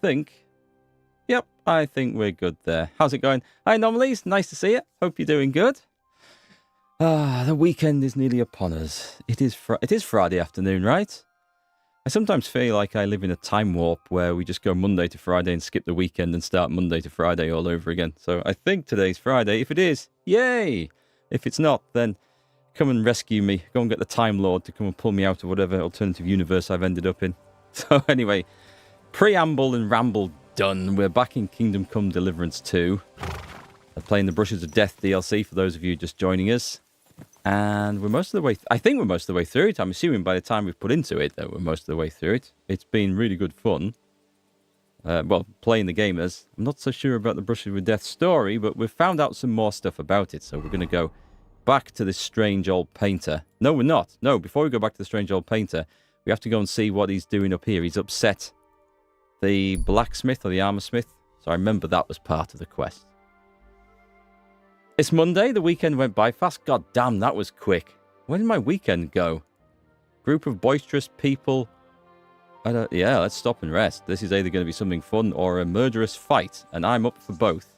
think... Yep, I think we're good there. How's it going? Hi, Anomalies. Nice to see you. Hope you're doing good. The weekend is nearly upon us. It is Friday afternoon, right? I sometimes feel like I live in a time warp where we just go Monday to Friday and skip the weekend and start Monday to Friday all over again. So I think today's Friday. If it is, yay! If it's not, then come and rescue me. Go and get the Time Lord to come and pull me out of whatever alternative universe I've ended up in. So anyway, preamble and ramble done. We're back in Kingdom Come Deliverance 2. I'm playing the Brushes of Death DLC for those of you just joining us. And we're most of the way... I think we're most of the way through it. I'm assuming by the time we've put into it that we're most of the way through it. It's been really good fun. Well, playing the gamers. I'm not so sure about the Brushes with Death story, but we've found out some more stuff about it. So we're going to go back to this strange old painter. No, we're not. No, before we go back to the strange old painter, we have to go and see what he's doing up here. He's upset the blacksmith or the armor smith. So I remember that was part of the quest. It's Monday. The weekend went by fast. God damn, that was quick. Where did my weekend go? Group of boisterous people. Yeah, let's stop and rest. This is either going to be something fun or a murderous fight, and I'm up for both.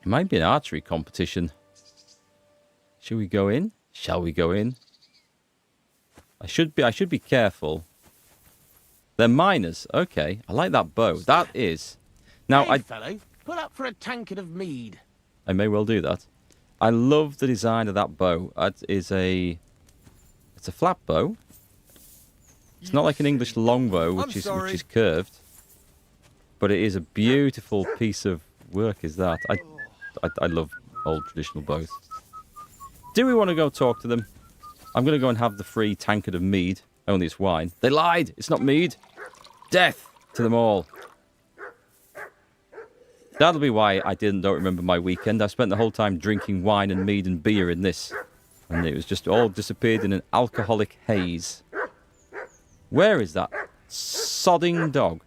It might be an archery competition. Should we go in? Shall we go in? I should be careful. They're miners. Okay, I like that bow. That is. Now hey, fellow, put up for a tankard of mead. I may well do that. I love the design of that bow. It's a flat bow. It's not like an English longbow, which is curved, but it is a beautiful piece of work. Is that? I love old traditional bows. Do we want to go talk to them? I'm going to go and have the free tankard of mead. Only it's wine. They lied. It's not mead. Death to them all. That'll be why I don't remember my weekend. I spent the whole time drinking wine and mead and beer in this. And it was just all disappeared in an alcoholic haze. Where is that sodding dog?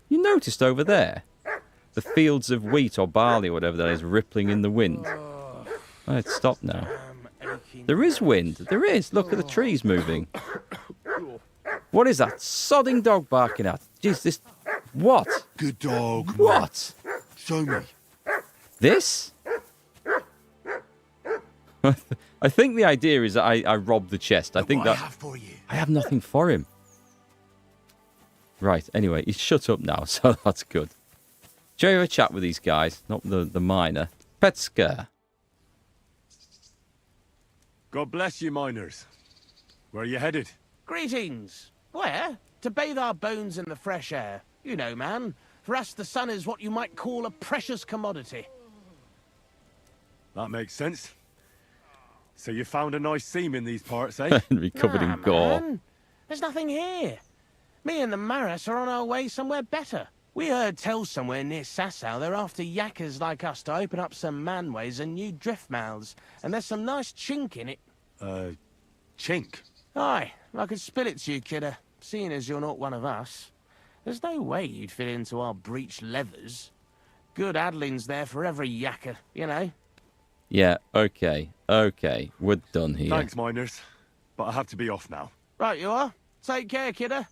You noticed over there? The fields of wheat or barley or whatever that is rippling in the wind. Oh, it's stopped now. There is wind. There is. Look at the trees moving. What is that sodding dog barking at? Jeez, this... What? Good dog. What? Show me. This? I think the idea is that I robbed the chest. I think that... I have for you. I have nothing for him. Right, anyway, he's shut up now, so that's good. Shall we have a chat with these guys? Not the miner. Petska. God bless you, miners. Where are you headed? Greetings. Where? To bathe our bones in the fresh air. You know, man. For us, the sun is what you might call a precious commodity. That makes sense. So you found a nice seam in these parts, eh? Henry covered in gore. Man. There's nothing here. Me and the Maras are on our way somewhere better. We heard tell somewhere near Sasau they're after yakkers like us to open up some manways and new drift mouths. And there's some nice chink in it. Chink? Aye, I could spill it to you, kidder, seeing as you're not one of us. There's no way you'd fit into our breech leathers. Good addlings there for every yakker, you know. Yeah, okay, we're done here. Thanks, miners. But I have to be off now. Right you are. Take care, kidder.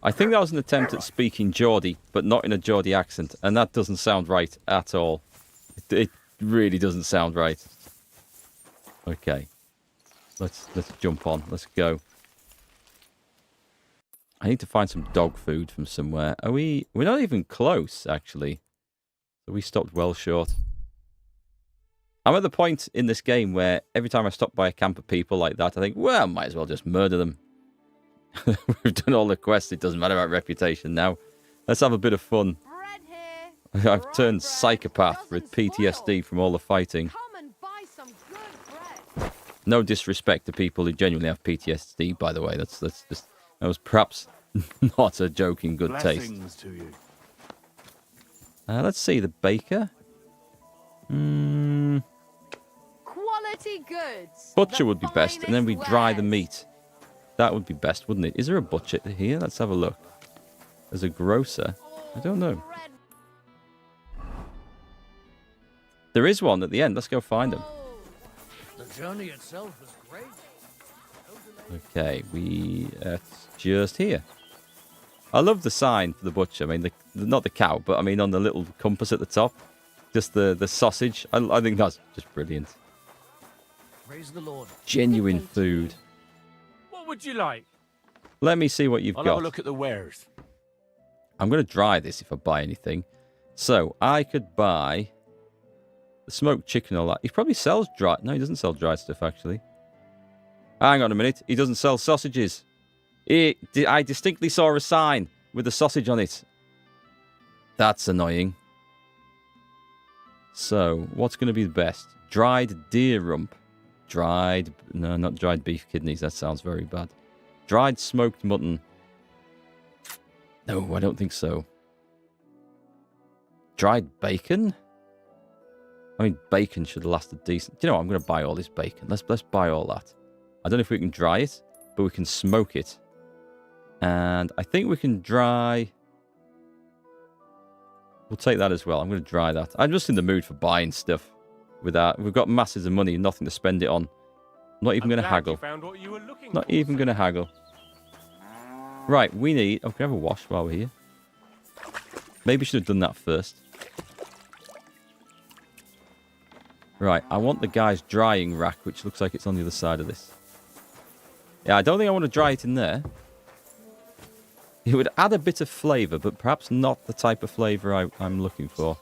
I think that was an attempt at speaking Geordie, but not in a Geordie accent, and that doesn't sound right at all. It really doesn't sound right. Okay. Let's jump on. Let's go. I need to find some dog food from somewhere. We're not even close, actually. So we stopped well short. I'm at the point in this game where every time I stop by a camp of people like that, I think, well, I might as well just murder them. We've done all the quests. It doesn't matter about reputation now. Let's have a bit of fun. I've turned psychopath with PTSD from all the fighting. No disrespect to people who genuinely have PTSD, by the way. That was perhaps not a joke in good taste. To you. Let's see the baker. Quality goods. Butcher would be best, and then we dry the meat. That would be best, wouldn't it? Is there a butcher here? Let's have a look. There's a grocer. I don't know. There is one at the end. Let's go find him. The journey itself was great. Okay, it's just here. I love the sign for the butcher. I mean, not the cow, but I mean on the little compass at the top. Just the sausage. I think that's just brilliant. Praise the Lord. Genuine food. What would you like? Let me see what you've I'll got. have a look at the wares. I'm going to dry this if I buy anything. So, I could buy the smoked chicken and all that. He probably sells dry... No, he doesn't sell dry stuff, actually. Hang on a minute. He doesn't sell sausages. I distinctly saw a sign with a sausage on it. That's annoying. So, what's going to be the best? Dried deer rump. No, not dried beef kidneys. That sounds very bad. Dried smoked mutton. No, I don't think so. Dried bacon? I mean, bacon should last a decent... Do you know what? I'm going to buy all this bacon. Let's buy all that. I don't know if we can dry it, but we can smoke it. And I think we can dry... We'll take that as well. I'm going to dry that. I'm just in the mood for buying stuff. With that, we've got masses of money and nothing to spend it on. I'm not even going to haggle. Not even going to haggle. Right, we need... Oh, can I have a wash while we're here? Maybe we should have done that first. Right, I want the guy's drying rack, which looks like it's on the other side of this. Yeah, I don't think I want to dry it in there. It would add a bit of flavour, but perhaps not the type of flavour I'm looking for.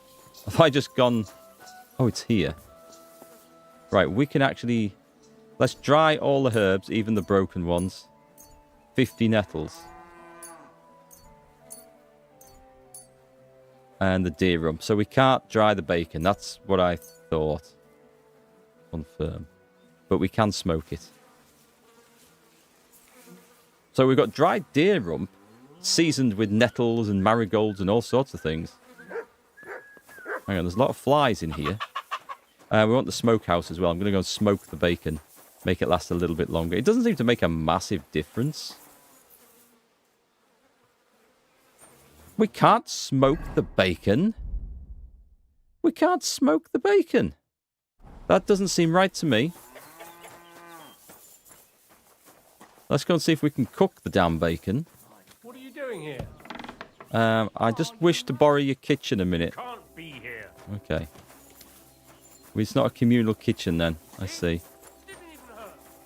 Have I just gone... Oh, it's here. Right, we can actually... Let's dry all the herbs, even the broken ones. 50 nettles. And the deer rump. So we can't dry the bacon. That's what I thought. Confirm. But we can smoke it. So we've got dried deer rump, seasoned with nettles and marigolds and all sorts of things. Hang on, there's a lot of flies in here. We want the smokehouse as well. I'm going to go and smoke the bacon. Make it last a little bit longer. It doesn't seem to make a massive difference. We can't smoke the bacon. We can't smoke the bacon. That doesn't seem right to me. Let's go and see if we can cook the damn bacon. What are you doing here? I just wish to borrow your kitchen a minute. Can't be here. Okay. Well, it's not a communal kitchen then. I see.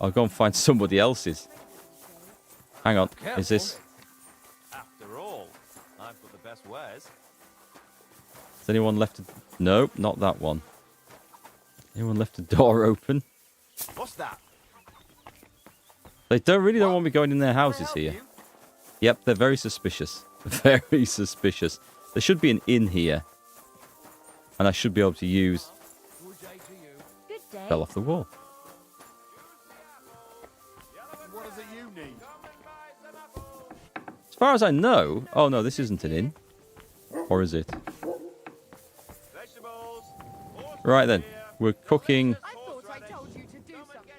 I'll go and find somebody else's. Hang on. Is this... After all, I've got the best wares. Has anyone left a... Nope, not that one. Anyone left a door open? What's that? They don't want me going in their houses here. Yep, they're very suspicious. Very suspicious. There should be an inn here. And I should be able to use... Good day. Fell off the wall. What is it you need? As far as I know... Oh, no, this isn't an inn. Or is it? Right then. We're cooking... I thought I told you to do something.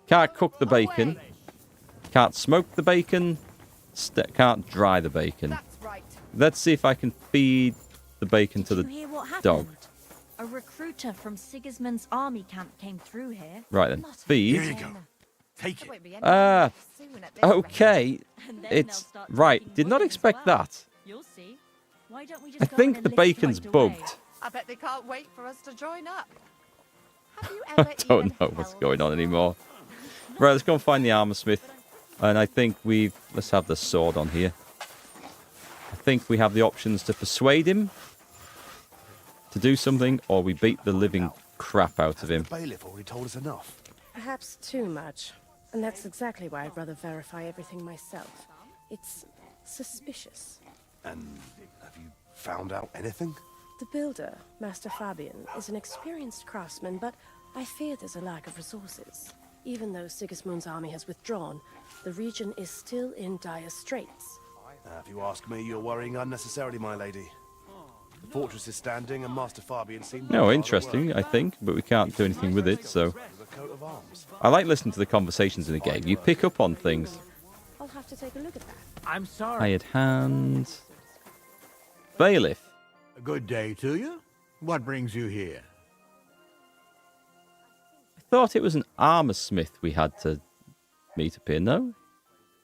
Can't cook the bacon. Can't smoke the bacon. Can't dry the bacon. That's right. Let's see if I can feed the bacon to Did you hear the what happened? dog. A recruiter from Sigismund's army camp came through here. Right then. Here Feed. you go. Take There it. won't be any Ah, soon at this rate. okay. And then It's... they'll start Right. taking Did not women as expect well. that. You'll see. Why don't we just I go in think and the live bacon's tucked away? bugged. I bet they can't wait for us to join up. Have you I ever don't even know what's held going on a anymore. Right, let's go and find the armor smith. And I think we've... Let's have the sword on here. I think we have the options to persuade him to do something, or we beat the living crap out of him. The bailiff already told us enough. Perhaps too much. And that's exactly why I'd rather verify everything myself. It's suspicious. And have you found out anything? The builder, Master Fabian, is an experienced craftsman, but I fear there's a lack of resources. Even though Sigismund's army has withdrawn, the region is still in dire straits. If you ask me, you're worrying unnecessarily, my lady. The fortress is standing, and Master Fabian seems... No, interesting, I think, but we can't do anything with it, so... With a coat of arms. I like listening to the conversations in the game. You pick up on things. I'll have to take a look at that. I'm sorry. Hired hand. Bailiff. A good day to you. What brings you here? I thought it was an armor smith we had to meet up here. No?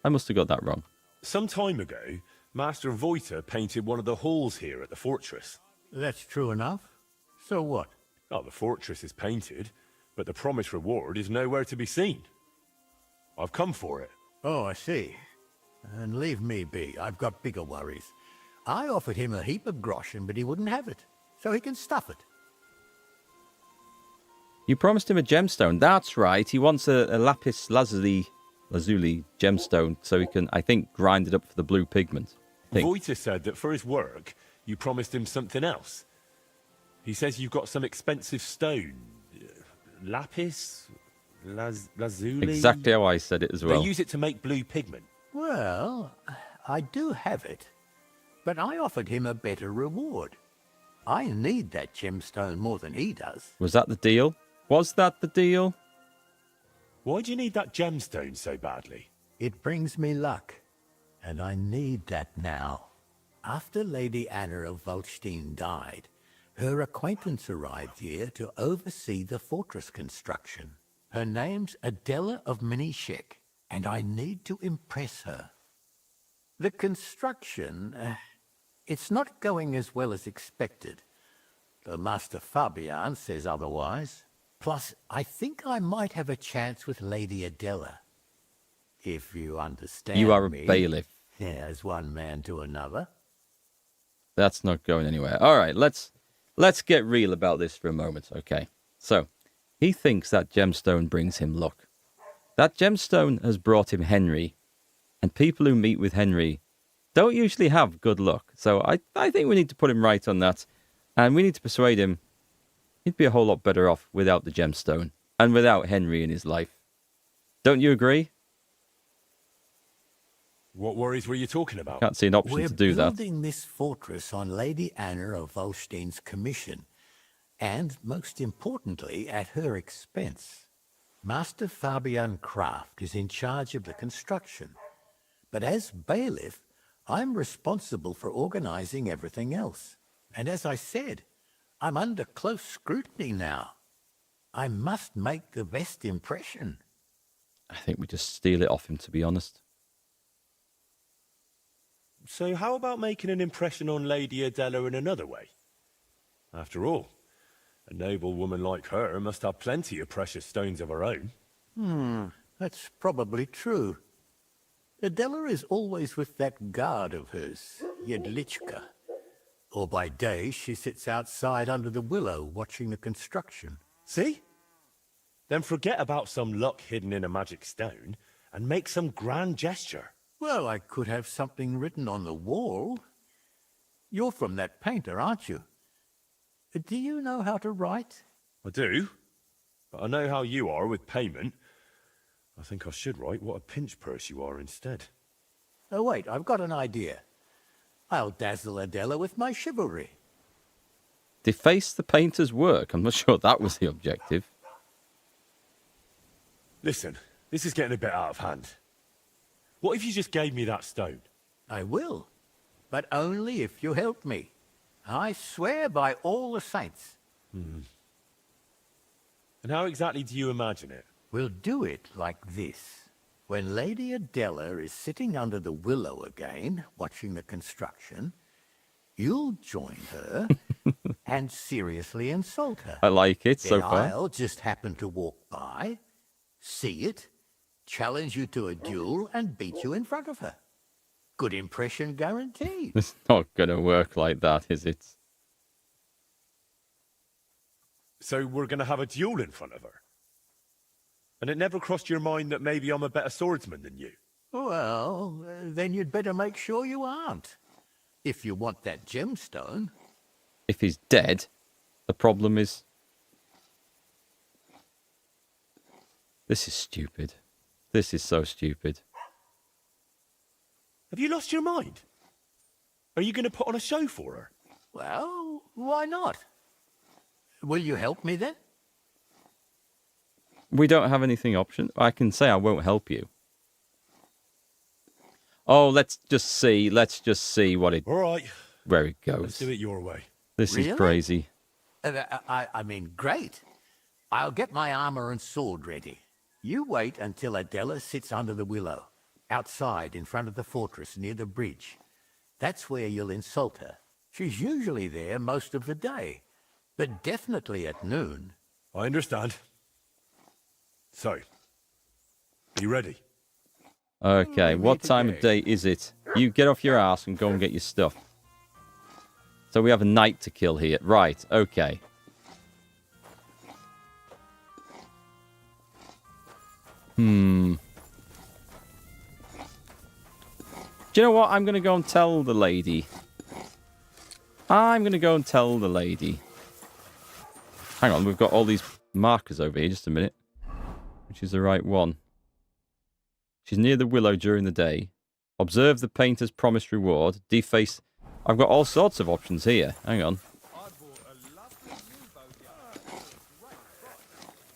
I must have got that wrong. Some time ago, Master Voiter painted one of the halls here at the fortress. That's true enough. So what? Oh, the fortress is painted, but the promised reward is nowhere to be seen. I've come for it. Oh, I see. And leave me be. I've got bigger worries. I offered him a heap of groschen, but he wouldn't have it. So he can stuff it. You promised him a gemstone. That's right. He wants a lapis lazuli gemstone so he can, I think, grind it up for the blue pigment. Voiter said that for his work, you promised him something else. He says you've got some expensive stone. Lapis? Lazuli? Exactly how I said it as well. They use it to make blue pigment. Well, I do have it. But I offered him a better reward. I need that gemstone more than he does. Was that the deal? Was that the deal? Why do you need that gemstone so badly? It brings me luck, and I need that now. After Lady Anna of Volstein died, her acquaintance arrived here to oversee the fortress construction. Her name's Adela of Minishek, and I need to impress her. The construction, it's not going as well as expected. The Master Fabian says otherwise. Plus, I think I might have a chance with Lady Adela. If you understand You are a me. bailiff. Yeah, as one man to another. That's not going anywhere. All right, let's get real about this for a moment, okay? So, he thinks that gemstone brings him luck. That gemstone has brought him Henry, and people who meet with Henry don't usually have good luck. So I think we need to put him right on that, and we need to persuade him he'd be a whole lot better off without the gemstone and without Henry in his life. Don't you agree? What worries were you talking about? Can't see an option We're to do that. building this fortress on Lady Anna of Volstein's commission, and most importantly, at her expense. Master Fabian Kraft is in charge of the construction, but as bailiff, I'm responsible for organizing everything else. And as I said, I'm under close scrutiny now. I must make the best impression. I think we just steal it off him, to be honest. So how about making an impression on Lady Adela in another way? After all, a noble woman like her must have plenty of precious stones of her own. That's probably true. Adela is always with that guard of hers, Jedlichka. Or by day, she sits outside under the willow watching the construction. See? Then forget about some luck hidden in a magic stone and make some grand gesture. Well, I could have something written on the wall. You're from that painter, aren't you? Do you know how to write? I do, but I know how you are with payment. I think I should write what a pinch purse you are instead. Oh, wait, I've got an idea. I'll dazzle Adela with my chivalry. Deface the painter's work. I'm not sure that was the objective. Listen, this is getting a bit out of hand. What if you just gave me that stone? I will, but only if you help me. I swear by all the saints. And how exactly do you imagine it? We'll do it like this. When Lady Adela is sitting under the willow again, watching the construction, you'll join her and seriously insult her. I like it so Then far. I'll just happen to walk by, see it, challenge you to a duel, and beat you in front of her. Good impression guaranteed. It's not going to work like that, is it? So we're going to have a duel in front of her? And it never crossed your mind that maybe I'm a better swordsman than you? Well, then you'd better make sure you aren't. If you want that gemstone. If he's dead, the problem is... This is stupid. This is so stupid. Have you lost your mind? Are you going to put on a show for her? Well, why not? Will you help me then? We don't have anything option. I can say I won't help you. Oh, let's just see. Let's just see what it... All right. Where it Let's goes. do it your way. This Really? is crazy. I mean, great. I'll get my armor and sword ready. You wait until Adela sits under the willow, outside in front of the fortress near the bridge. That's where you'll insult her. She's usually there most of the day, but definitely at noon. I understand. So, you ready? Okay, what time of day is it? You get off your ass and go and get your stuff. So we have a knight to kill here. Right, okay. Do you know what? I'm going to go and tell the lady. Hang on, we've got all these markers over here. Just a minute. Which is the right one? She's near the willow during the day. Observe the painter's promised reward. Deface. I've got all sorts of options here. Hang on.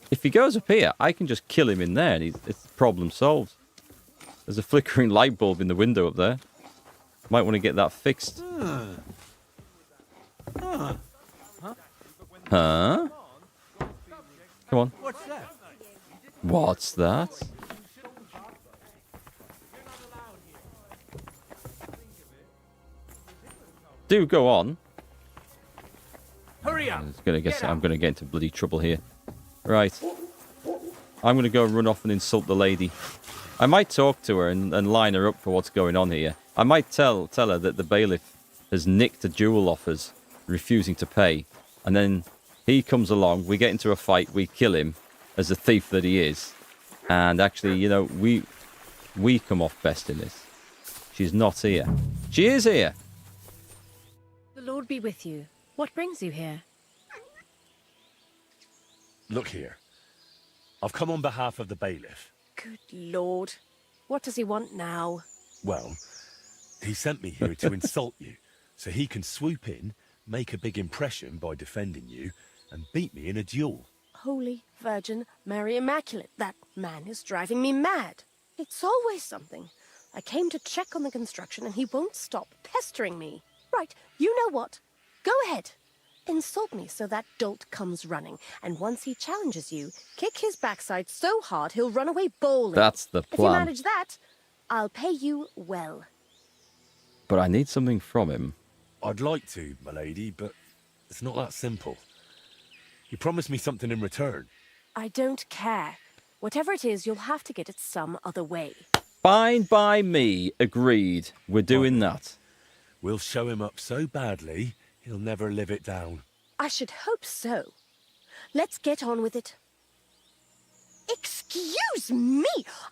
If he goes up here, I can just kill him in there and it's problem solved. There's a flickering light bulb in the window up there. Might want to get that fixed. Huh? Come on. What's that? What's that? Do go on. Hurry up! I'm gonna get into bloody trouble here. Right. I'm gonna go run off and insult the lady. I might talk to her and line her up for what's going on here. I might tell her that the bailiff has nicked a jewel off us, refusing to pay, and then he comes along, we get into a fight, we kill him as the thief that he is, and actually, you know, we come off best in this. She's not here. She is here. The Lord be with you. What brings you here? Look here. I've come on behalf of the bailiff. Good Lord. What does he want now? Well, he sent me here to insult you, so he can swoop in, make a big impression by defending you, and beat me in a duel. Holy Virgin Mary Immaculate, that man is driving me mad. It's always something. I came to check on the construction and he won't stop pestering me. Right, you know what? Go ahead. Insult me so that dolt comes running, and once he challenges you, kick his backside so hard he'll run away bowling. That's the If you plan. manage that, I'll pay you well. But I need something from him. I'd like to, my lady, but it's not that simple. You promised me something in return. I don't care. Whatever it is, you'll have to get it some other way. Fine by me. Agreed. We're doing that. We'll show him up so badly, he'll never live it down. I should hope so. Let's get on with it. Excuse me!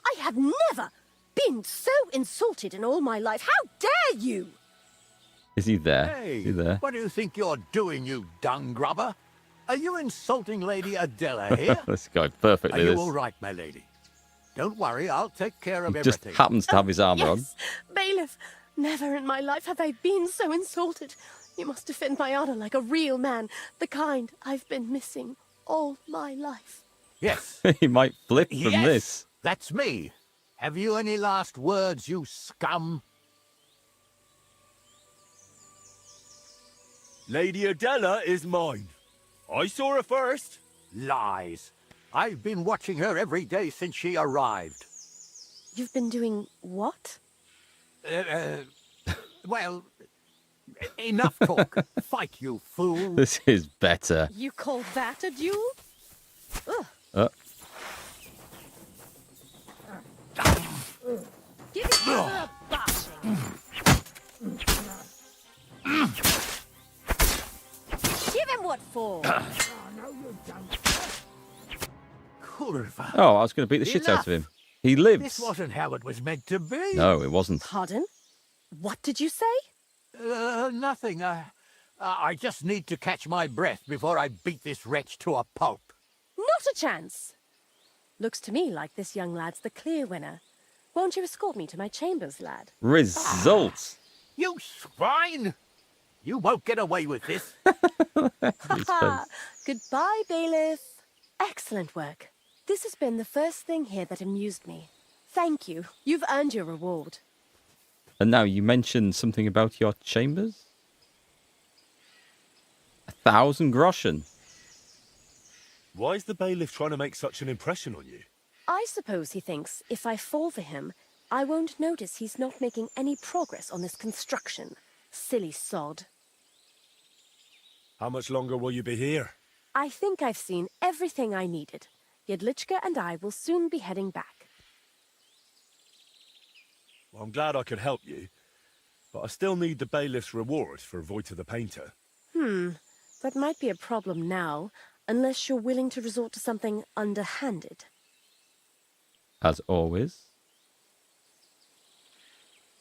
I have never been so insulted in all my life. How dare you! Is he there? Hey, Is he there? what do you think you're doing, you dung grubber? Are you insulting Lady Adela here? This guy perfectly. Are you This. all right, my lady? Don't worry, I'll take care of He just everything. happens to have his armor on. Yes, bailiff. Never in my life have I been so insulted. You must defend my honor like a real man, the kind I've been missing all my life. Yes. He might flip from Yes, this. that's me. Have you any last words, you scum? Lady Adela is mine. I saw her first. Lies. I've been watching her every day since she arrived. You've been doing what? Well, enough talk. Fight, you fool. This is better. You call that a duel? Ugh. Give it a bashing. Give him what for? Curva. Oh, I was going to beat the shit out of him. He lives. This wasn't how it was meant to be. No, it wasn't. Pardon? What did you say? Nothing. I just need to catch my breath before I beat this wretch to a pulp. Not a chance. Looks to me like this young lad's the clear winner. Won't you escort me to my chambers, lad? Results. You swine! You won't get away with this. Ha! Goodbye, bailiff. Excellent work. This has been the first thing here that amused me. Thank you. You've earned your reward. And now you mentioned something about your chambers? 1,000 groschen. Why is the bailiff trying to make such an impression on you? I suppose he thinks if I fall for him, I won't notice he's not making any progress on this construction. Silly sod. How much longer will you be here? I think I've seen everything I needed. Jedlichka and I will soon be heading back. Well, I'm glad I could help you, but I still need the bailiff's reward for Vojta the Painter. That might be a problem now, unless you're willing to resort to something underhanded. As always.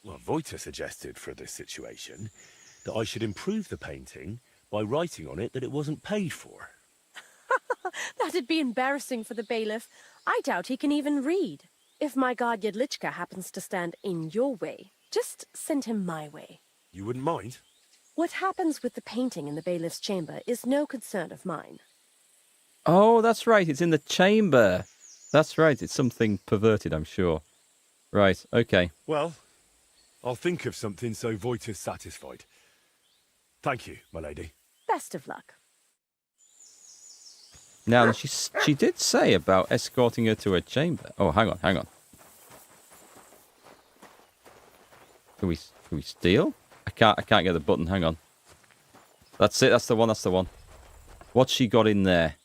Well, Vojta suggested for this situation that I should improve the painting by writing on it that it wasn't paid for. That'd be embarrassing for the bailiff. I doubt he can even read. If my guard Jedlichka happens to stand in your way, just send him my way. You wouldn't mind? What happens with the painting in the bailiff's chamber is no concern of mine. Oh, that's right. It's in the chamber. That's right. It's something perverted, I'm sure. Right. Okay. Well, I'll think of something so Vojta's satisfied. Thank you, my lady. Best of luck. Now, she did say about escorting her to her chamber. Oh, hang on. Can we steal? I can't get the button. Hang on. That's it. That's the one. What's she got in there?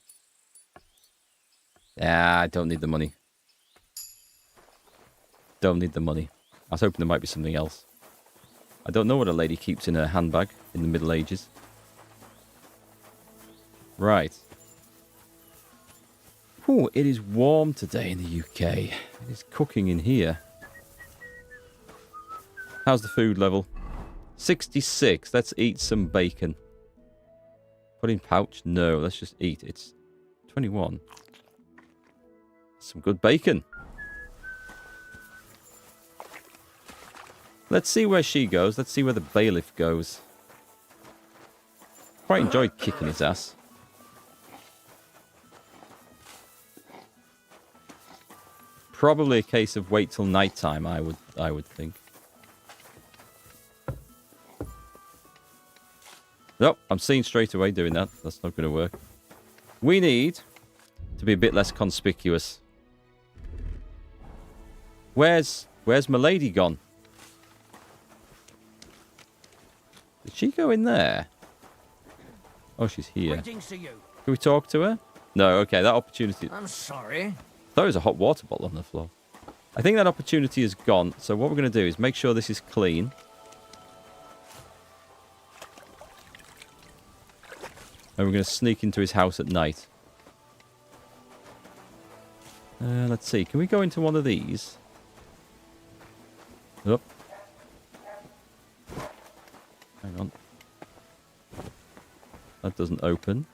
Ah, I don't need the money. Don't need the money. I was hoping there might be something else. I don't know what a lady keeps in her handbag in the Middle Ages. Right. Ooh, it is warm today in the UK. It is cooking in here. How's the food level? 66. Let's eat some bacon. Put in pouch? No, let's just eat. It's 21. Some good bacon. Let's see where she goes. Let's see where the bailiff goes. Quite enjoyed kicking his ass. Probably a case of wait till night time, I would think. Nope, I'm seeing straight away doing that. That's not going to work. We need to be a bit less conspicuous. Where's my lady gone? Did she go in there? Oh, she's here. Greetings to you. Can we talk to her? No, okay, that opportunity... I'm sorry. There was a hot water bottle on the floor. I think that opportunity is gone. So what we're going to do is make sure this is clean. And we're going to sneak into his house at night. Let's see. Can we go into one of these? Up. Hang on. That doesn't open.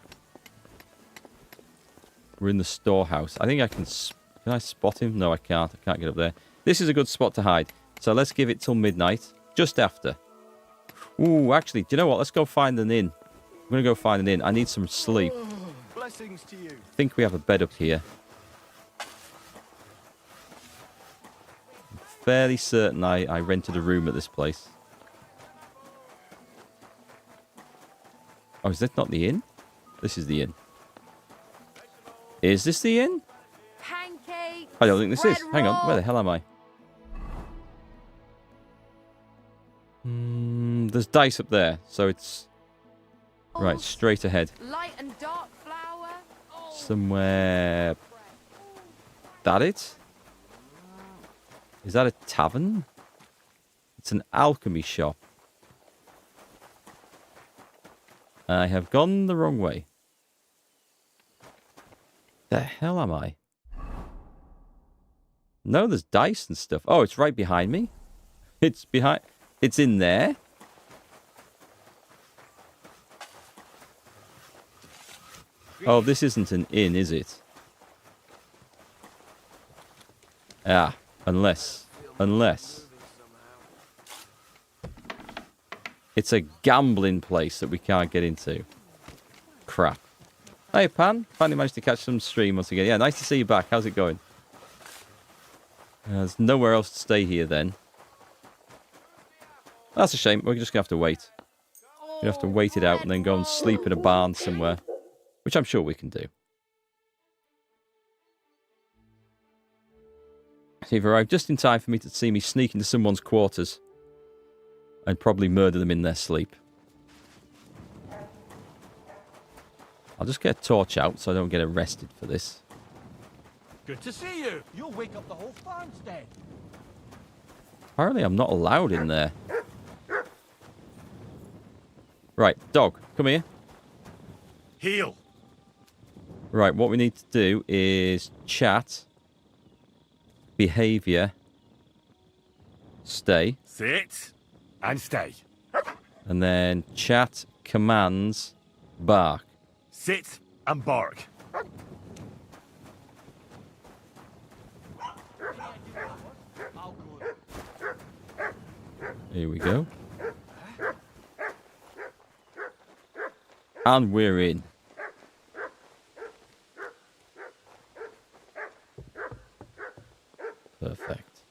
We're in the storehouse. I think I can... Can I spot him? No, I can't. I can't get up there. This is a good spot to hide. So let's give it till midnight. Just after. Ooh, actually, do you know what? Let's go find an inn. I'm going to go find an inn. I need some sleep. Blessings to you. I think we have a bed up here. I'm fairly certain I rented a room at this place. Oh, is that not the inn? This is the inn. Is this the inn? Pancakes. I don't think this is. bread Hang on. roll. Where the hell am I? There's dice up there. So it's... Right, straight ahead. Light and dark flour. Somewhere... That it? Is that a tavern? It's an alchemy shop. I have gone the wrong way. The hell am I? No, there's dice and stuff. Oh, it's right behind me. It's behind... It's in there. Oh, this isn't an inn, is it? Ah, unless... It's a gambling place that we can't get into. Crap. Hey, Pan. Finally managed to catch some stream once again. Yeah, nice to see you back. How's it going? There's nowhere else to stay here then. That's a shame. We're just going to have to wait. We have to wait it out and then go and sleep in a barn somewhere. Which I'm sure we can do. You've arrived just in time for me to see me sneak into someone's quarters. and probably murder them in their sleep. I'll just get a torch out so I don't get arrested for this. Good to see you. You'll wake up the whole farmstead. Apparently I'm not allowed in there. Right, dog, come here. Heel. Right, what we need to do is chat, behavior, stay, Sit. And stay. and then chat, commands, bark. Sit and bark. Here we go. And we're in. Perfect.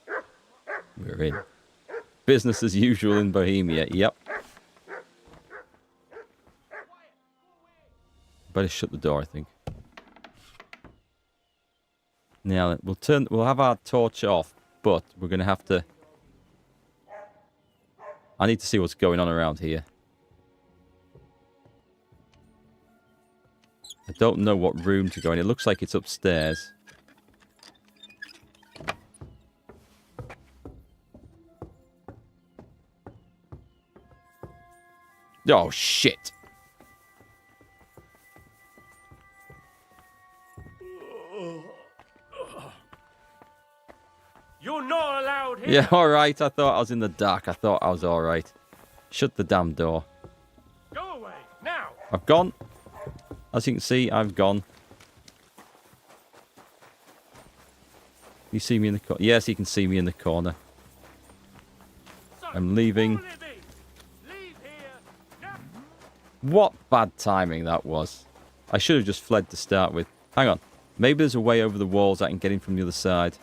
We're in. Business as usual in Bohemia. Yep. Better shut the door, I think. Now we'll have our torch off, but we're gonna have to. I need to see what's going on around here. I don't know what room to go in. It looks like it's upstairs. Oh, shit. You're not allowed here. Yeah, alright. I thought I was in the dark. I thought I was alright. Shut the damn door. Go away now. I've gone. As you can see, I've gone. You see me in the corner? Yes, you can see me in the corner. I'm leaving. Leave here now. What bad timing that was. I should have just fled to start with. Hang on. Maybe there's a way over the walls I can get in from the other side.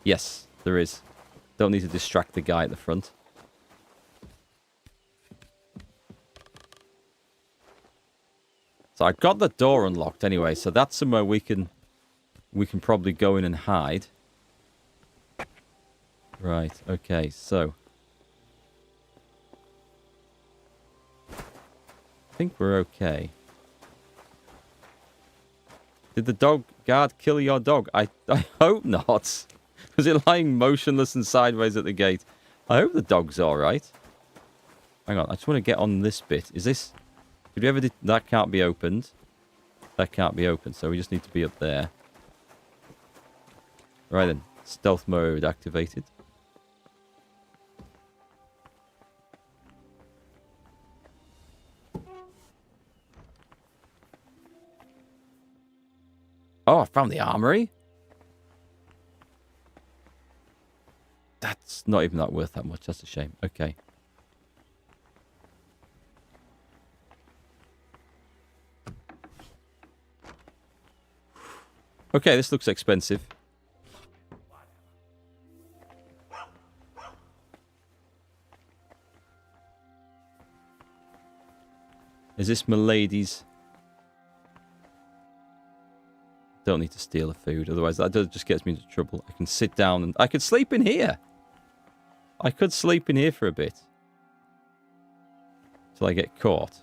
Yes, there is. Don't need to distract the guy at the front. So I got the door unlocked anyway, so that's somewhere we can probably go in and hide. Right, okay, so I think we're okay. Did the dog guard kill your dog? I hope not. Was it lying motionless and sideways at the gate? I hope the dog's alright. Hang on, I just want to get on this bit. Is this... Did we ever... That can't be opened. That can't be opened, so we just need to be up there. Right then. Stealth mode activated. Oh, I found the armory. That's not even that worth that much. That's a shame. Okay. Okay, this looks expensive. Is this milady's? Don't need to steal the food, otherwise that just gets me into trouble. I can sit down and I could sleep in here. I could sleep in here for a bit. Till I get caught.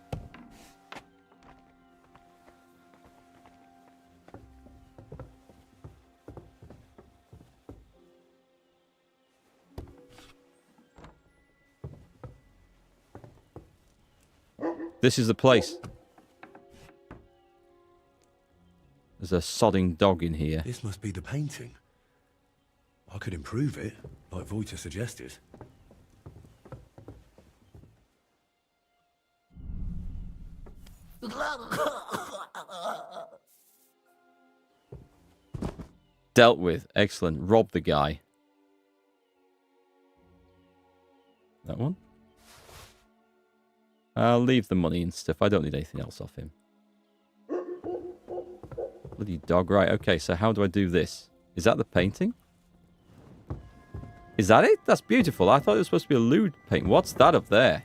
This is the place. There's a sodding dog in here. This must be the painting. I could improve it, like Voita suggested. Dealt with. Excellent. Rob the guy. That one? I'll leave the money and stuff. I don't need anything else off him. Bloody dog. Right, okay, so how do I do this? Is that the painting? Is that it? That's beautiful. I thought it was supposed to be a lewd painting. What's that up there?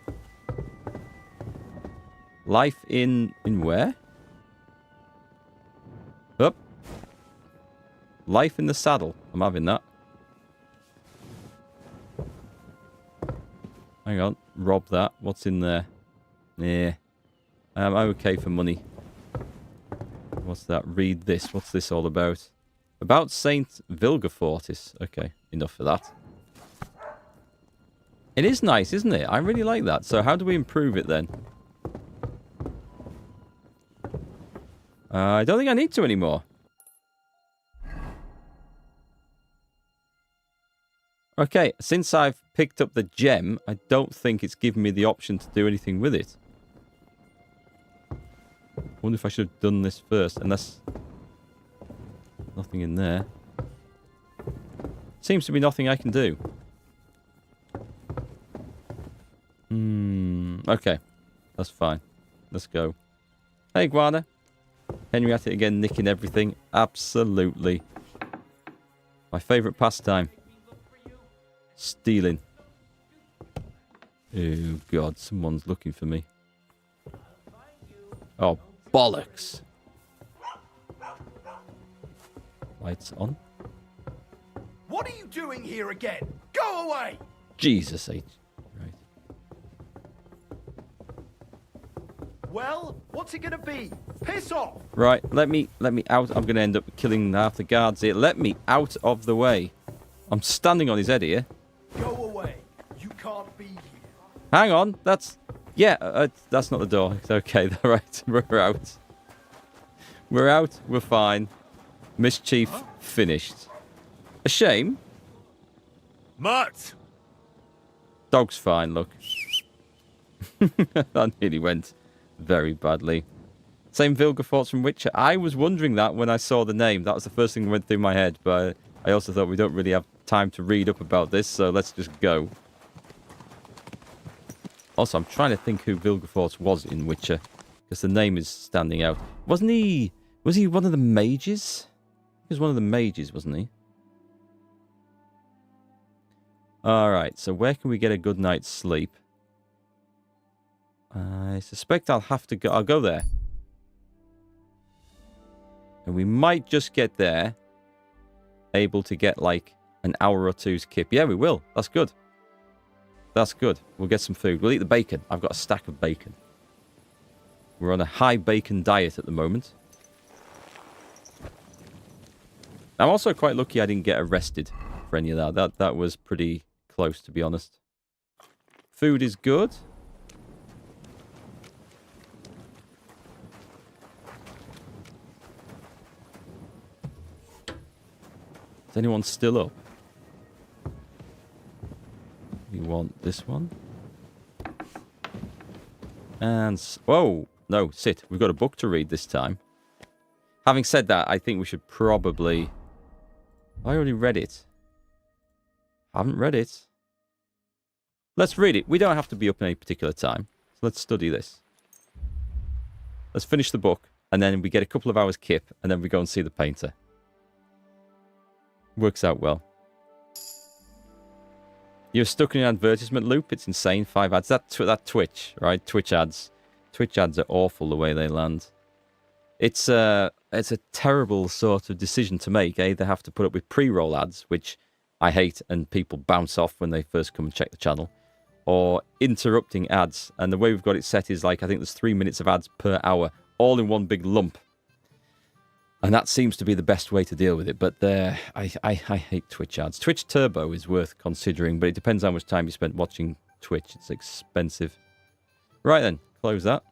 Life in where? Up. Life in the saddle. I'm having that. Hang Hang on. Rob that. What's in there? Yeah. I'm okay for money. What's that? Read this. What's this all about? About Saint Vilgefortis. Okay, enough for that. It is nice, isn't it? I really like that. So how do we improve it then? I don't think I need to anymore. Okay, since I've picked up the gem, I don't think it's given me the option to do anything with it. I wonder if I should have done this first, unless... Nothing in there. Seems to be nothing I can do. Okay. That's fine. Let's go. Hey, Iguana. Henry at it again, nicking everything. Absolutely. My favourite pastime. Stealing. Oh, God. Someone's looking for me. Oh, bollocks. Lights on. What are you doing here again? Go away! Jesus H. Right. Well, what's it gonna be? Piss off! Right, let me out. I'm going to end up killing half the guards here. Let me out of the way. I'm standing on his head here. Go away. You can't be here. Hang on. That's... Yeah, that's not the door. It's okay. All right, we're out. We're out. We're fine. Mischief finished. A shame. Mutt! Dog's fine, look. That nearly went very badly. Same Vilgefortz from Witcher. I was wondering that when I saw the name. That was the first thing that went through my head. But I also thought we don't really have time to read up about this, so let's just go. Also, I'm trying to think who Vilgefortz was in Witcher, because the name is standing out. Wasn't he... Was he one of the mages? He was one of the mages, wasn't he? Alright, so where can we get a good night's sleep? I suspect I'll have to go... I'll go there. And we might just get there able to get like an hour or two's kip. Yeah, we will. That's good. That's good. We'll get some food. We'll eat the bacon. I've got a stack of bacon. We're on a high bacon diet at the moment. I'm also quite lucky I didn't get arrested for any of that. That was pretty close, to be honest. Food is good. Is anyone still up? We want this one. And... Whoa! No, sit. We've got a book to read this time. Having said that, I think we should probably... I already read it. Haven't read it. Let's read it. We don't have to be up in any particular time. So let's study this. Let's finish the book, and then we get a couple of hours kip, and then we go and see the painter. Works out well. You're stuck in an advertisement loop. It's insane. 5 ads. That Twitch, right? Twitch ads. Twitch ads are awful the way they land. It's a terrible sort of decision to make. Either have to put up with pre-roll ads, which I hate, and people bounce off when they first come and check the channel, or interrupting ads. And the way we've got it set is like, I think there's 3 minutes of ads per hour, all in one big lump. And that seems to be the best way to deal with it. But I hate Twitch ads. Twitch Turbo is worth considering, but it depends how much time you spent watching Twitch. It's expensive. Right then, close that.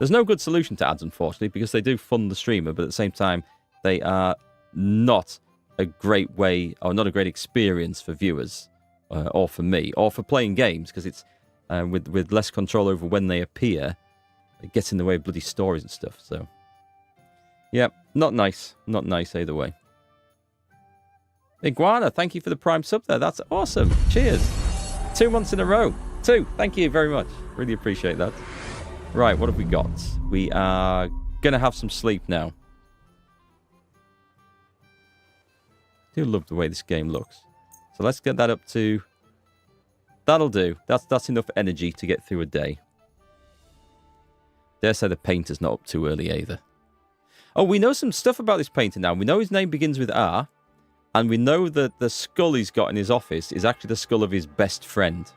There's no good solution to ads, unfortunately, because they do fund the streamer, but at the same time, they are not a great way, or not a great experience for viewers, or for me, or for playing games, because it's with less control over when they appear, it gets in the way of bloody stories and stuff, so... Yeah, not nice. Not nice either way. Iguana, thank you for the Prime sub there. That's awesome. Cheers. 2 months in a row. 2. Thank you very much. Really appreciate that. Right, what have we got? We are going to have some sleep now. I do love the way this game looks. So let's get that up to... That'll do. That's enough energy to get through a day. Dare say the painter's not up too early either. Oh, we know some stuff about this painter now. We know his name begins with R. And we know that the skull he's got in his office is actually the skull of his best friend.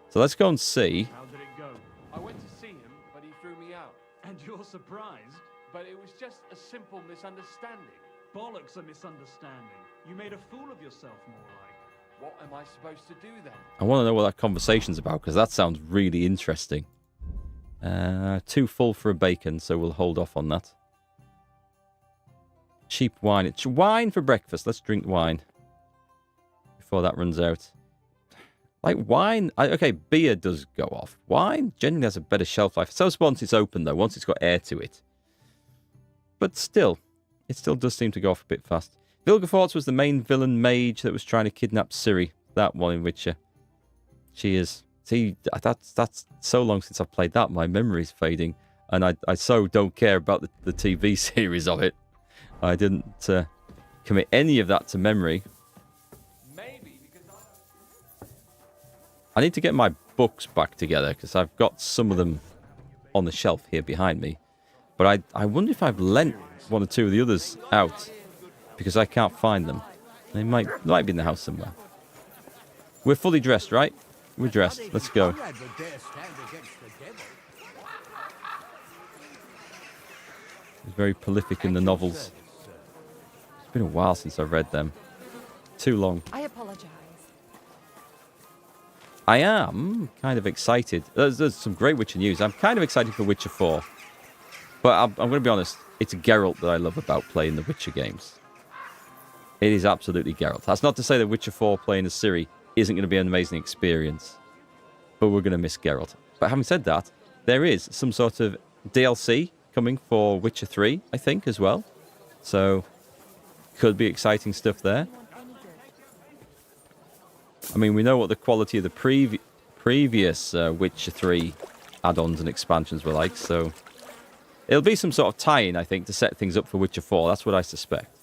So let's go and see. How did it go? I went to see him, but he threw me out. And you're surprised? But it was just a simple misunderstanding. Bollocks, a misunderstanding. You made a fool of yourself, more like. What am I supposed to do then? I want to know what that conversation's about, because that sounds really interesting. Too full for a bacon, so we'll hold off on that. Cheap wine. It's wine for breakfast. Let's drink wine before that runs out. Like wine, okay, beer does go off. Wine generally has a better shelf life. So once it's open, though, once it's got air to it. But still, it still does seem to go off a bit fast. Vilgefortz was the main villain mage that was trying to kidnap Ciri. That one in Witcher. She is. See, that's so long since I've played that, my memory's fading. And I so don't care about the TV series of it. I didn't commit any of that to memory. I need to get my books back together, because I've got some of them on the shelf here behind me. But I wonder if I've lent one or two of the others out, because I can't find them. They might be in the house somewhere. We're fully dressed, right? We're dressed. Let's go. He's very prolific in the novels. It's been a while since I've read them. Too long. I apologize. I am kind of excited. There's some great Witcher news. I'm kind of excited for Witcher 4. But I'm going to be honest. It's Geralt that I love about playing the Witcher games. It is absolutely Geralt. That's not to say that Witcher 4 playing as Ciri isn't going to be an amazing experience. But we're going to miss Geralt. But having said that, there is some sort of DLC coming for Witcher 3, I think, as well. So, could be exciting stuff there. I mean, we know what the quality of the previous Witcher 3 add-ons and expansions were like, so it'll be some sort of tie-in, I think, to set things up for Witcher 4. That's what I suspect.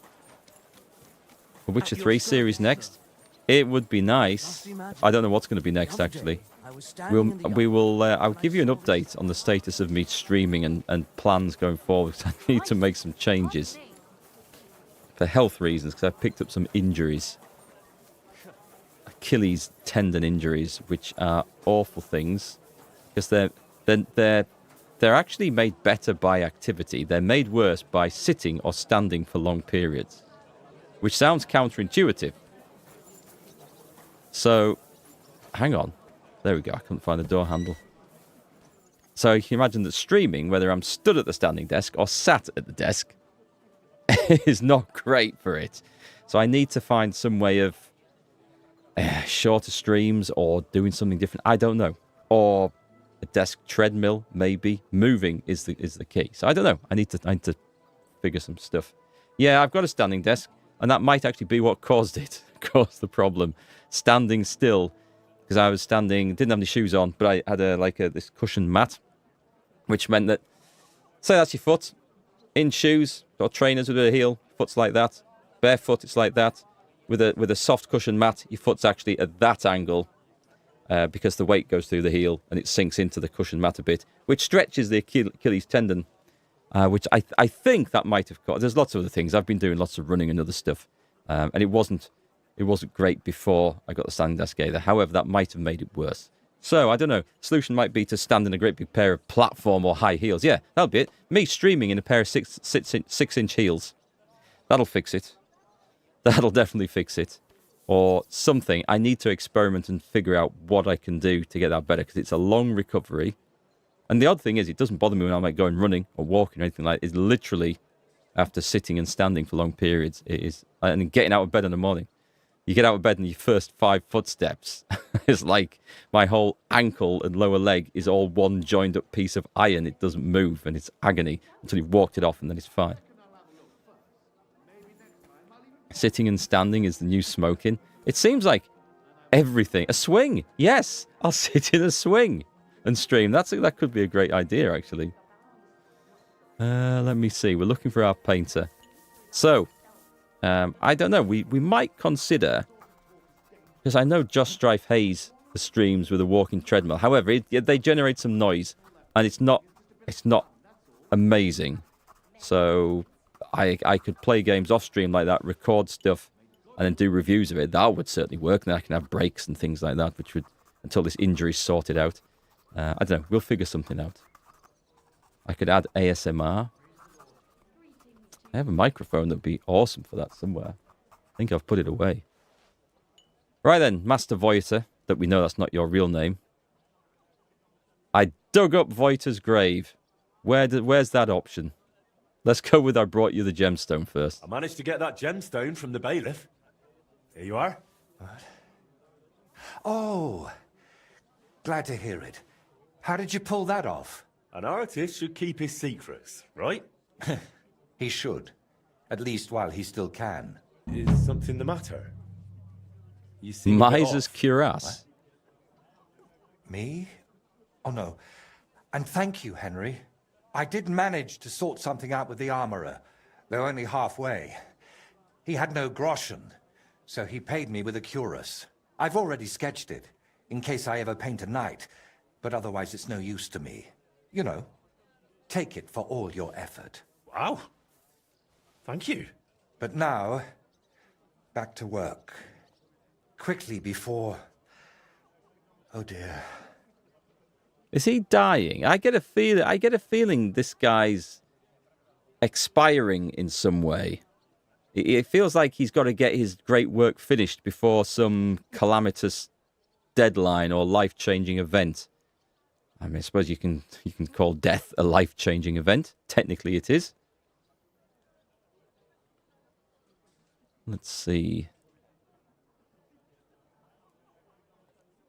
For Witcher 3 series next, it would be nice. I don't know what's going to be next, actually. I'll give you an update on the status of me streaming and plans going forward, because I need to make some changes. For health reasons, because I've picked up some injuries. Achilles tendon injuries, which are awful things, because they're actually made better by activity. They're made worse by sitting or standing for long periods, which sounds counterintuitive. So, hang on. There we go. I couldn't find the door handle. So you can imagine that streaming, whether I'm stood at the standing desk or sat at the desk, is not great for it. So I need to find some way of shorter streams or doing something different. I don't know. Or a desk treadmill, maybe. Moving is the key. So I don't know. I need to figure some stuff. Yeah, I've got a standing desk, and that might actually be what caused it. Caused the problem. Standing still, because I was standing, didn't have any shoes on, but I had this cushion mat, which meant that, say that's your foot, in shoes, or trainers with a heel, foot's like that. Barefoot, it's like that. With a soft cushion mat, your foot's actually at that angle, because the weight goes through the heel and it sinks into the cushion mat a bit, which stretches the Achilles tendon, which I think that might have caused. There's lots of other things. I've been doing lots of running and other stuff, and it wasn't great before I got the standing desk either. However, that might have made it worse. So, I don't know. Solution might be to stand in a great big pair of platform or high heels. Yeah, that'll be it. Me streaming in a pair of 6-inch heels. That'll fix it. That'll definitely fix it. Or something. I need to experiment and figure out what I can do to get that better, because it's a long recovery. And the odd thing is, it doesn't bother me when I'm going running or walking or anything like that. It's literally after sitting and standing for long periods. It is, and getting out of bed in the morning. You get out of bed and your first 5 footsteps is like my whole ankle and lower leg is all one joined up piece of iron. It doesn't move, and it's agony until you've walked it off, and then it's fine. Sitting and standing is the new smoking. It seems like everything. A swing. Yes, I'll sit in a swing and stream. That could be a great idea, actually. Let me see. We're looking for our painter. So, I don't know. We might consider, because I know Josh Strife Hayes streams with a walking treadmill. However, they generate some noise, and it's not amazing. So I could play games off stream like that, record stuff, and then do reviews of it, that would certainly work. Then I can have breaks and things like that, which would, until this injury's sorted out. I don't know. We'll figure something out. I could add ASMR. I have a microphone that would be awesome for that somewhere. I think I've put it away. Right then, Master Voiter, that we know that's not your real name. I dug up Voiter's grave. Where's that option? Let's go with I brought you the gemstone first. I managed to get that gemstone from the bailiff. Here you are. Oh, glad to hear it. How did you pull that off? An artist should keep his secrets, right? He should. At least while he still can. Is something the matter? You seem a bit Miser's off. cuirass. Me? Oh, no. And thank you, Henry. I did manage to sort something out with the armorer, though only halfway. He had no groschen, so he paid me with a cuirass. I've already sketched it, in case I ever paint a knight, but otherwise it's no use to me. You know, take it for all your effort. Wow. Thank you. But now, back to work. Quickly before... Oh dear. Is he dying? I get a feeling this guy's expiring in some way. It feels like he's got to get his great work finished before some calamitous deadline or life-changing event. I mean, I suppose you can call death a life-changing event. Technically, it is. Let's see.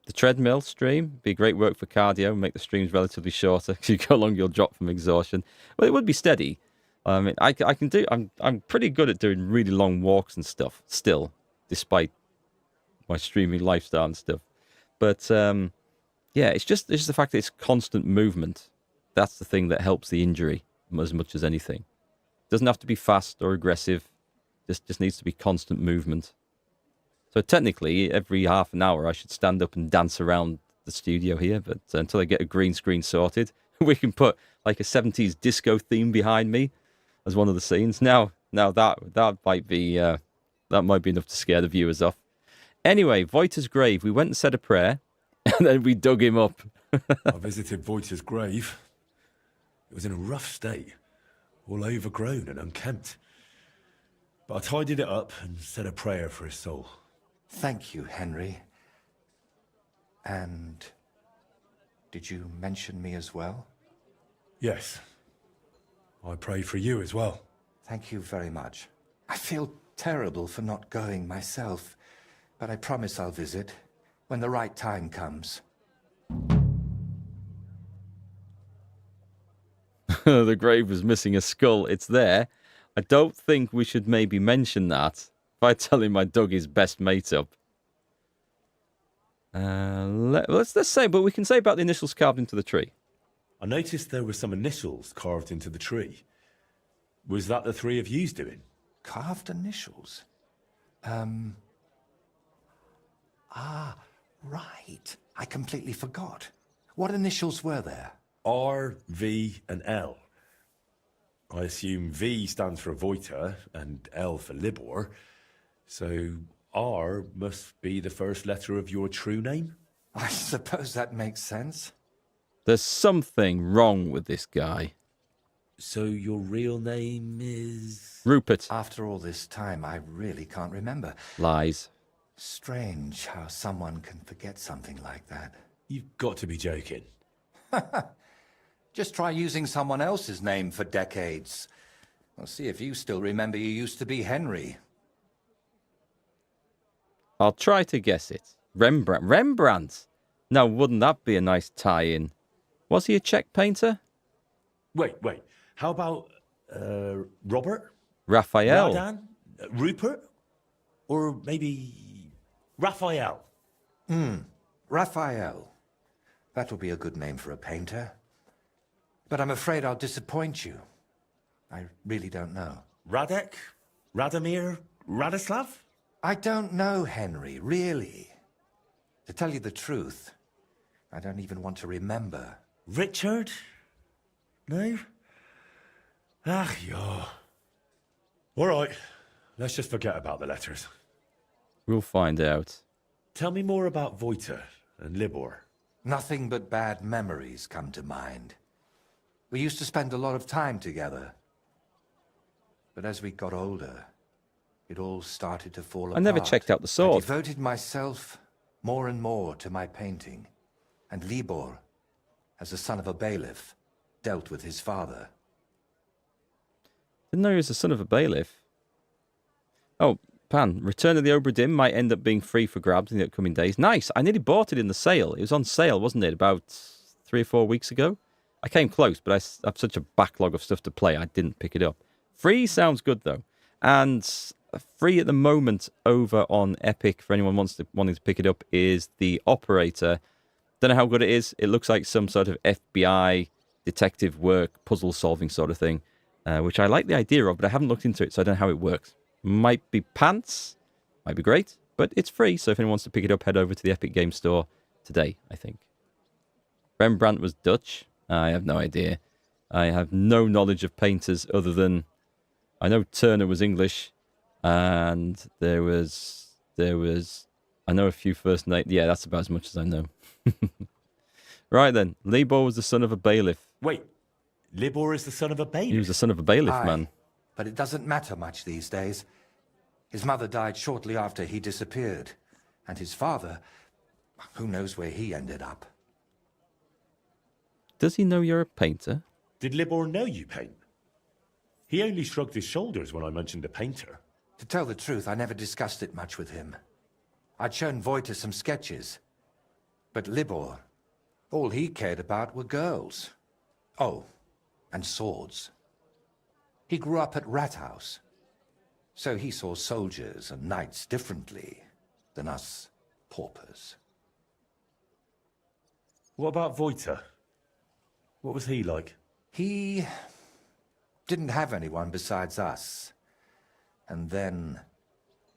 The treadmill stream be great work for cardio. Make the streams relatively shorter because you go along, you'll drop from exhaustion. Well, it would be steady. I mean, I can do. I'm pretty good at doing really long walks and stuff still, despite my streaming lifestyle and stuff. But yeah, it's just the fact that it's constant movement. That's the thing that helps the injury as much as anything. It doesn't have to be fast or aggressive. Just needs to be constant movement. So technically, every half an hour, I should stand up and dance around the studio here. But until I get a green screen sorted, we can put like a 70s disco theme behind me as one of the scenes. Now that might be enough to scare the viewers off. Anyway, Voiter's grave. We went and said a prayer, and then we dug him up. I visited Voiter's grave. It was in a rough state, all overgrown and unkempt. But I tidied it up and said a prayer for his soul. Thank you, Henry. And did you mention me as well? Yes. I prayed for you as well. Thank you very much. I feel terrible for not going myself, but I promise I'll visit when the right time comes. The grave was missing a skull. It's there. I don't think we should maybe mention that. If I tell him I dug his best mate up. Let's say, but we can say about the initials carved into the tree. I noticed there were some initials carved into the tree. Was that the three of you's doing? Carved initials? Right. I completely forgot. What initials were there? R, V, and L. I assume V stands for Voiter and L for Libor. So R must be the first letter of your true name? I suppose that makes sense. There's something wrong with this guy. So your real name is... Rupert. After all this time, I really can't remember. Lies. Strange how someone can forget something like that. You've got to be joking. Just try using someone else's name for decades. I'll see if you still remember you used to be Henry. I'll try to guess it. Rembrandt? Now, wouldn't that be a nice tie-in? Was he a Czech painter? Wait. How about Robert? Raphael? Radan? Rupert? Or maybe Raphael? Raphael. That would be a good name for a painter. But I'm afraid I'll disappoint you. I really don't know. Radek? Radomir? Radislav? I don't know, Henry, really. To tell you the truth, I don't even want to remember. Richard? No? Ach, yeah. All right, let's just forget about the letters. We'll find out. Tell me more about Voiter and Libor. Nothing but bad memories come to mind. We used to spend a lot of time together. But as we got older, it all started to fall apart. I never checked out the I sword. devoted myself more and more to my painting. And Libor, as the son of a bailiff, dealt with his father. Didn't know he was the son of a bailiff. Oh, Pan, Return of the Obra Dinn might end up being free for grabs in the upcoming days. Nice. I nearly bought it in the sale. It was on sale, wasn't it, about 3 or 4 weeks ago? I came close, but I have such a backlog of stuff to play, I didn't pick it up. Free sounds good, though. And free at the moment over on Epic, for anyone wanting to pick it up, is The Operator. Don't know how good it is. It looks like some sort of FBI detective work, puzzle-solving sort of thing, which I like the idea of, but I haven't looked into it, so I don't know how it works. Might be pants, might be great, but it's free, so if anyone wants to pick it up, head over to the Epic Game Store today, I think. Rembrandt was Dutch? I have no idea. I have no knowledge of painters other than I know Turner was English, and there was I know a few first names. Yeah, that's about as much as I know. Right then, Libor was the son of a bailiff. Wait, Libor is the son of a bailiff? He was the son of a bailiff, Aye, man. But it doesn't matter much these days. His mother died shortly after he disappeared. And his father, who knows where he ended up. Does he know you're a painter? Did Libor know you paint? He only shrugged his shoulders when I mentioned a painter. To tell the truth, I never discussed it much with him. I'd shown Voiter some sketches. But Libor, all he cared about were girls. Oh, and swords. He grew up at Rathouse, so he saw soldiers and knights differently than us paupers. What about Voiter? What was he like? He didn't have anyone besides us. And then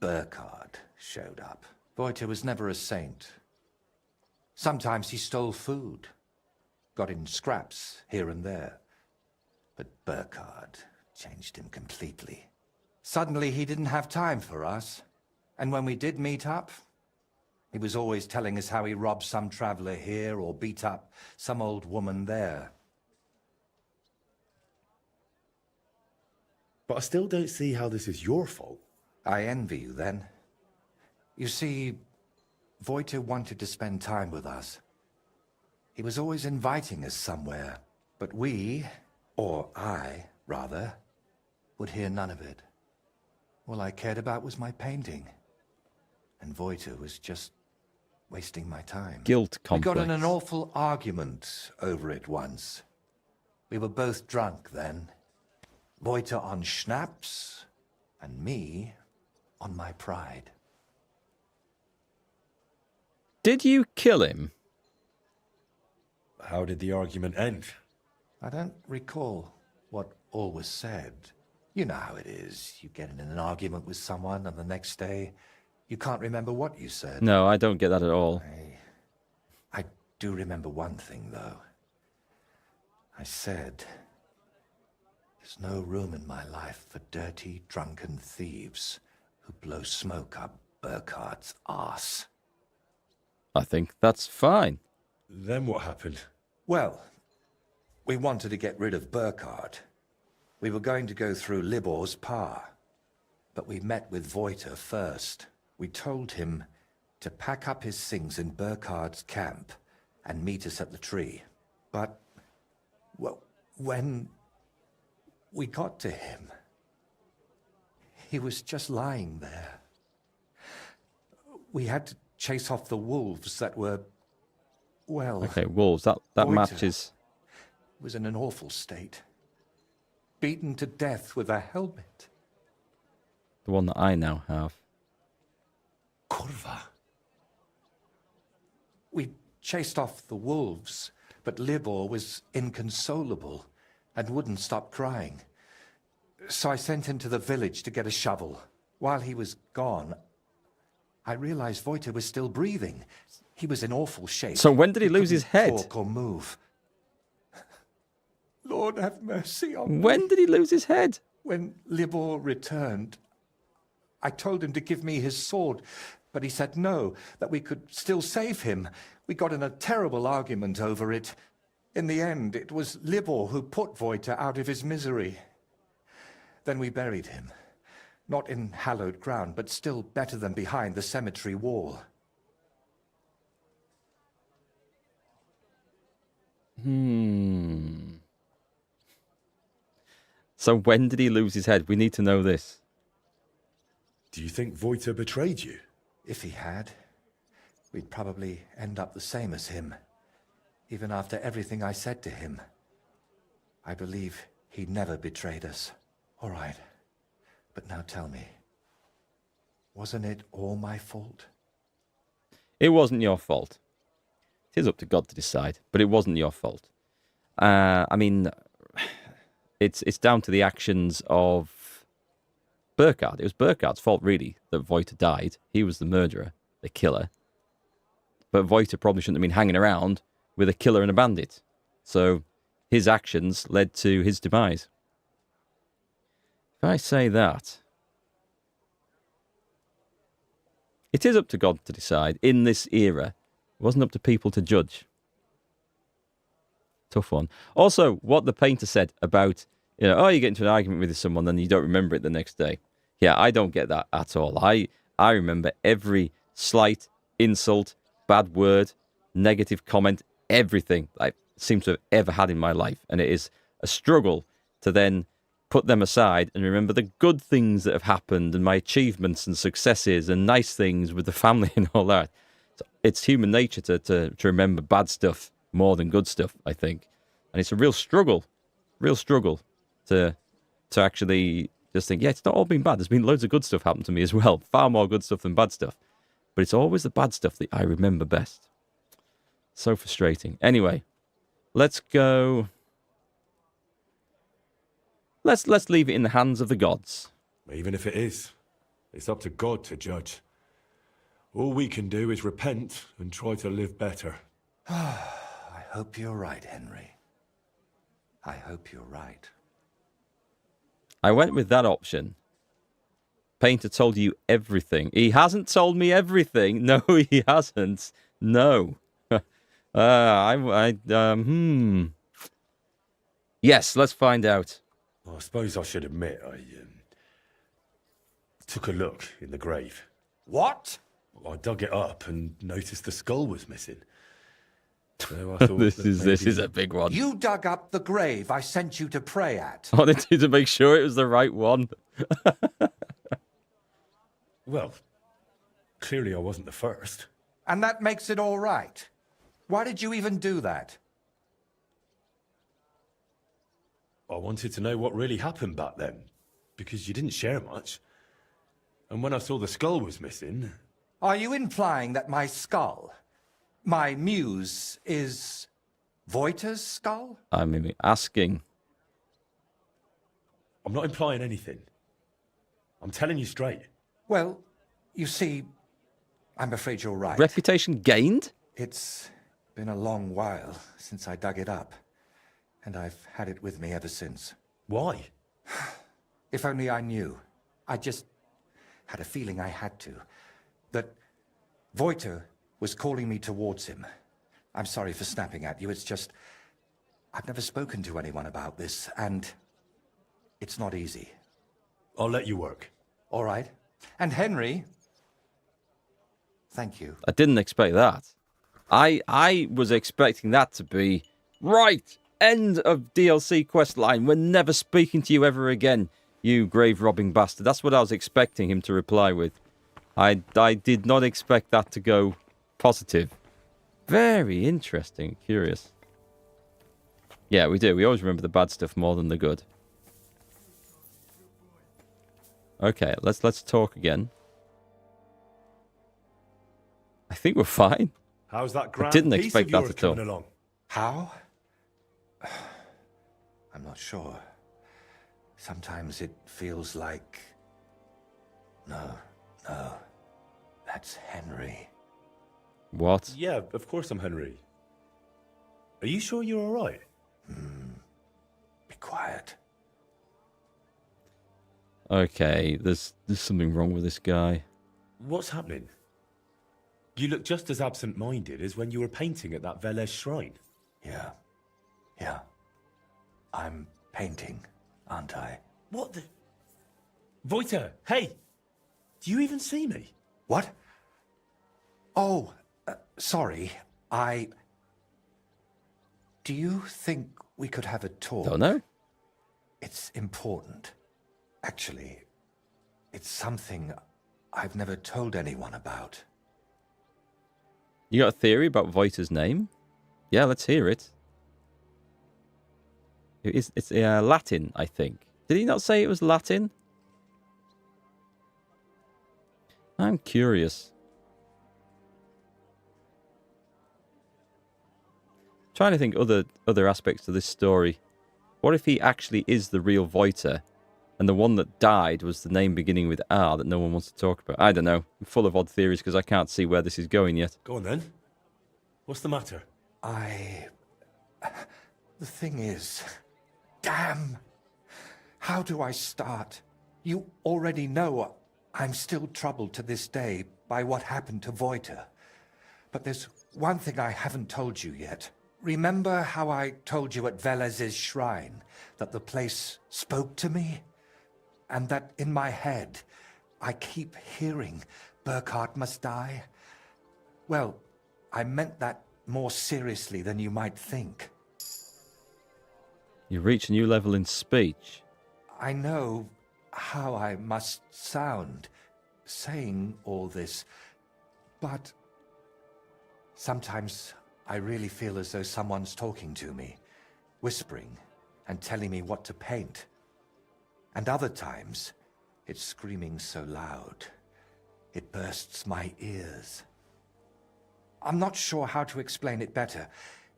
Burkhard showed up. Voiter was never a saint. Sometimes he stole food, got in scraps here and there. But Burkhard changed him completely. Suddenly he didn't have time for us. And when we did meet up, he was always telling us how he robbed some traveler here or beat up some old woman there. But I still don't see how this is your fault. I envy you then. You see, Voiter wanted to spend time with us. He was always inviting us somewhere, but we, or I, rather, would hear none of it. All I cared about was my painting. And Voiter was just wasting my time. Guilt complex. We got in an awful argument over it once. We were both drunk then. Voiter on schnapps, and me on my pride. Did you kill him? How did the argument end? I don't recall what all was said. You know how it is. You get in an argument with someone, and the next day, you can't remember what you said. No, I don't get that at all. I do remember one thing, though. I said, there's no room in my life for dirty, drunken thieves who blow smoke up Burkhard's arse. I think that's fine. Then what happened? Well, we wanted to get rid of Burkhard. We were going to go through Libor's pa. But we met with Voiter first. We told him to pack up his things in Burkhard's camp and meet us at the tree. But, well, when we got to him, he was just lying there. We had to chase off the wolves that were, well... Okay, wolves. That Voiter matches. was in an awful state. Beaten to death with a helmet. The one that I now have. Kurva. We chased off the wolves, but Libor was inconsolable and wouldn't stop crying. So I sent him to the village to get a shovel. While he was gone, I realized Voiter was still breathing. He was in awful shape. So when did he lose his head? Talk or move. Lord have mercy on me. When did he lose his head? When Libor returned, I told him to give me his sword, but he said no, that we could still save him. We got in a terrible argument over it. In the end, it was Libor who put Voita out of his misery. Then we buried him. Not in hallowed ground, but still better than behind the cemetery wall. So when did he lose his head? We need to know this. Do you think Voita betrayed you? If he had, we'd probably end up the same as him. Even after everything I said to him. I believe he never betrayed us. All right. But now tell me, wasn't it all my fault? It wasn't your fault. It is up to God to decide, but it wasn't your fault. I mean, it's down to the actions of Burkhardt. It was Burkhardt's fault, really, that Voita died. He was the murderer, the killer. But Voita probably shouldn't have been hanging around with a killer and a bandit. So his actions led to his demise. If I say that, it is up to God to decide. In this era, it wasn't up to people to judge. Tough one. Also, what the painter said about, oh, you get into an argument with someone, then you don't remember it the next day. Yeah, I don't get that at all. I remember every slight insult, bad word, negative comment, everything I seem to have ever had in my life. And it is a struggle to then put them aside and remember the good things that have happened and my achievements and successes and nice things with the family and all that. So it's human nature to remember bad stuff more than good stuff, I think. And it's a real struggle to actually just think, yeah, it's not all been bad. There's been loads of good stuff happen to me as well. Far more good stuff than bad stuff. But it's always the bad stuff that I remember best. So frustrating. Anyway, let's go. Let's leave it in the hands of the gods. Even if it is, it's up to God to judge. All we can do is repent and try to live better. I hope you're right, Henry. I hope you're right. I went with that option. Painter told you everything. He hasn't told me everything. No, he hasn't. No. Yes, let's find out. Well, I suppose I should admit, I took a look in the grave. What? I dug it up and noticed the skull was missing. So I thought this is a big one. You dug up the grave I sent you to pray at. I wanted you to make sure it was the right one. Well, clearly I wasn't the first. And that makes it all right. Why did you even do that? I wanted to know what really happened back then, because you didn't share much. And when I saw the skull was missing... Are you implying that my skull, my muse, is Voita's skull? I'm asking. I'm not implying anything. I'm telling you straight. Well, you see, I'm afraid you're right. Reputation gained? It's been a long while since I dug it up, and I've had it with me ever since. Why? If only I knew. I just had a feeling I had to. That Voita was calling me towards him. I'm sorry for snapping at you. It's just, I've never spoken to anyone about this, and it's not easy. I'll let you work. All right. And Henry, thank you. I didn't expect that. I was expecting that to be, right, end of DLC quest line. We're never speaking to you ever again, you grave-robbing bastard. That's what I was expecting him to reply with. I did not expect that to go positive. Very interesting. Curious. Yeah, we do. We always remember the bad stuff more than the good. Okay, let's talk again. I think we're fine. How's that grand I didn't piece expect of that yours at all. coming along? How? I'm not sure. Sometimes it feels like... No. That's Henry. What? Yeah, of course I'm Henry. Are you sure you're all right? Be quiet. Okay, there's something wrong with this guy. What's happening? You look just as absent-minded as when you were painting at that Velez shrine. Yeah. I'm painting, aren't I? What the... Voiter, hey! Do you even see me? What? Oh, sorry. Do you think we could have a talk? Don't know. It's important. Actually, it's something I've never told anyone about. You got a theory about Voiter's name? Yeah, let's hear it. It's Latin, I think. Did he not say it was Latin? I'm curious. Trying to think other aspects to this story. What if he actually is the real Voiter, and the one that died was the name beginning with R that no one wants to talk about? I don't know. I'm full of odd theories because I can't see where this is going yet. Go on then. What's the matter? The thing is... Damn! How do I start? You already know I'm still troubled to this day by what happened to Voiter. But there's one thing I haven't told you yet. Remember how I told you at Velez's shrine that the place spoke to me? And that in my head, I keep hearing Burkhard must die? Well, I meant that more seriously than you might think. You reach a new level in speech. I know how I must sound saying all this, but sometimes I really feel as though someone's talking to me, whispering and telling me what to paint. And other times, it's screaming so loud, it bursts my ears. I'm not sure how to explain it better,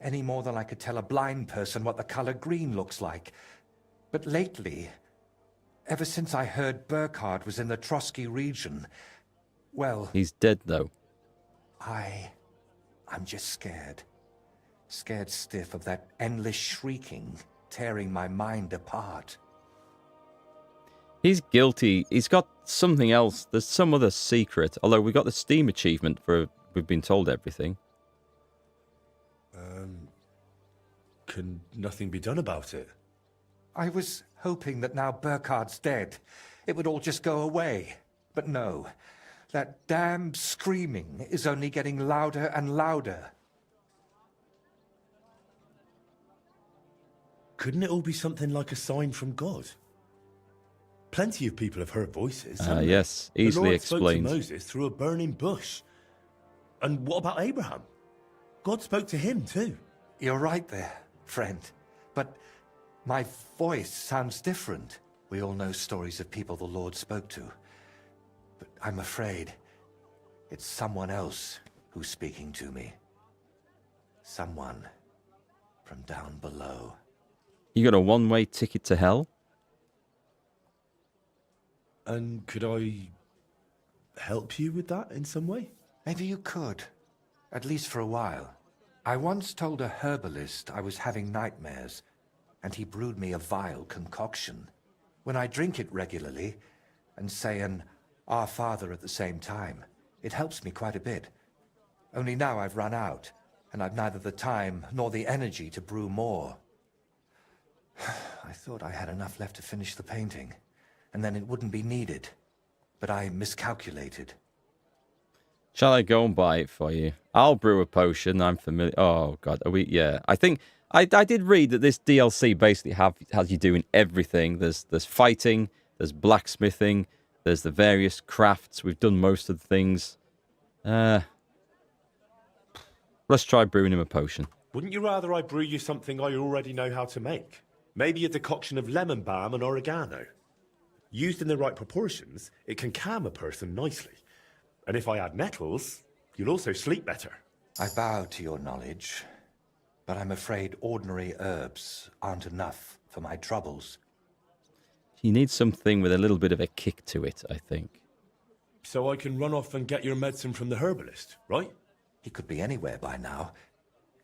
any more than I could tell a blind person what the color green looks like. But lately, ever since I heard Burkhard was in the Trotsky region, well... He's dead, though. I'm just scared. Scared stiff of that endless shrieking, tearing my mind apart. He's guilty. He's got something else. There's some other secret. Although we got the Steam achievement for we've been told everything. Can nothing be done about it? I was hoping that now Burkhard's dead, it would all just go away. But no. That damn screaming is only getting louder and louder. Couldn't it all be something like a sign from God? Plenty of people have heard voices. Yes, easily explained. The Lord spoke to Moses through a burning bush. And what about Abraham? God spoke to him too. You're right there, friend. But my voice sounds different. We all know stories of people the Lord spoke to. But I'm afraid it's someone else who's speaking to me. Someone from down below. You got a one-way ticket to hell? And could I help you with that in some way? Maybe you could. At least for a while. I once told a herbalist I was having nightmares, and he brewed me a vile concoction. When I drink it regularly, and say an Our Father at the same time, it helps me quite a bit. Only now I've run out, and I've neither the time nor the energy to brew more. I thought I had enough left to finish the painting, and then it wouldn't be needed. But I miscalculated. Shall I go and buy it for you? I'll brew a potion. I'm familiar. Oh, God. Are we? Yeah. I think I did read that this DLC basically has you doing everything. There's fighting, there's blacksmithing, there's the various crafts. We've done most of the things. Let's try brewing him a potion. Wouldn't you rather I brew you something I already know how to make? Maybe a decoction of lemon balm and oregano. Used in the right proportions, it can calm a person nicely. And if I add nettles, you'll also sleep better. I bow to your knowledge, but I'm afraid ordinary herbs aren't enough for my troubles. You need something with a little bit of a kick to it, I think. So I can run off and get your medicine from the herbalist, right? He could be anywhere by now.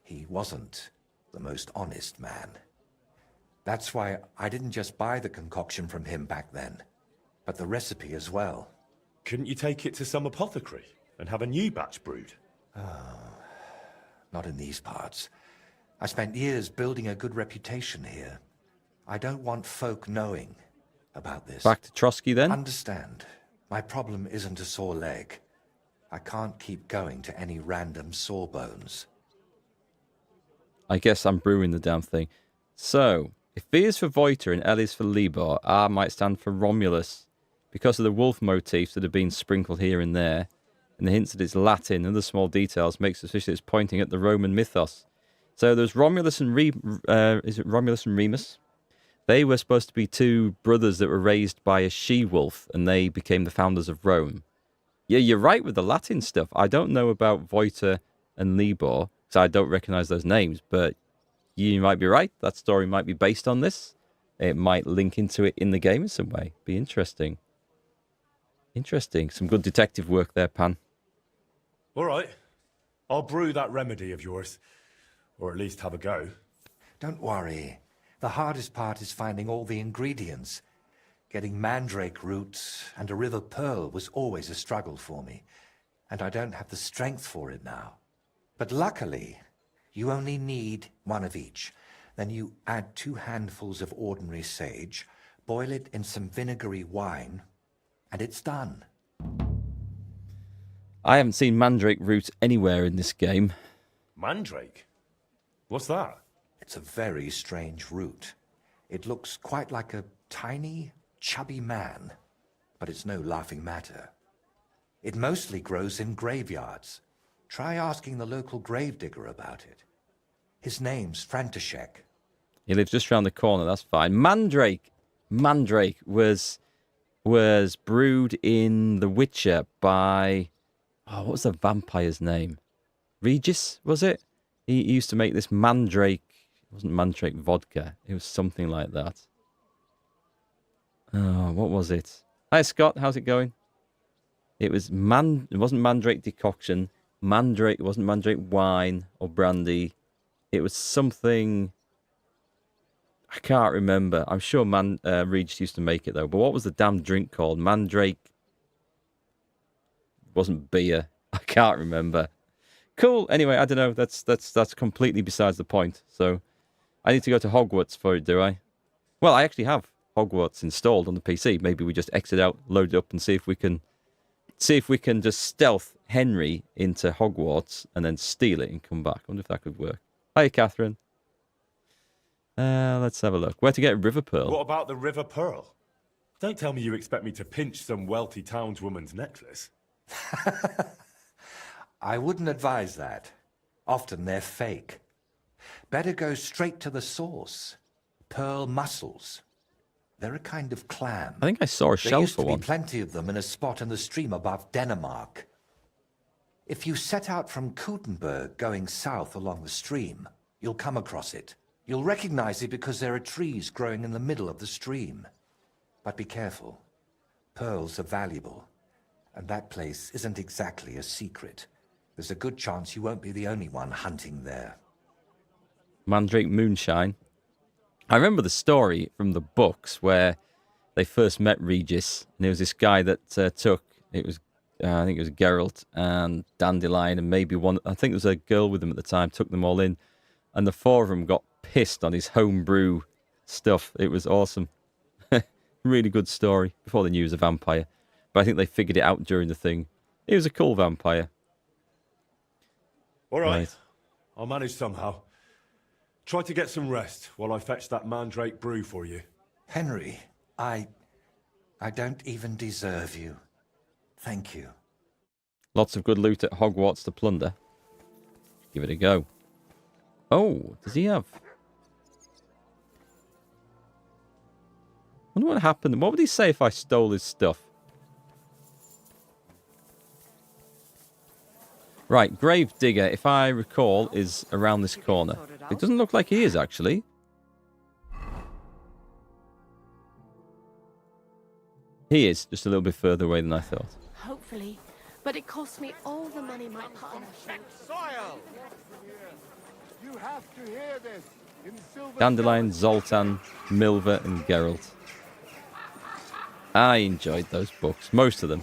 He wasn't the most honest man. That's why I didn't just buy the concoction from him back then, but the recipe as well. Couldn't you take it to some apothecary and have a new batch brewed? Not in these parts. I spent years building a good reputation here. I don't want folk knowing about this. Back to Trotsky then? Understand, my problem isn't a sore leg. I can't keep going to any random sawbones. I guess I'm brewing the damn thing. So, if V is for Voiter and L is for Libor, R might stand for Romulus. Because of the wolf motifs that have been sprinkled here and there, and the hints that it's Latin and other small details makes suspicion it's pointing at the Roman mythos. So there's Romulus and is it Romulus and Remus? They were supposed to be two brothers that were raised by a she-wolf, and they became the founders of Rome. Yeah, you're right with the Latin stuff. I don't know about Voiter and Libor, because I don't recognize those names, but you might be right. That story might be based on this. It might link into it in the game in some way. Be interesting. Interesting. Some good detective work there, Pan. All right. I'll brew that remedy of yours. Or at least have a go. Don't worry. The hardest part is finding all the ingredients. Getting mandrake roots and a river pearl was always a struggle for me, and I don't have the strength for it now. But luckily, you only need one of each. Then you add 2 handfuls of ordinary sage, boil it in some vinegary wine, and it's done. I haven't seen mandrake root anywhere in this game. Mandrake? What's that? It's a very strange root. It looks quite like a tiny, chubby man, but it's no laughing matter. It mostly grows in graveyards. Try asking the local gravedigger about it. His name's František. He lives just around the corner, that's fine. Mandrake was brewed in The Witcher by... Oh, what was the vampire's name? Regis, was it? He used to make this mandrake... It wasn't mandrake vodka. It was something like that. Oh, what was it? Hi, Scott. How's it going? It wasn't mandrake decoction. It wasn't mandrake wine or brandy. It was something... I can't remember. I'm sure Regis used to make it, though. But what was the damn drink called? Mandrake... It wasn't beer. I can't remember. Cool. Anyway, I don't know. That's completely besides the point. So, I need to go to Hogwarts for it, do I? Well, I actually have Hogwarts installed on the PC. Maybe we just exit out, load it up, and see if we can just stealth Henry into Hogwarts and then steal it and come back. I wonder if that could work. Hi, Catherine. Let's have a look. Where to get River Pearl? What about the River Pearl? Don't tell me you expect me to pinch some wealthy townswoman's necklace. I wouldn't advise that. Often they're fake. Better go straight to the source. Pearl mussels. They're a kind of clam. I think I saw a shell for one. There used to be plenty of them in a spot in the stream above Denmark. If you set out from Kuttenberg going south along the stream, you'll come across it. You'll recognize it because there are trees growing in the middle of the stream. But be careful. Pearls are valuable. And that place isn't exactly a secret. There's a good chance you won't be the only one hunting there. Mandrake Moonshine. I remember the story from the books where they first met Regis, and there was this guy that I think it was Geralt and Dandelion, and maybe one, I think there was a girl with him at the time, took them all in, and the 4 of them got pissed on his homebrew stuff. It was awesome. Really good story, before they knew he was a vampire. But I think they figured it out during the thing. He was a cool vampire. All right. I'll manage somehow. Try to get some rest while I fetch that mandrake brew for you. Henry, I don't even deserve you. Thank you. Lots of good loot at Hogwarts to plunder. Give it a go. Oh, does he have... I wonder what happened. What would he say if I stole his stuff? Right, Gravedigger, if I recall, is around this corner. It doesn't look like he is, actually. He is, just a little bit further away than I thought. Hopefully. But it cost me all the money my partner Soil! You have to hear this. In silver Dandelion, Zoltan, Milva, and Geralt. I enjoyed those books, most of them.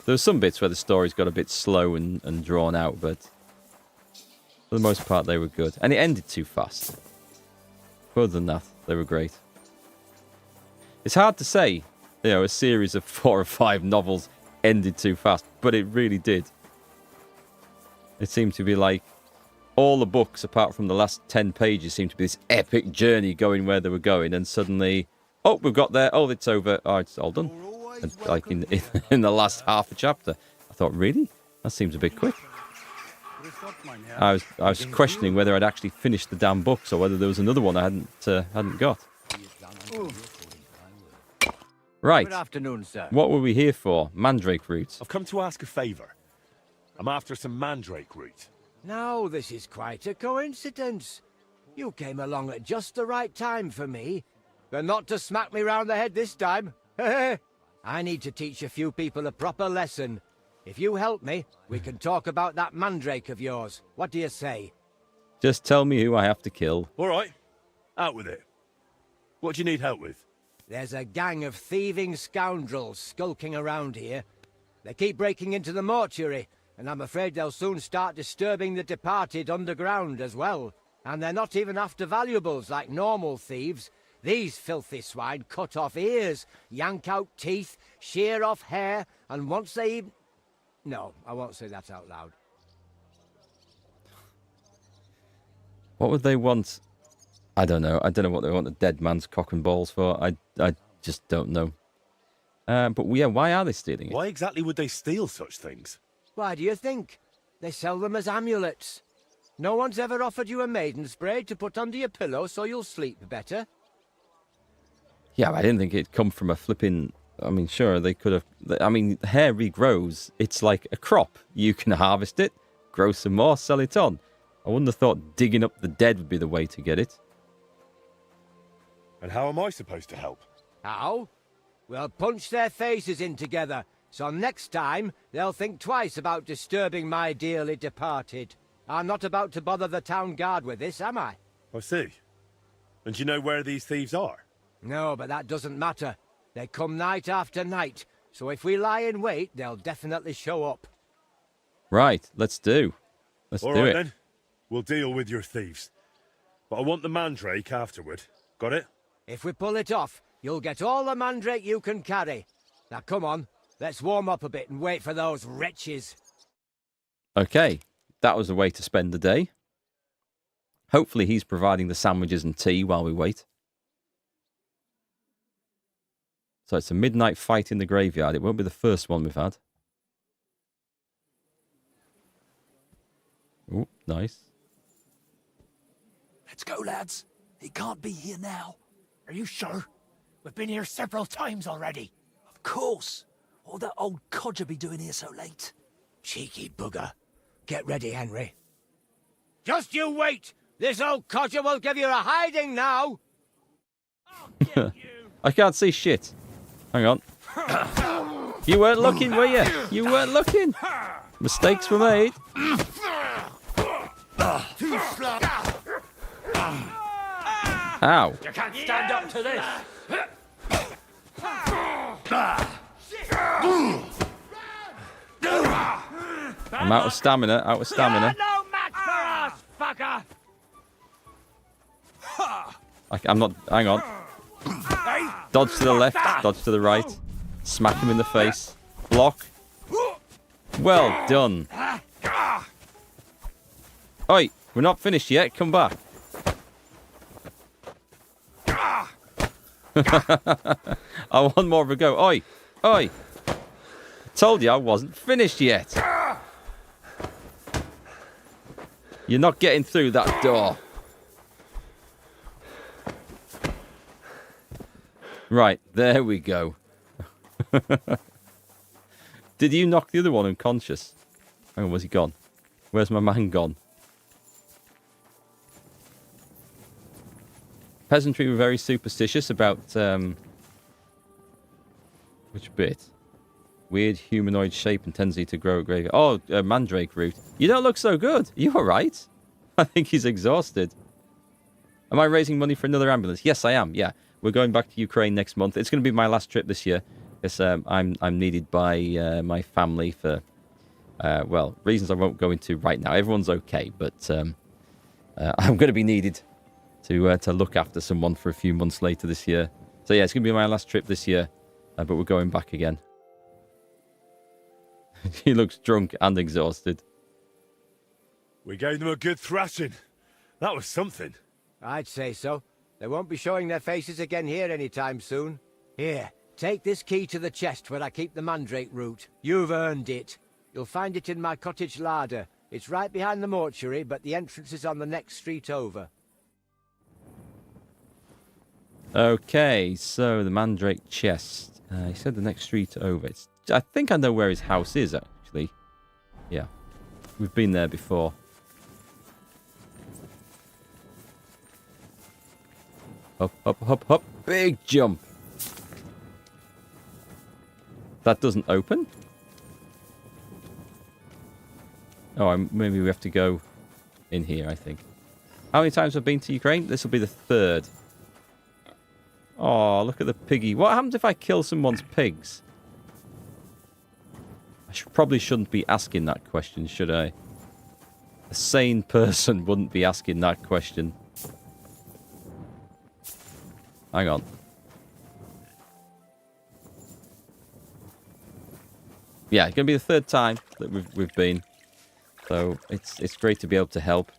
There's some bits where the story's got a bit slow and drawn out, but for the most part, they were good. And it ended too fast. Other than that, they were great. It's hard to say, you know, a series of 4 or 5 novels ended too fast, but it really did. It seemed to be like all the books, apart from the last 10 pages, seemed to be this epic journey going where they were going, and suddenly, oh, we've got there, oh, it's over, oh, it's all done. And like in the last half a chapter. I thought, really? That seems a bit quick. I was questioning whether I'd actually finished the damn books or whether there was another one I hadn't got. Right. Good afternoon, sir. What were we here for? Mandrake root. I've come to ask a favour. I'm after some mandrake root. Now, this is quite a coincidence. You came along at just the right time for me, but not to smack me round the head this time. I need to teach a few people a proper lesson. If you help me, we can talk about that mandrake of yours. What do you say? Just tell me who I have to kill. All right. Out with it. What do you need help with? There's a gang of thieving scoundrels skulking around here. They keep breaking into the mortuary, and I'm afraid they'll soon start disturbing the departed underground as well. And they're not even after valuables like normal thieves. These filthy swine cut off ears, yank out teeth, shear off hair, and once they even... No, I won't say that out loud. What would they want? I don't know. I don't know what they want a dead man's cock and balls for. I just don't know. But yeah, why are they stealing it? Why exactly would they steal such things? Why do you think? They sell them as amulets. No one's ever offered you a maiden spray to put under your pillow so you'll sleep better? Yeah, I didn't think it'd come from a flipping... I mean, sure, they could have... I mean, hair regrows. It's like a crop. You can harvest it, grow some more, sell it on. I wouldn't have thought digging up the dead would be the way to get it. And how am I supposed to help? How? We'll punch their faces in together, so next time they'll think twice about disturbing my dearly departed. I'm not about to bother the town guard with this, am I? I see. And do you know where these thieves are? No, but that doesn't matter. They come night after night, so if we lie in wait, they'll definitely show up. Right, let's do it. All right, then. We'll deal with your thieves. But I want the mandrake afterward. Got it? If we pull it off, you'll get all the mandrake you can carry. Now come on, let's warm up a bit and wait for those wretches. Okay, that was a way to spend the day. Hopefully he's providing the sandwiches and tea while we wait. So it's a midnight fight in the graveyard. It won't be the first one we've had. Oh, nice. Let's go, lads. He can't be here now. Are you sure? We've been here several times already. Of course. What'll that old codger be doing here so late? Cheeky bugger. Get ready, Henry. Just you wait! This old codger will give you a hiding now! I can't see shit. Hang on. You weren't looking, were you? You weren't looking. Mistakes were made. Ow. You can't stand up to this. I'm out of stamina, out of stamina. No match for us, fucker! I'm not... Hang on. Dodge to the left, dodge to the right. Smack him in the face. Block. Well done. Oi, we're not finished yet. Come back. I want more of a go. Oi, oi. Told you I wasn't finished yet. You're not getting through that door. Right, there we go. Did you knock the other one unconscious? Hang on, where's he gone? Where's my man gone? Peasantry were very superstitious about... which bit? Weird humanoid shape and tendency to grow a graveyard. Oh, mandrake root. You don't look so good. Are you alright? I think he's exhausted. Am I raising money for another ambulance? Yes, I am, yeah. We're going back to Ukraine next month. It's going to be my last trip this year. Because I'm needed by my family for, well, reasons I won't go into right now. Everyone's okay, but I'm going to be needed to look after someone for a few months later this year. So yeah, it's going to be my last trip this year, but we're going back again. He looks drunk and exhausted. We gave them a good thrashing. That was something. I'd say so. They won't be showing their faces again here anytime soon. Here, take this key to the chest where I keep the mandrake root. You've earned it. You'll find it in my cottage larder. It's right behind the mortuary, but the entrance is on the next street over. Okay, so the mandrake chest. He said the next street over. I think I know where his house is, actually. Yeah, we've been there before. Up, up, up, up. Big jump. That doesn't open? Oh, maybe we have to go in here, I think. How many times have I been to Ukraine? This will be the 3rd. Oh, look at the piggy. What happens if I kill someone's pigs? I probably shouldn't be asking that question, should I? A sane person wouldn't be asking that question. Hang on. Yeah, it's going to be the 3rd time that we've been. So it's great to be able to help.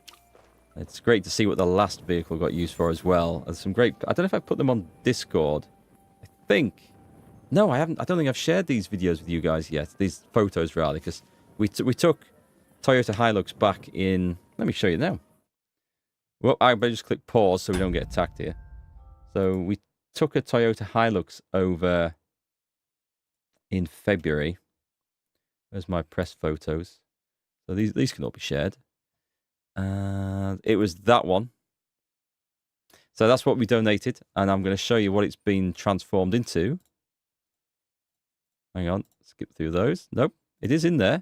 It's great to see what the last vehicle got used for as well. There's some great... I don't know if I put them on Discord. I think... No, I haven't. I don't think I've shared these videos with you guys yet. These photos, rather, because we took Toyota Hilux back in... Let me show you now. Well, I better just click pause so we don't get attacked here. So we took a Toyota Hilux over in February. There's my press photos. So these can all be shared. And it was that one. So that's what we donated. And I'm going to show you what it's been transformed into. Hang on. Skip through those. Nope. It is in there.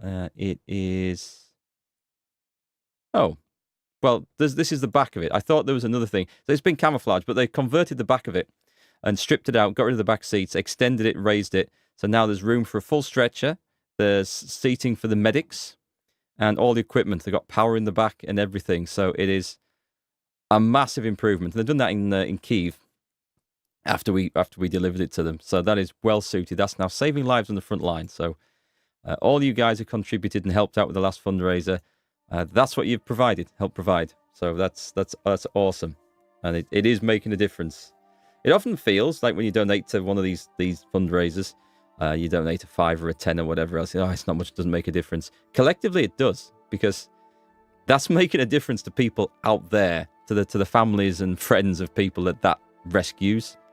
It is... Oh. Well, this is the back of it. I thought there was another thing. So it's been camouflaged, but they converted the back of it and stripped it out, got rid of the back seats, extended it, raised it. So now there's room for a full stretcher. There's seating for the medics and all the equipment. They've got power in the back and everything. So it is a massive improvement. And they've done that in Kyiv after we delivered it to them. So that is well suited. That's now saving lives on the front line. So all you guys who contributed and helped out with the last fundraiser, that's what you've provided, helped provide. So that's awesome. And it is making a difference. It often feels like when you donate to one of these fundraisers, you donate a 5 or a 10 or whatever else. Oh, it's not much, doesn't make a difference. Collectively, it does, because that's making a difference to people out there, to the families and friends of people that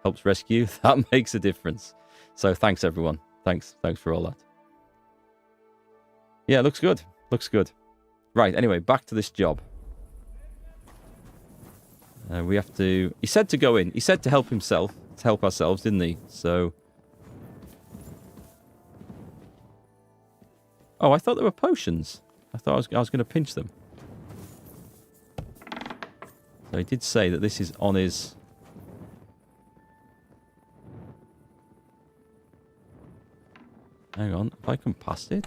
helps rescue. That makes a difference. So thanks, everyone. Thanks for all that. Yeah, looks good. Looks good. Right, anyway, back to this job. We have to... He said to go in. He said to help himself, to help ourselves, didn't he? So... Oh, I thought they were potions. I thought I was going to pinch them. So he did say that this is on his... Hang on, have I come past it?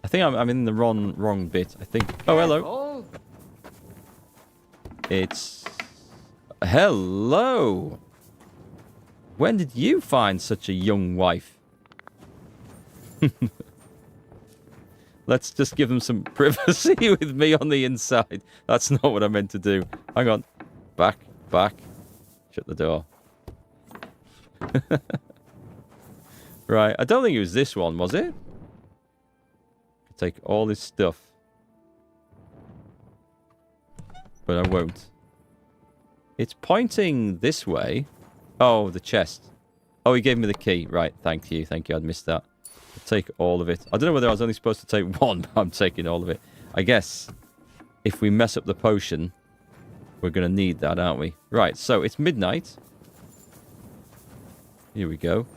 I think I'm in the wrong bit. I think... Oh, hello. It's... Hello! When did you find such a young wife? Let's just give them some privacy with me on the inside. That's not what I meant to do. Hang on. Back. Shut the door. Right. I don't think it was this one, was it? Take all this stuff. But I won't. It's pointing this way. Oh, the chest. Oh, he gave me the key. Right. Thank you. I'd missed that. I'll take all of it. I don't know whether I was only supposed to take one, but I'm taking all of it. I guess if we mess up the potion, we're going to need that, aren't we? Right. So it's midnight. Here we go.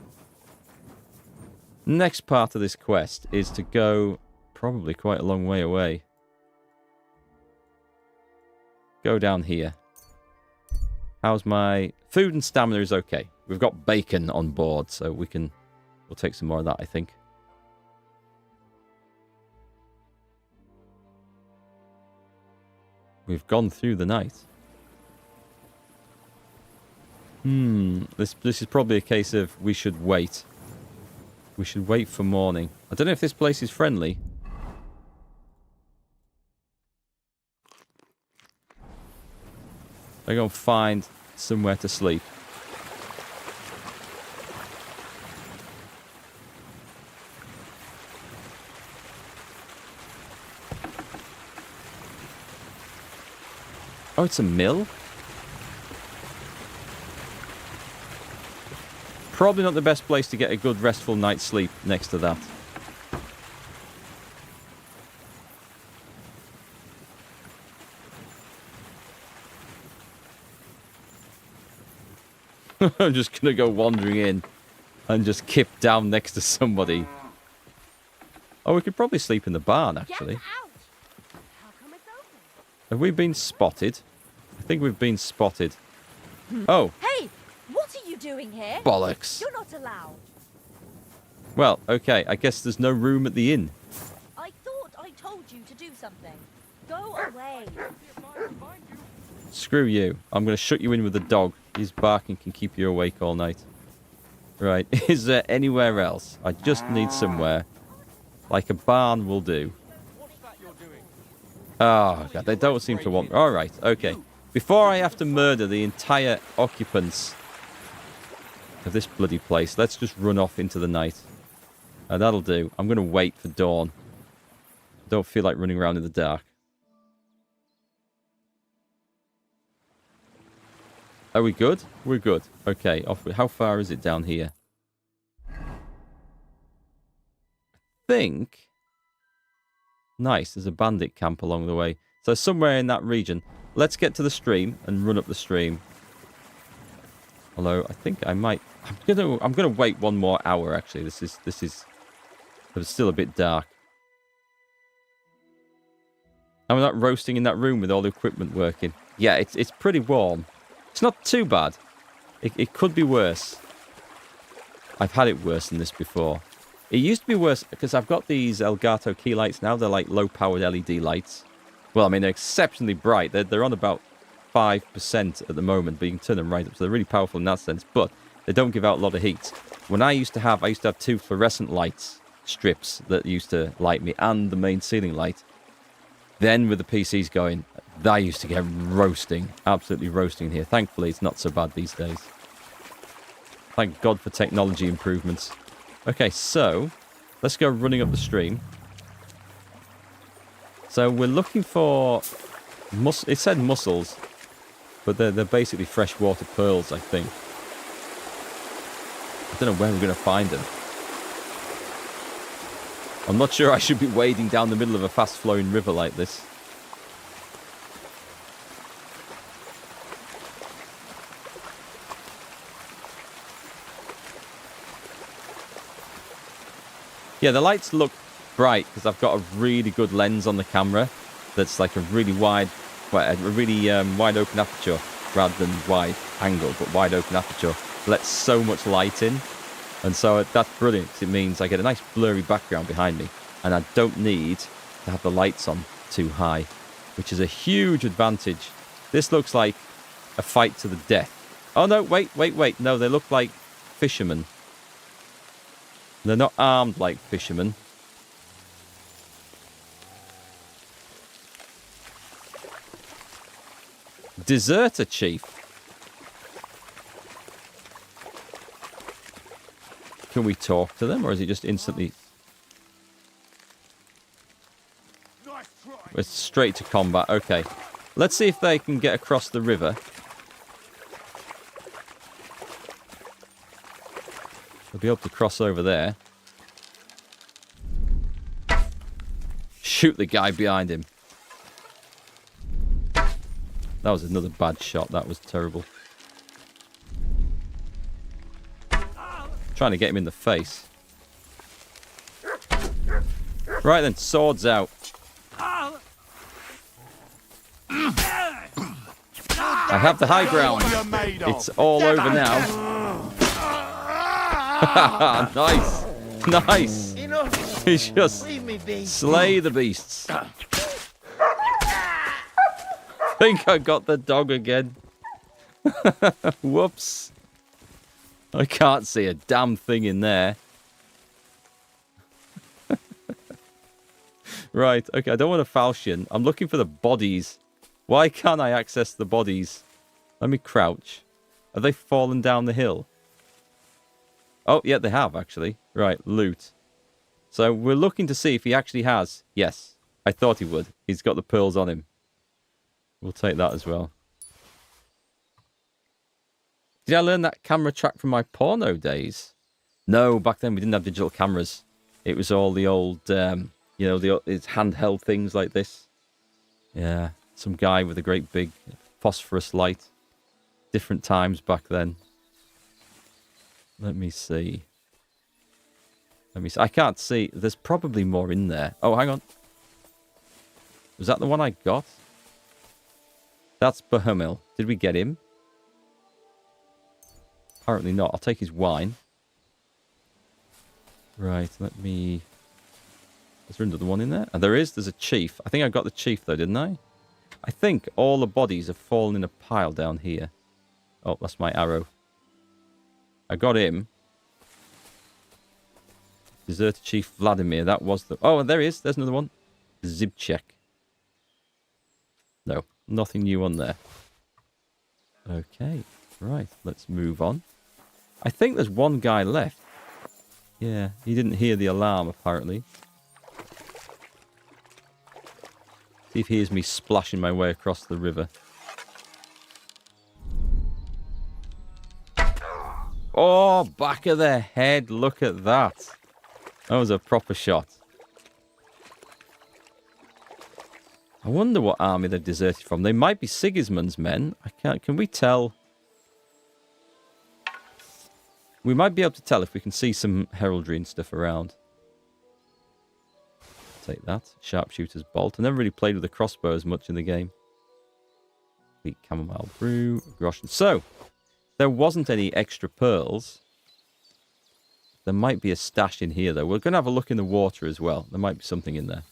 Next part of this quest is to go probably quite a long way away. Go down here. How's my... Food and stamina is okay. we've got bacon on board, so we'll take some more of that, I think. We've gone through the night. This is probably a case of we should wait. We should wait for morning. I don't know if this place is friendly. I'm going to find somewhere to sleep. Oh, it's a mill? Probably not the best place to get a good restful night's sleep next to that. I'm just going to go wandering in and just kip down next to somebody. Oh, we could probably sleep in the barn, actually. Have we been spotted? I think we've been spotted. Oh. Hey, what are you doing here? Bollocks. You're not allowed. Well, okay, I guess there's no room at the inn. I thought I told you to do something. Go away. Screw you. I'm going to shut you in with the dog. His barking can keep you awake all night. Right, is there anywhere else? I just need somewhere. Like a barn will do. Oh, God, they don't seem to want... All right, okay. Before I have to murder the entire occupants of this bloody place, let's just run off into the night. That'll do. I'm going to wait for dawn. Don't feel like running around in the dark. Are we good? We're good. Okay, off. How far is it down here? I think... Nice, there's a bandit camp along the way. So somewhere in that region. Let's get to the stream and run up the stream. Although I think I might... I'm gonna wait one more hour actually. This is but it's still a bit dark. I'm not roasting in that room with all the equipment working. Yeah, it's pretty warm. It's not too bad. It could be worse. I've had it worse than this before. It used to be worse because I've got these Elgato key lights now. They're like low-powered LED lights. Well, I mean, they're exceptionally bright. They're on about 5% at the moment, but you can turn them right up. So they're really powerful in that sense, but they don't give out a lot of heat. When I used to have 2 fluorescent lights, strips that used to light me, and the main ceiling light. Then with the PCs going, that used to get roasting. Absolutely roasting here. Thankfully, it's not so bad these days. Thank God for technology improvements. Okay, so let's go running up the stream. So we're looking for... It said mussels, but they're basically freshwater pearls, I think. I don't know where we're going to find them. I'm not sure I should be wading down the middle of a fast-flowing river like this. Yeah, the lights look bright because I've got a really good lens on the camera that's like a really wide, well, a really wide open aperture rather than wide angle, but wide open aperture lets so much light in. And so that's brilliant because it means I get a nice blurry background behind me and I don't need to have the lights on too high, which is a huge advantage. This looks like a fight to the death. Oh no, wait. No, they look like fishermen. They're not armed like fishermen. Deserter chief. Can we talk to them, or is it just instantly... It's straight to combat. Okay. Let's see if they can get across the river. They'll be able to cross over there. Shoot the guy behind him. That was another bad shot. That was terrible. Trying to get him in the face. Right then, swords out. I have the high ground. It's all over now. Nice. Nice. Enough. He's just Leave me be. slay the beasts. Think I got the dog again. Whoops. I can't see a damn thing in there. Right, okay, I don't want a falchion. I'm looking for the bodies. Why can't I access the bodies? Let me crouch. Have they fallen down the hill? Oh, yeah, they have, actually. Right, loot. So we're looking to see if he actually has. Yes, I thought he would. He's got the pearls on him. We'll take that as well. Did I learn that camera track from my porno days? No, back then we didn't have digital cameras. It was all the old, it's handheld things like this. Yeah, some guy with a great big phosphorus light. Different times back then. Let me see. I can't see. There's probably more in there. Oh, hang on. Was that the one I got? That's Bahumil. Did we get him? Apparently not. I'll take his wine. Right, let me... Is there another one in there? Oh, there is. There's a chief. I think I got the chief, though, didn't I? I think all the bodies have fallen in a pile down here. Oh, that's my arrow. I got him. Deserter Chief Vladimir. That was the... Oh, there he is. There's another one. Zibchek. No, nothing new on there. Okay, right. Let's move on. I think there's one guy left. Yeah, he didn't hear the alarm, apparently. See if he hears me splashing my way across the river. Oh, back of the head. Look at that. That was a proper shot. I wonder what army they've deserted from. They might be Sigismund's men. I can't... Can we tell? We might be able to tell if we can see some heraldry and stuff around. Take that. Sharpshooter's bolt. I never really played with the crossbow as much in the game. Sweet chamomile brew. Groschen. So, there wasn't any extra pearls. There might be a stash in here, though. We're going to have a look in the water as well. There might be something in there.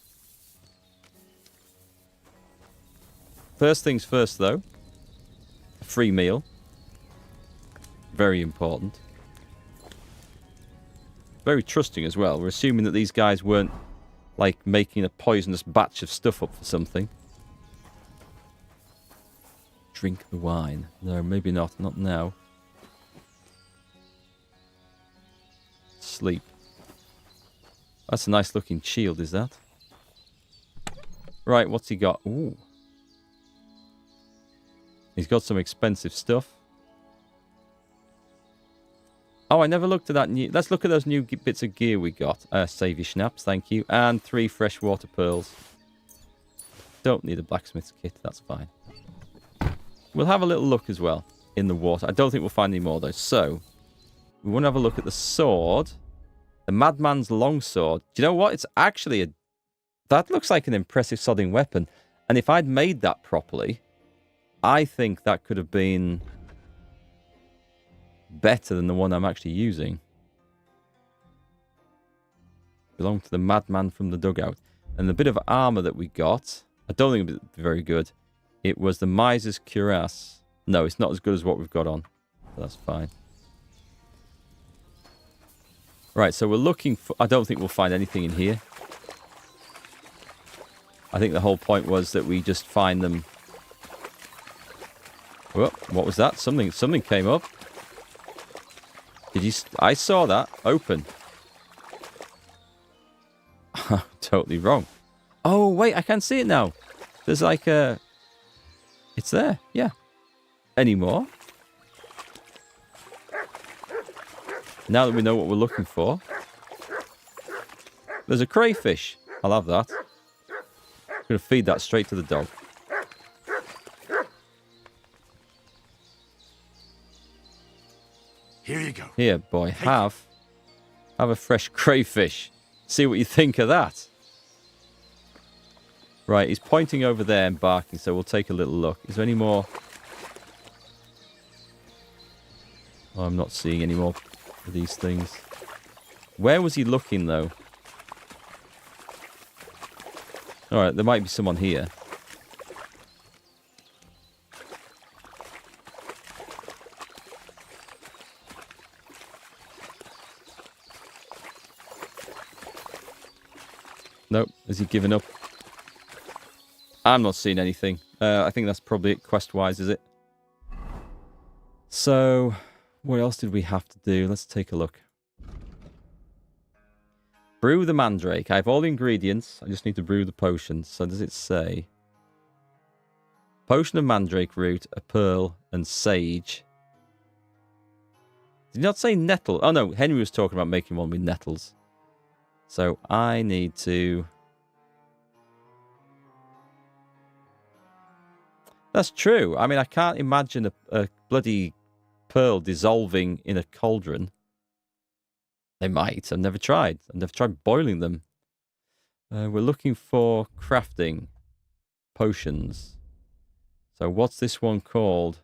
First things first, though. A free meal. Very important. Very trusting as well. We're assuming that these guys weren't, like, making a poisonous batch of stuff up for something. Drink the wine. No, maybe not. Not now. Sleep. That's a nice looking shield, is that? Right, what's he got? Ooh. He's got some expensive stuff. Oh, I never looked at that new... Let's look at those new bits of gear we got. Save your schnapps, thank you. And 3 freshwater pearls. Don't need a blacksmith's kit, that's fine. We'll have a little look as well in the water. I don't think we'll find any more, though. So, we want to have a look at the sword. The Madman's longsword. Do you know what? It's actually a... That looks like an impressive sodding weapon. And if I'd made that properly, I think that could have been better than the one I'm actually using. Belonged to the Madman from the dugout. And the bit of armor that we got, I don't think it would be very good. It was the Miser's Cuirass. No, it's not as good as what we've got on. That's fine. Right, so we're looking for... I don't think we'll find anything in here. I think the whole point was that we just find them... Whoa, what was that? Something came up. Did you... I saw that. Open. Totally wrong. Oh, wait, I can see it now. There's like a... It's there, yeah. Any more? Now that we know what we're looking for. There's a crayfish. I'll have that. I'm going to feed that straight to the dog. Here you go. Here, boy. Have a fresh crayfish. See what you think of that. Right, he's pointing over there and barking, so we'll take a little look. Is there any more? Oh, I'm not seeing any more for these things. Where was he looking, though? Alright, there might be someone here. Nope. Has he given up? I'm not seeing anything. I think that's probably it quest-wise, is it? So, what else did we have to do? Let's take a look. Brew the mandrake. I have all the ingredients. I just need to brew the potions. So does it say? Potion of mandrake root, a pearl, and sage. Did he not say nettle? Oh no, Henry was talking about making one with nettles. So I need to... That's true. I mean, I can't imagine a bloody pearl dissolving in a cauldron. They might. I've never tried. I've never tried boiling them. We're looking for crafting potions. So what's this one called?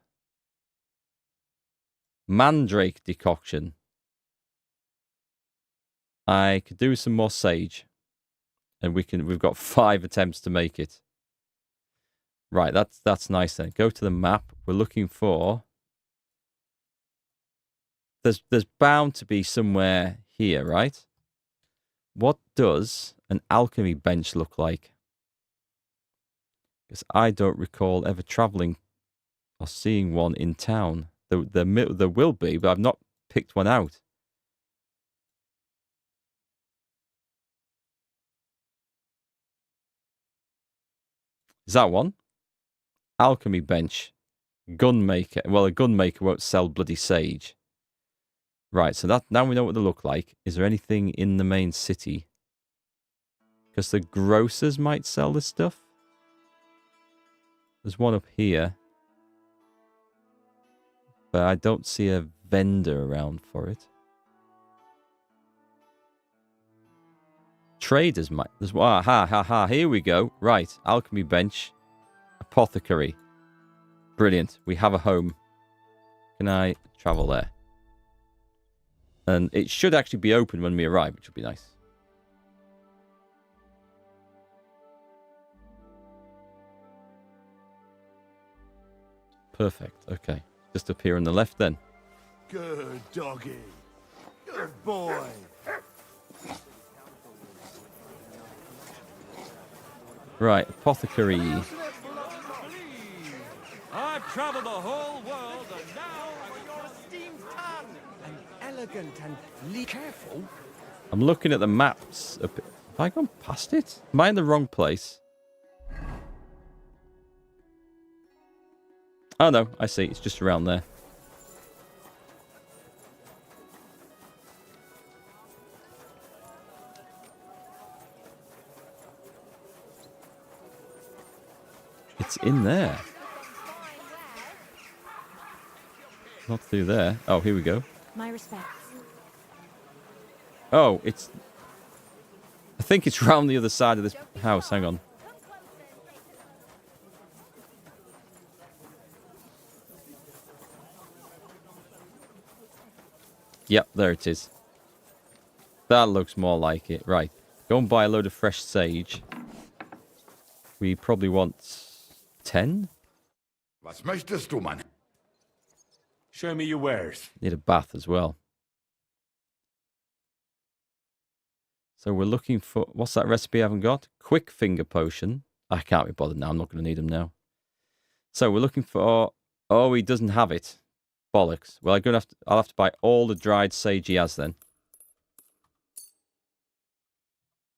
Mandrake decoction. I could do some more sage. And we've got 5 attempts to make it. Right, that's nice then. Go to the map. We're looking for... There's bound to be somewhere here, right? What does an alchemy bench look like? Because I don't recall ever traveling or seeing one in town. There will be, but I've not picked one out. Is that one? Alchemy bench. Gunmaker. Well, a gunmaker won't sell bloody sage. Right, so that now we know what they look like. Is there anything in the main city? Because the grocers might sell this stuff. There's one up here. But I don't see a vendor around for it. Traders might... There's, here we go. Right, alchemy bench. Apothecary. Brilliant. We have a home. Can I travel there? And it should actually be open when we arrive, which would be nice. Perfect. Okay. Just up here on the left then. Good doggy. Good boy. Right, apothecary. I've traveled the whole world and now I'm your esteemed tan. And elegant and careful. I'm looking at the maps. Have I gone past it? Am I in the wrong place? Oh no, I see. It's just around there. It's in there. Not through there. Oh, here we go. My respects. Oh, it's... I think it's round the other side of this house. Hang on. Yep, there it is. That looks more like it. Right. Go and buy a load of fresh sage. We probably want 10? Was möchtest du, Mann? Show me your wares. Need a bath as well. So we're looking for... What's that recipe I haven't got? Quick finger potion. I can't be bothered now. I'm not going to need them now. So we're looking for... Oh, he doesn't have it. Bollocks. Well, I'll have to buy all the dried sage he has then.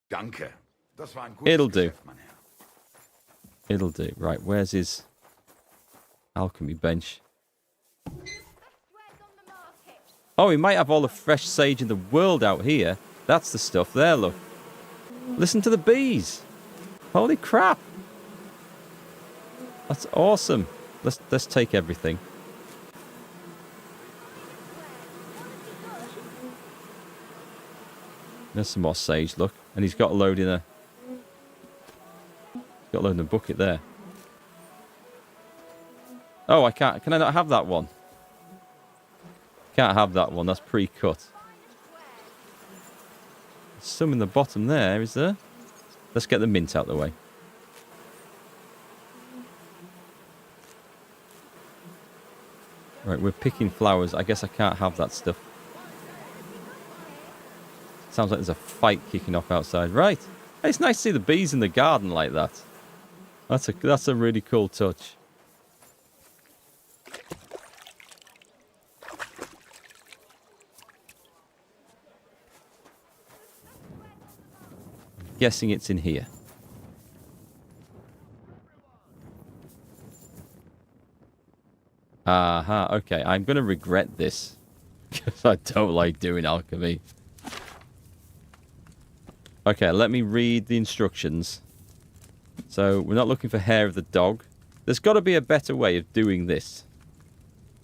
Danke. Das war ein gutes It'll do. Geschäft, mein Herr. It'll do. Right, where's his alchemy bench? Oh, he might have all the fresh sage in the world out here. That's the stuff there, look. Listen to the bees. Holy crap. That's awesome. Let's take everything. There's some more sage, look. And he's got a load in a... Got a load in a bucket there. Oh, I can't... Can I not have that one? Can't have that one. That's pre-cut. There's some in the bottom there, is there? Let's get the mint out of the way. Right, we're picking flowers. I guess I can't have that stuff. Sounds like there's a fight kicking off outside. Right. It's nice to see the bees in the garden like that. That's a really cool touch. I'm guessing it's in here. Aha, okay. I'm going to regret this. Because I don't like doing alchemy. Okay, let me read the instructions. So, we're not looking for hair of the dog. There's got to be a better way of doing this.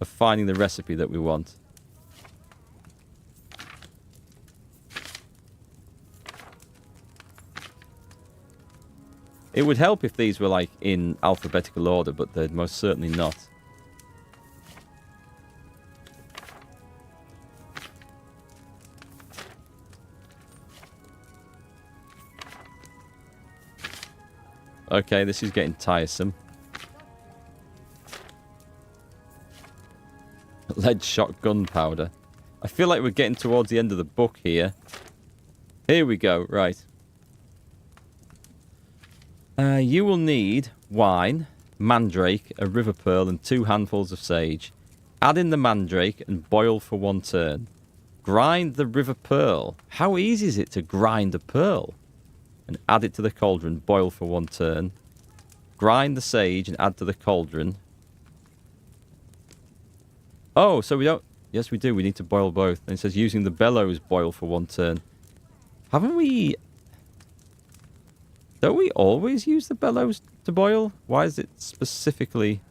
Of finding the recipe that we want. It would help if these were, like, in alphabetical order, but they're most certainly not. Okay, this is getting tiresome. Lead shot gunpowder. I feel like we're getting towards the end of the book here. Here we go, right. You will need wine, mandrake, a river pearl, and 2 handfuls of sage. Add in the mandrake and boil for 1 turn. Grind the river pearl. How easy is it to grind a pearl? And add it to the cauldron, boil for 1 turn. Grind the sage and add to the cauldron. Oh, so we don't... Yes, we do. We need to boil both. And it says using the bellows, boil for 1 turn. Haven't we... Don't we always use the bellows to boil? Why is it specifically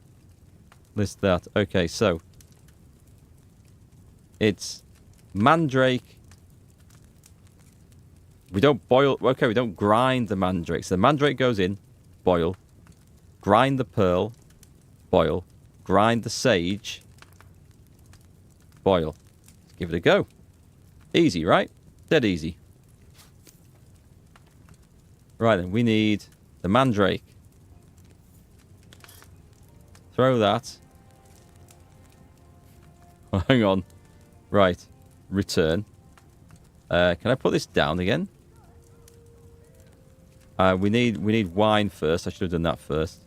list that? Okay, so... It's mandrake... We don't boil... Okay, we don't grind the mandrake. So the mandrake goes in, boil. Grind the pearl, boil. Grind the sage, boil. Let's give it a go. Easy, right? Dead easy. Right then, we need the mandrake. Throw that. Oh, hang on. Right. Return. Can I put this down again? We need wine first. I should have done that first.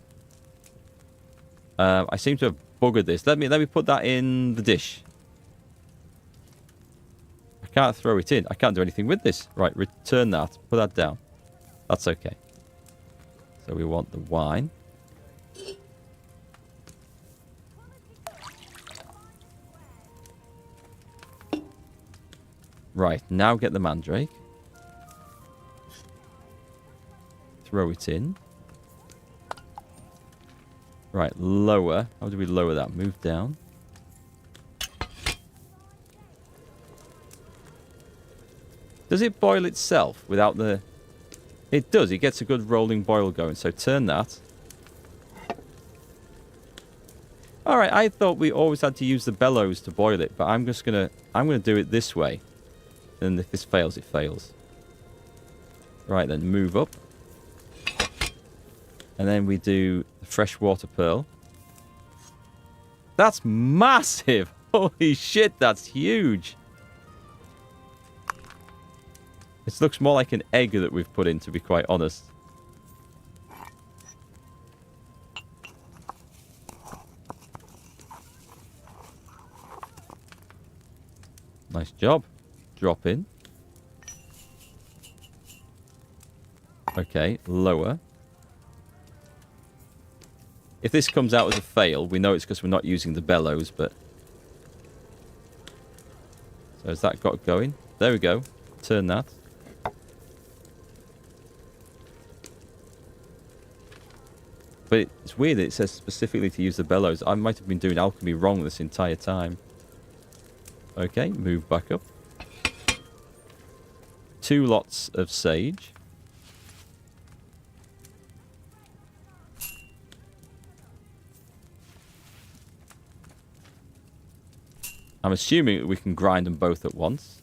I seem to have buggered this. Let me put that in the dish. I can't throw it in. I can't do anything with this. Right, return that. Put that down. That's okay. So we want the wine. Right, now get the mandrake. Throw it in. Right, lower. How do we lower that? Move down. Does it boil itself without the... It does. It gets a good rolling boil going. So turn that. Alright, I thought we always had to use the bellows to boil it. But I'm just going to... I'm going to do it this way. And if this fails, it fails. Right, then move up. And then we do the freshwater pearl. That's massive! Holy shit, that's huge! This looks more like an egg that we've put in, to be quite honest. Nice job. Drop in. Okay, lower. If this comes out as a fail, we know it's because we're not using the bellows, but... So has that got going? There we go. Turn that. But it's weird that it says specifically to use the bellows. I might have been doing alchemy wrong this entire time. Okay, move back up. 2 lots of sage. I'm assuming we can grind them both at once.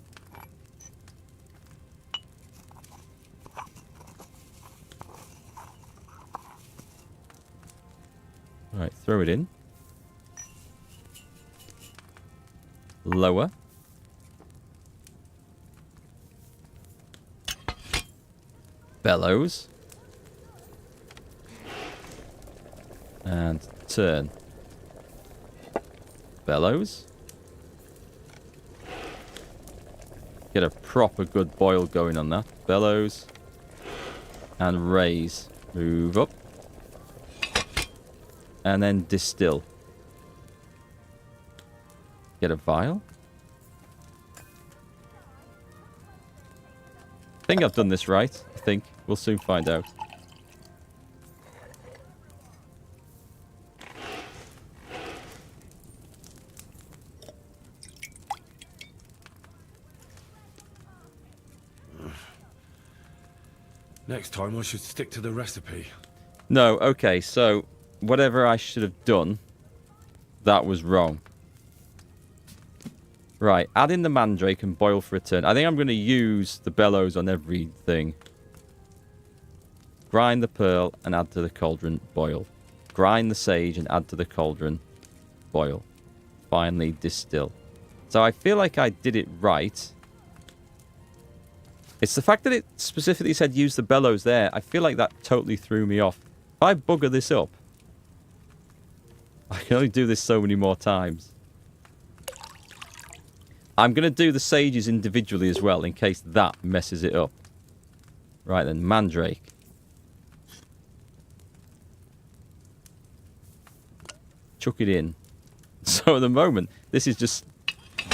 Right, throw it in. Lower. Bellows. And turn. Bellows. Get a proper good boil going on that. Bellows. And raise. Move up. And then distill. Get a vial. I think I've done this right. I think. We'll soon find out. Next time I should stick to the recipe. No, okay, so whatever I should have done, that was wrong. Right, add in the mandrake and boil for a turn. I think I'm going to use the bellows on everything. Grind the pearl and add to the cauldron, boil. Grind the sage and add to the cauldron, boil. Finally, distill. So I feel like I did it right. It's the fact that it specifically said use the bellows there. I feel like that totally threw me off. If I bugger this up, I can only do this so many more times. I'm going to do the sages individually as well in case that messes it up. Right then, mandrake. Chuck it in. So at the moment, this is just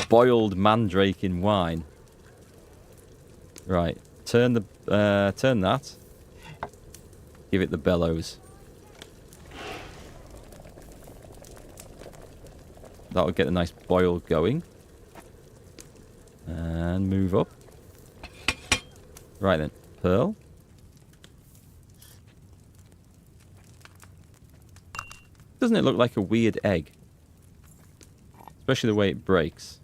boiled mandrake in wine. Right, turn that. Give it the bellows. That'll get a nice boil going. And move up. Right then, pearl. Doesn't it look like a weird egg? Especially the way it breaks.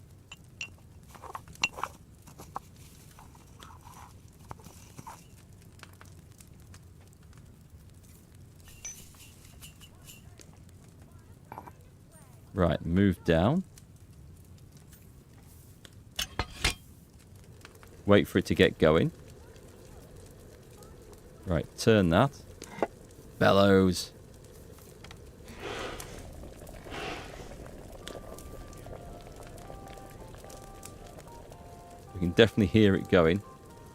Right, move down. Wait for it to get going. Right, turn that. Bellows. We can definitely hear it going.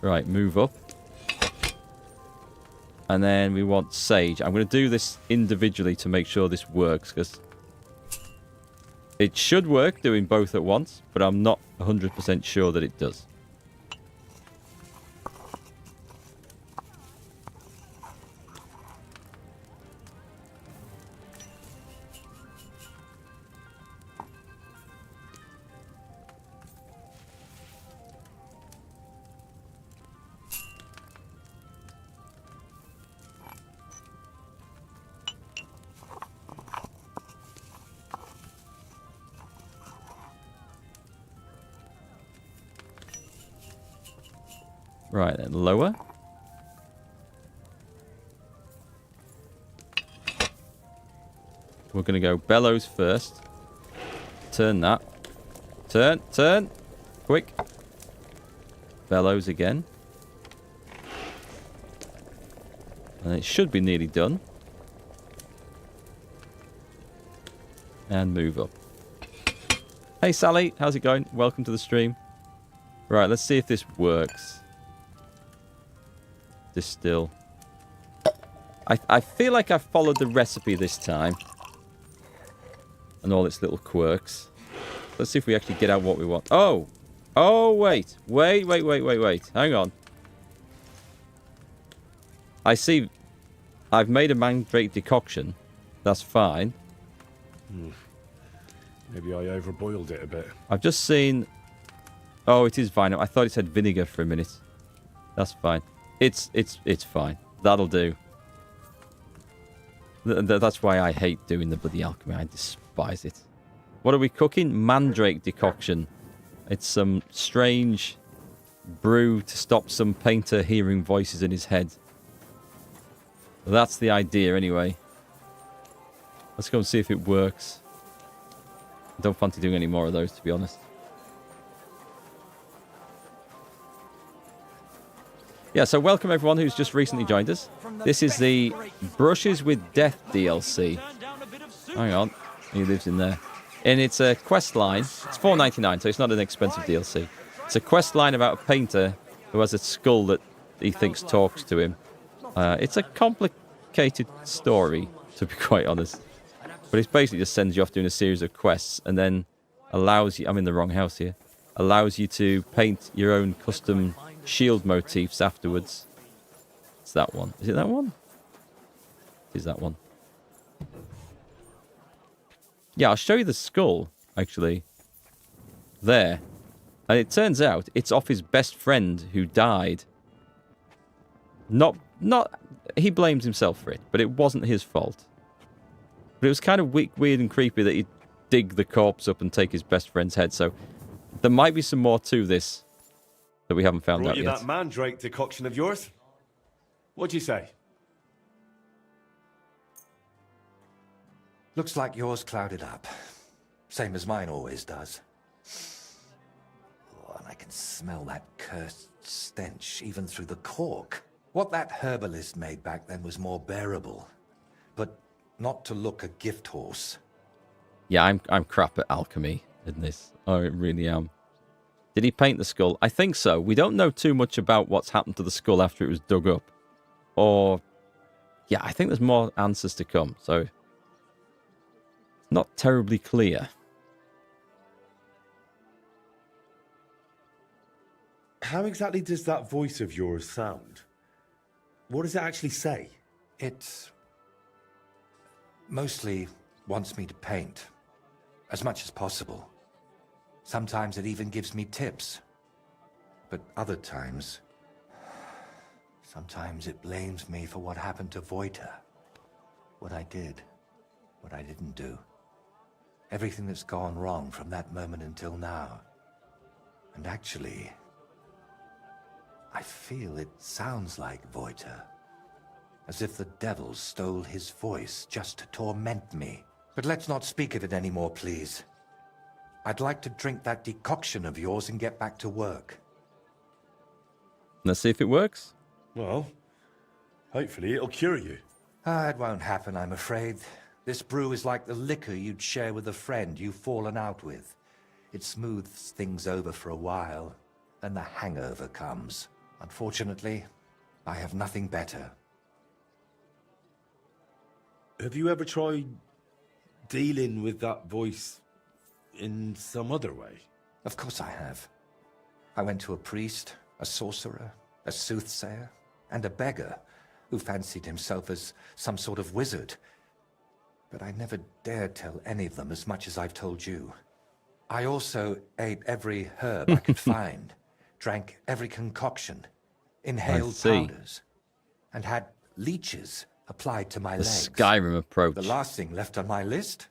Right, move up. And then we want sage. I'm going to do this individually to make sure this works, because it should work doing both at once, but I'm not 100% sure that it does. Right then, lower. We're going to go bellows first. Turn that. Turn. Quick. Bellows again. And it should be nearly done. And move up. Hey Sally, how's it going? Welcome to the stream. Right, let's see if this works. Distill. I feel like I followed the recipe this time. And all its little quirks. Let's see if we actually get out what we want. Oh! Oh, wait. Wait. Hang on. I see. I've made a mandrake decoction. That's fine. Maybe I overboiled it a bit. I've just seen... Oh, it is fine. I thought it said vinegar for a minute. That's fine. It's fine. That'll do. That's why I hate doing the bloody alchemy. I despise it. What are we cooking? Mandrake decoction. It's some strange brew to stop some painter hearing voices in his head. That's the idea, anyway. Let's go and see if it works. I don't fancy doing any more of those, to be honest. Yeah, so welcome everyone who's just recently joined us. This is the Brushes with Death DLC. Hang on, he lives in there. And it's a quest line. It's $4.99, so it's not an expensive DLC. It's a quest line about a painter who has a skull that he thinks talks to him. It's a complicated story, to be quite honest. But it basically just sends you off doing a series of quests and then allows you... I'm in the wrong house here. Allows you to paint your own custom shield motifs afterwards. It's that one. Is it that one? It is that one. Yeah, I'll show you the skull, actually. There. And it turns out it's off his best friend who died. Not... He blames himself for it, but it wasn't his fault. But it was kind of weird and creepy that he'd dig the corpse up and take his best friend's head. So there might be some more to this that we haven't found out yet. Brought you that mandrake decoction of yours? What'd you say? Looks like yours clouded up. Same as mine always does. Oh, and I can smell that cursed stench even through the cork. What that herbalist made back then was more bearable. But not to look a gift horse. Yeah, I'm crap at alchemy in this. I really am. Did he paint the skull? I think so. We don't know too much about what's happened to the skull after it was dug up. Or... yeah, I think there's more answers to come, so... not terribly clear. How exactly does that voice of yours sound? What does it actually say? It mostly wants me to paint as much as possible. Sometimes it even gives me tips. But other times... sometimes it blames me for what happened to Voita. What I did. What I didn't do. Everything that's gone wrong from that moment until now. And actually... I feel it sounds like Voita. As if the devil stole his voice just to torment me. But let's not speak of it anymore, please. I'd like to drink that decoction of yours and get back to work. Let's see if it works. Well, hopefully it'll cure you. It won't happen, I'm afraid. This brew is like the liquor you'd share with a friend you've fallen out with. It smooths things over for a while, then the hangover comes. Unfortunately, I have nothing better. Have you ever tried dealing with that voice in some other way? Of course I have. I went to a priest, a sorcerer, a soothsayer, and a beggar who fancied himself as some sort of wizard. But I never dared tell any of them as much as I've told you. I also ate every herb I could find, drank every concoction, inhaled powders, and had leeches applied to my legs. The Skyrim approach. The last thing left on my list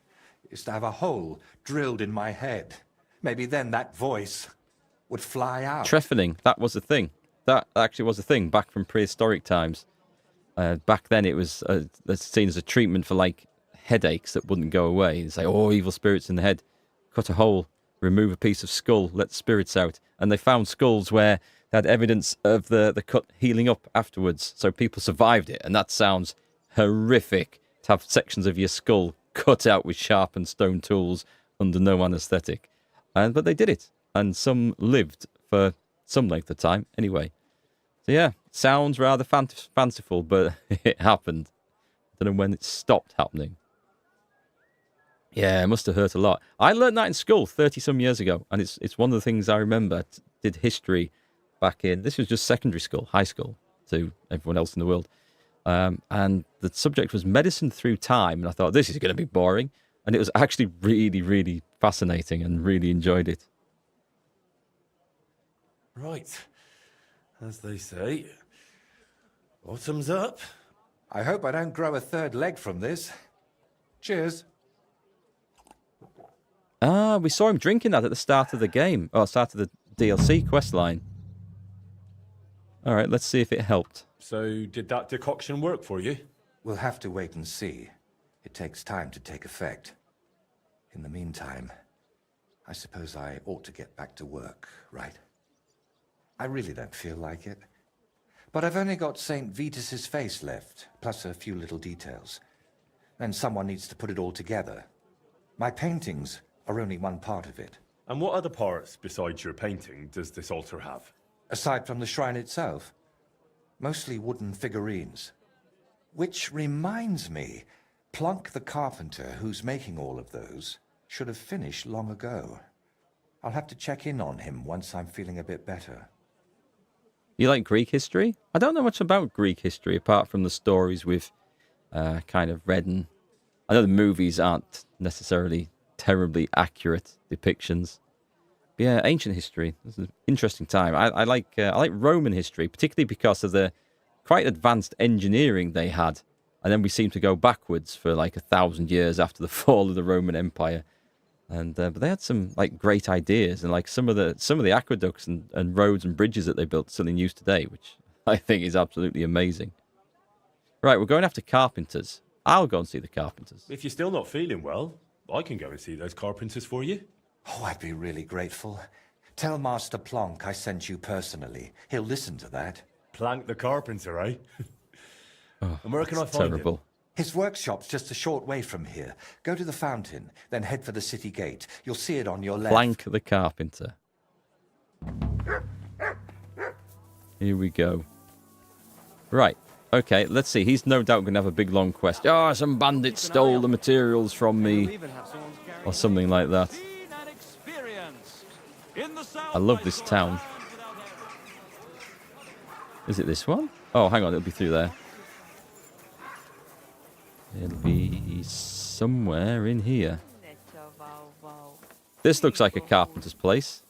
is to have a hole drilled in my head. Maybe then that voice would fly out. Trephining, that was a thing. That actually was a thing back from prehistoric times. Back then it was seen as a treatment for like headaches that wouldn't go away. They say, oh, evil spirits in the head. Cut a hole, remove a piece of skull, let spirits out. And they found skulls where they had evidence of the cut healing up afterwards. So people survived it. And that sounds horrific, to have sections of your skull cut out with sharpened stone tools under no anaesthetic. But they did it. And some lived for some length of time anyway. So yeah, sounds rather fanciful, but it happened. I don't know when it stopped happening. Yeah, it must have hurt a lot. I learned that in school 30-some years ago, and it's one of the things I remember. Did history back in... this was just secondary school, high school, to everyone else in the world. And the subject was medicine through time, and I thought, this is going to be boring. And it was actually really, really fascinating and really enjoyed it. Right. As they say, bottoms up. I hope I don't grow a third leg from this. Cheers. Ah, we saw him drinking that at the start of the game. Oh, start of the DLC quest line. All right, let's see if it helped. So, did that decoction work for you? We'll have to wait and see. It takes time to take effect. In the meantime, I suppose I ought to get back to work, right? I really don't feel like it. But I've only got St. Vitus's face left, plus a few little details. And someone needs to put it all together. My paintings are only one part of it. And what other parts, besides your painting, does this altar have? Aside from the shrine itself, mostly wooden figurines. Which reminds me, Plunk the carpenter, who's making all of those, should have finished long ago. I'll have to check in on him once I'm feeling a bit better. You like Greek history? I don't know much about Greek history, apart from the stories we've kind of read. And I know the movies aren't necessarily terribly accurate depictions. But yeah, ancient history. This is an interesting time. I like Roman history, particularly because of the quite advanced engineering they had. And then we seem to go backwards for like 1,000 years after the fall of the Roman Empire. And but they had some like great ideas, and like some of the aqueducts and roads and bridges that they built still in use today, which I think is absolutely amazing. Right, we're going after carpenters. I'll go and see the carpenters. If you're still not feeling well, I can go and see those carpenters for you. Oh, I'd be really grateful. Tell Master Plonk I sent you personally. He'll listen to that. Plank the carpenter, eh? Oh, and where can I find terrible. him? His workshop's just a short way from here. Go to the fountain, then head for the city gate. You'll see it on your left. Plank the carpenter. Here we go. Right. Okay, let's see. He's no doubt going to have a big, long quest. Oh, some bandits stole the materials from me. Or something like that. I love this town. Is it this one? Oh, hang on. It'll be through there. It'll be somewhere in here. This looks like a carpenter's place.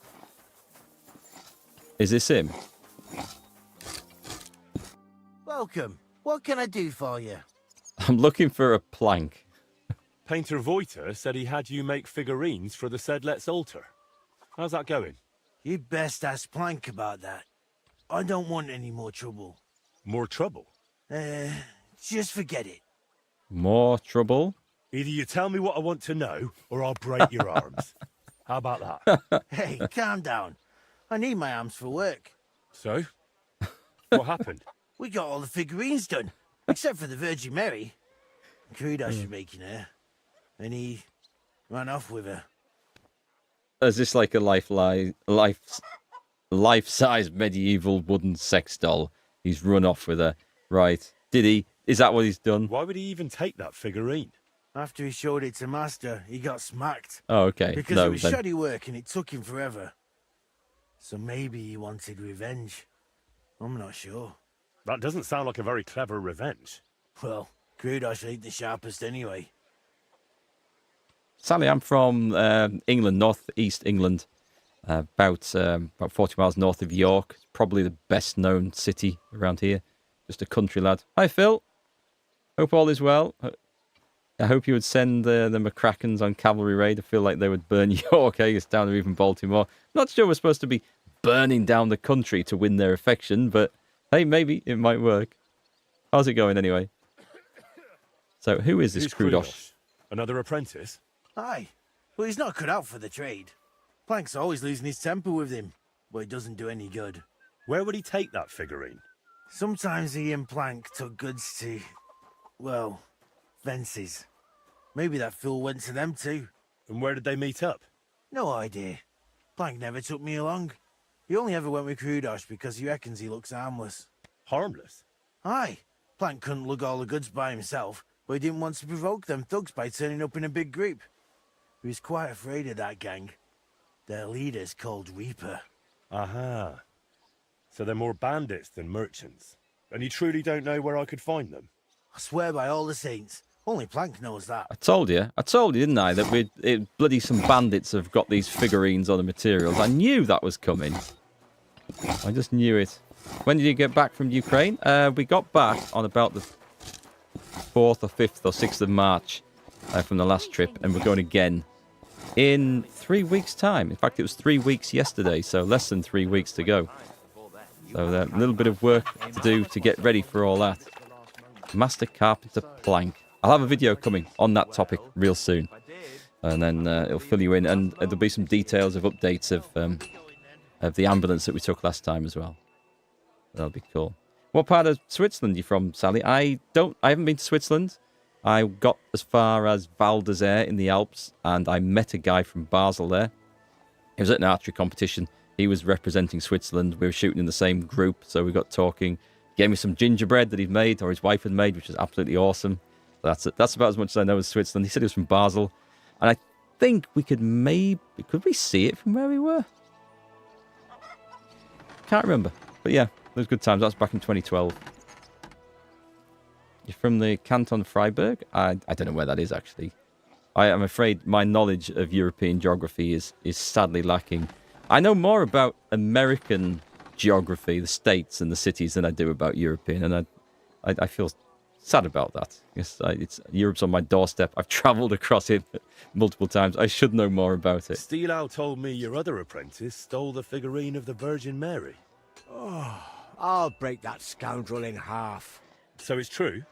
Is this him? Welcome. What can I do for you? I'm looking for a plank. Painter Voiter said he had you make figurines for the Sedlet's altar. How's that going? You'd best ask Plank about that. I don't want any more trouble. More trouble? Just forget it. More trouble? Either you tell me what I want to know, or I'll break your arms. How about that? Hey, calm down. I need my arms for work. So? What happened? We got all the figurines done, except for the Virgin Mary. Kudos for making her. And he ran off with her. Is this like a life-size medieval wooden sex doll? He's run off with her. Right. Did he? Is that what he's done? Why would he even take that figurine? After he showed it to Master, he got smacked. Oh, okay. Because no, it was then. shoddy work and it took him forever. So maybe he wanted revenge. I'm not sure. That doesn't sound like a very clever revenge. Well, Kudos ain't the sharpest anyway. Sally, I'm from England, north-east England, about 40 miles north of York. Probably the best-known city around here. Just a country lad. Hi, Phil. Hope all is well. I hope you would send the McCrackens on cavalry raid. I feel like they would burn York, down or even Baltimore. Not sure we're supposed to be burning down the country to win their affection, but hey, maybe it might work. How's it going anyway? So, who is this Krudosh? Another apprentice? Aye. Well, he's not cut out for the trade. Plank's always losing his temper with him, but it doesn't do any good. Where would he take that figurine? Sometimes he and Plank took goods to, well, fences. Maybe that fool went to them too. And where did they meet up? No idea. Plank never took me along. He only ever went with Krudosh because he reckons he looks harmless. Harmless? Aye. Plank couldn't lug all the goods by himself, but he didn't want to provoke them thugs by turning up in a big group. He was quite afraid of that gang. Their leader's called Reaper. Aha. So they're more bandits than merchants. And you truly don't know where I could find them? I swear by all the saints. Only Plank knows that. I told you, didn't I, that bloody some bandits have got these figurines on the materials. I knew that was coming. I just knew it. When did you get back from Ukraine? We got back on about the 4th or 5th or 6th of March from the last trip, and we're going again in 3 weeks' time. In fact, it was 3 weeks yesterday, so less than 3 weeks to go. So a little bit of work to do to get ready for all that. Master Carpenter Plank. I'll have a video coming on that topic real soon. And then it'll fill you in. And there'll be some details of updates of the ambulance that we took last time as well. That'll be cool. What part of Switzerland are you from, Sally? I haven't been to Switzerland. I got as far as Val d'Isère in the Alps, and I met a guy from Basel there. He was at an archery competition. He was representing Switzerland. We were shooting in the same group, so we got talking. He gave me some gingerbread that he'd made, or his wife had made, which was absolutely awesome. That's about as much as I know of Switzerland. He said he was from Basel, and I think we could we see it from where we were? Can't remember, but yeah, those good times. That's back in 2012. You're from the Canton Freiburg? I don't know where that is, actually. I am afraid my knowledge of European geography is sadly lacking. I know more about American geography, the states and the cities, than I do about European, and I feel sad about that. Yes, Europe's on my doorstep. I've travelled across it multiple times. I should know more about it. Steelow told me your other apprentice stole the figurine of the Virgin Mary. Oh, I'll break that scoundrel in half. So it's true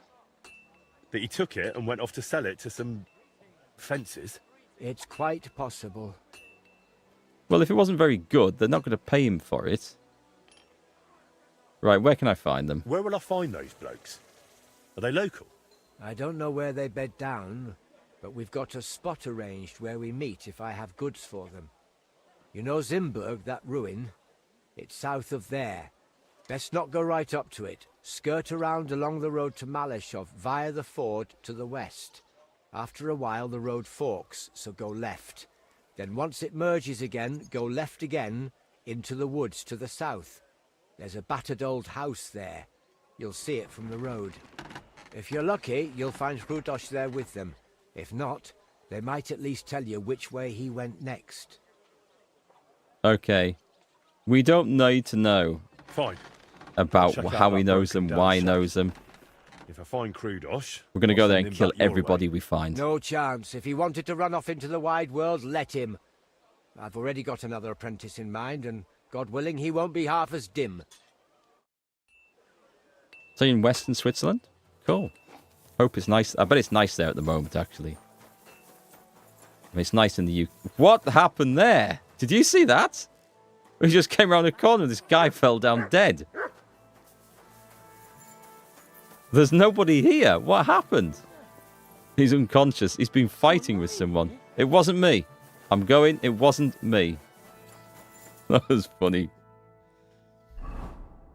that he took it and went off to sell it to some fences? It's quite possible. Well, if it wasn't very good, they're not going to pay him for it. Right, where can I find them? Where will I find those blokes? Are they local? I don't know where they bed down, but we've got a spot arranged where we meet if I have goods for them. You know Zimburg, that ruin? It's south of there. Best not go right up to it. Skirt around along the road to Malashov via the ford to the west. After a while the road forks, so go left. Then once it merges again, go left again into the woods to the south. There's a battered old house there. You'll see it from the road. If you're lucky, you'll find Hrudosh there with them. If not, they might at least tell you which way he went next. Okay. We don't need to know. Fine. About Check out how he that knows them, broken why he down knows them. If I find Hrudosh, We're going to go I'll there send and him kill back your everybody way. we find. No chance. If he wanted to run off into the wide world, let him. I've already got another apprentice in mind, and God willing, he won't be half as dim. So you're in Western Switzerland? Cool. Hope it's nice. I bet it's nice there at the moment, actually. I mean, it's nice in the UK. What happened there? Did you see that? We just came around the corner and this guy fell down dead. There's nobody here. What happened? He's unconscious. He's been fighting with someone. It wasn't me. I'm going. It wasn't me. That was funny.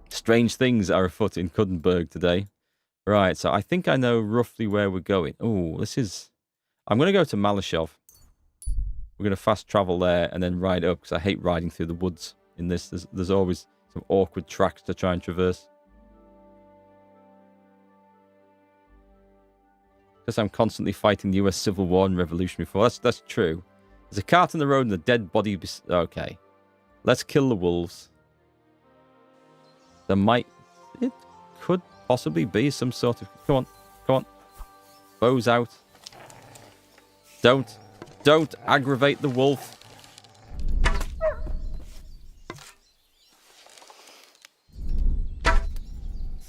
Strange things are afoot in Kudenberg today. Right, so I think I know roughly where we're going. Oh, this is... I'm going to go to Malashov. We're going to fast travel there and then ride up, because I hate riding through the woods in this. There's always some awkward tracks to try and traverse. Because I'm constantly fighting the US Civil War and Revolutionary Force. That's true. There's a cart in the road and a dead body... Okay. Let's kill the wolves. There might... It could possibly be some sort of... Come on. Come on. Bows out. Don't aggravate the wolf.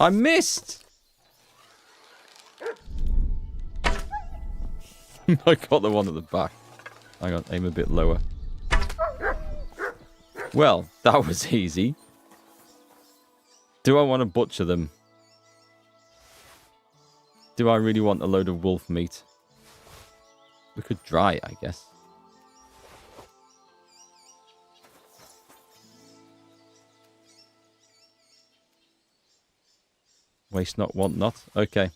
I missed! I got the one at the back. Hang on, aim a bit lower. Well, that was easy. Do I want to butcher them? Do I really want a load of wolf meat? We could dry it, I guess. Waste not, want not. Okay.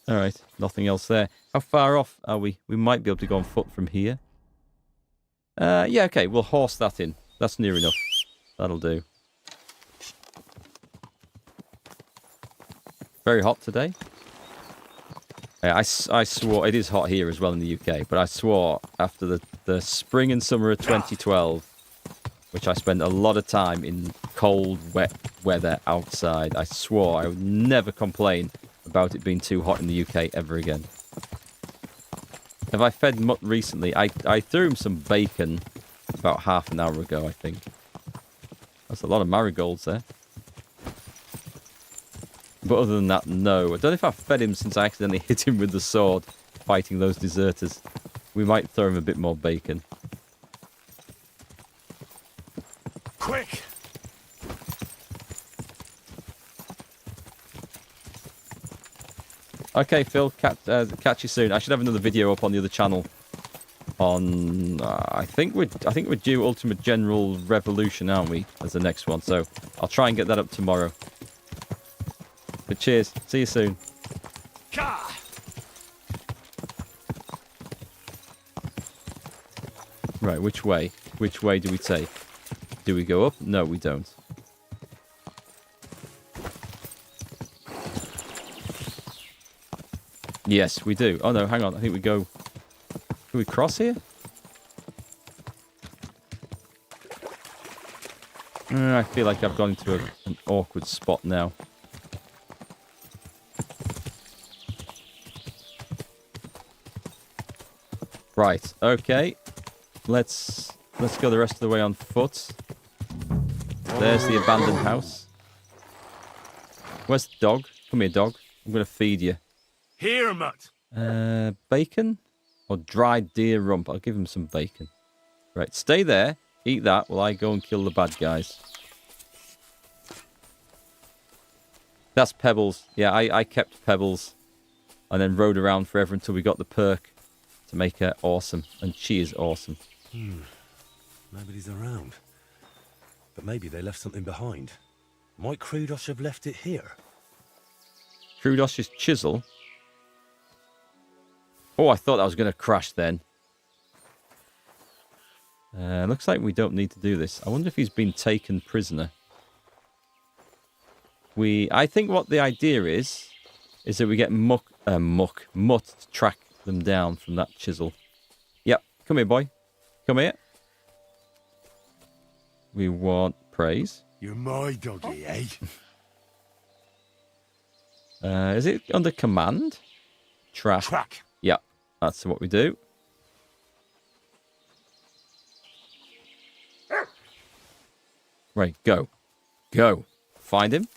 Alright, nothing else there. How far off are we? We might be able to go on foot from here. Yeah, okay, we'll horse that in. That's near enough. That'll do. Very hot today. I swore, it is hot here as well in the UK, but I swore after the spring and summer of 2012, which I spent a lot of time in cold, wet weather outside, I swore I would never complain about it being too hot in the UK ever again. Have I fed Mutt recently? I threw him some bacon about half an hour ago, I think. That's a lot of marigolds there. But other than that, no. I don't know if I've fed him since I accidentally hit him with the sword fighting those deserters. We might throw him a bit more bacon. Quick! Okay, Phil, catch you soon. I should have another video up on the other channel. On I think we're due Ultimate General Revolution, aren't we? As the next one, so I'll try and get that up tomorrow. But cheers, see you soon. Right, which way? Which way do we take? Do we go up? No, we don't. Yes, we do. Oh no, hang on. I think we go... Can we cross here? I feel like I've gone into an awkward spot now. Right, okay. Let's go the rest of the way on foot. There's the abandoned house. Where's the dog? Come here, dog. I'm going to feed you. Here, Mutt. Bacon? Or dried deer rump. I'll give him some bacon. Right, stay there. Eat that while I go and kill the bad guys. That's Pebbles. Yeah, I kept Pebbles. And then rode around forever until we got the perk to make her awesome. And she is awesome. Nobody's around. But maybe they left something behind. Might Krudos have left it here? Krudos's chisel? Oh, I thought I was going to crash then. Looks like we don't need to do this. I wonder if he's been taken prisoner. I think what the idea is that we get Mutt to track them down from that chisel. Yep, come here, boy. Come here. We want praise. You're my doggy, eh? Is it under command? Track. Track. Yeah, that's what we do. Right, go. Go. Find him.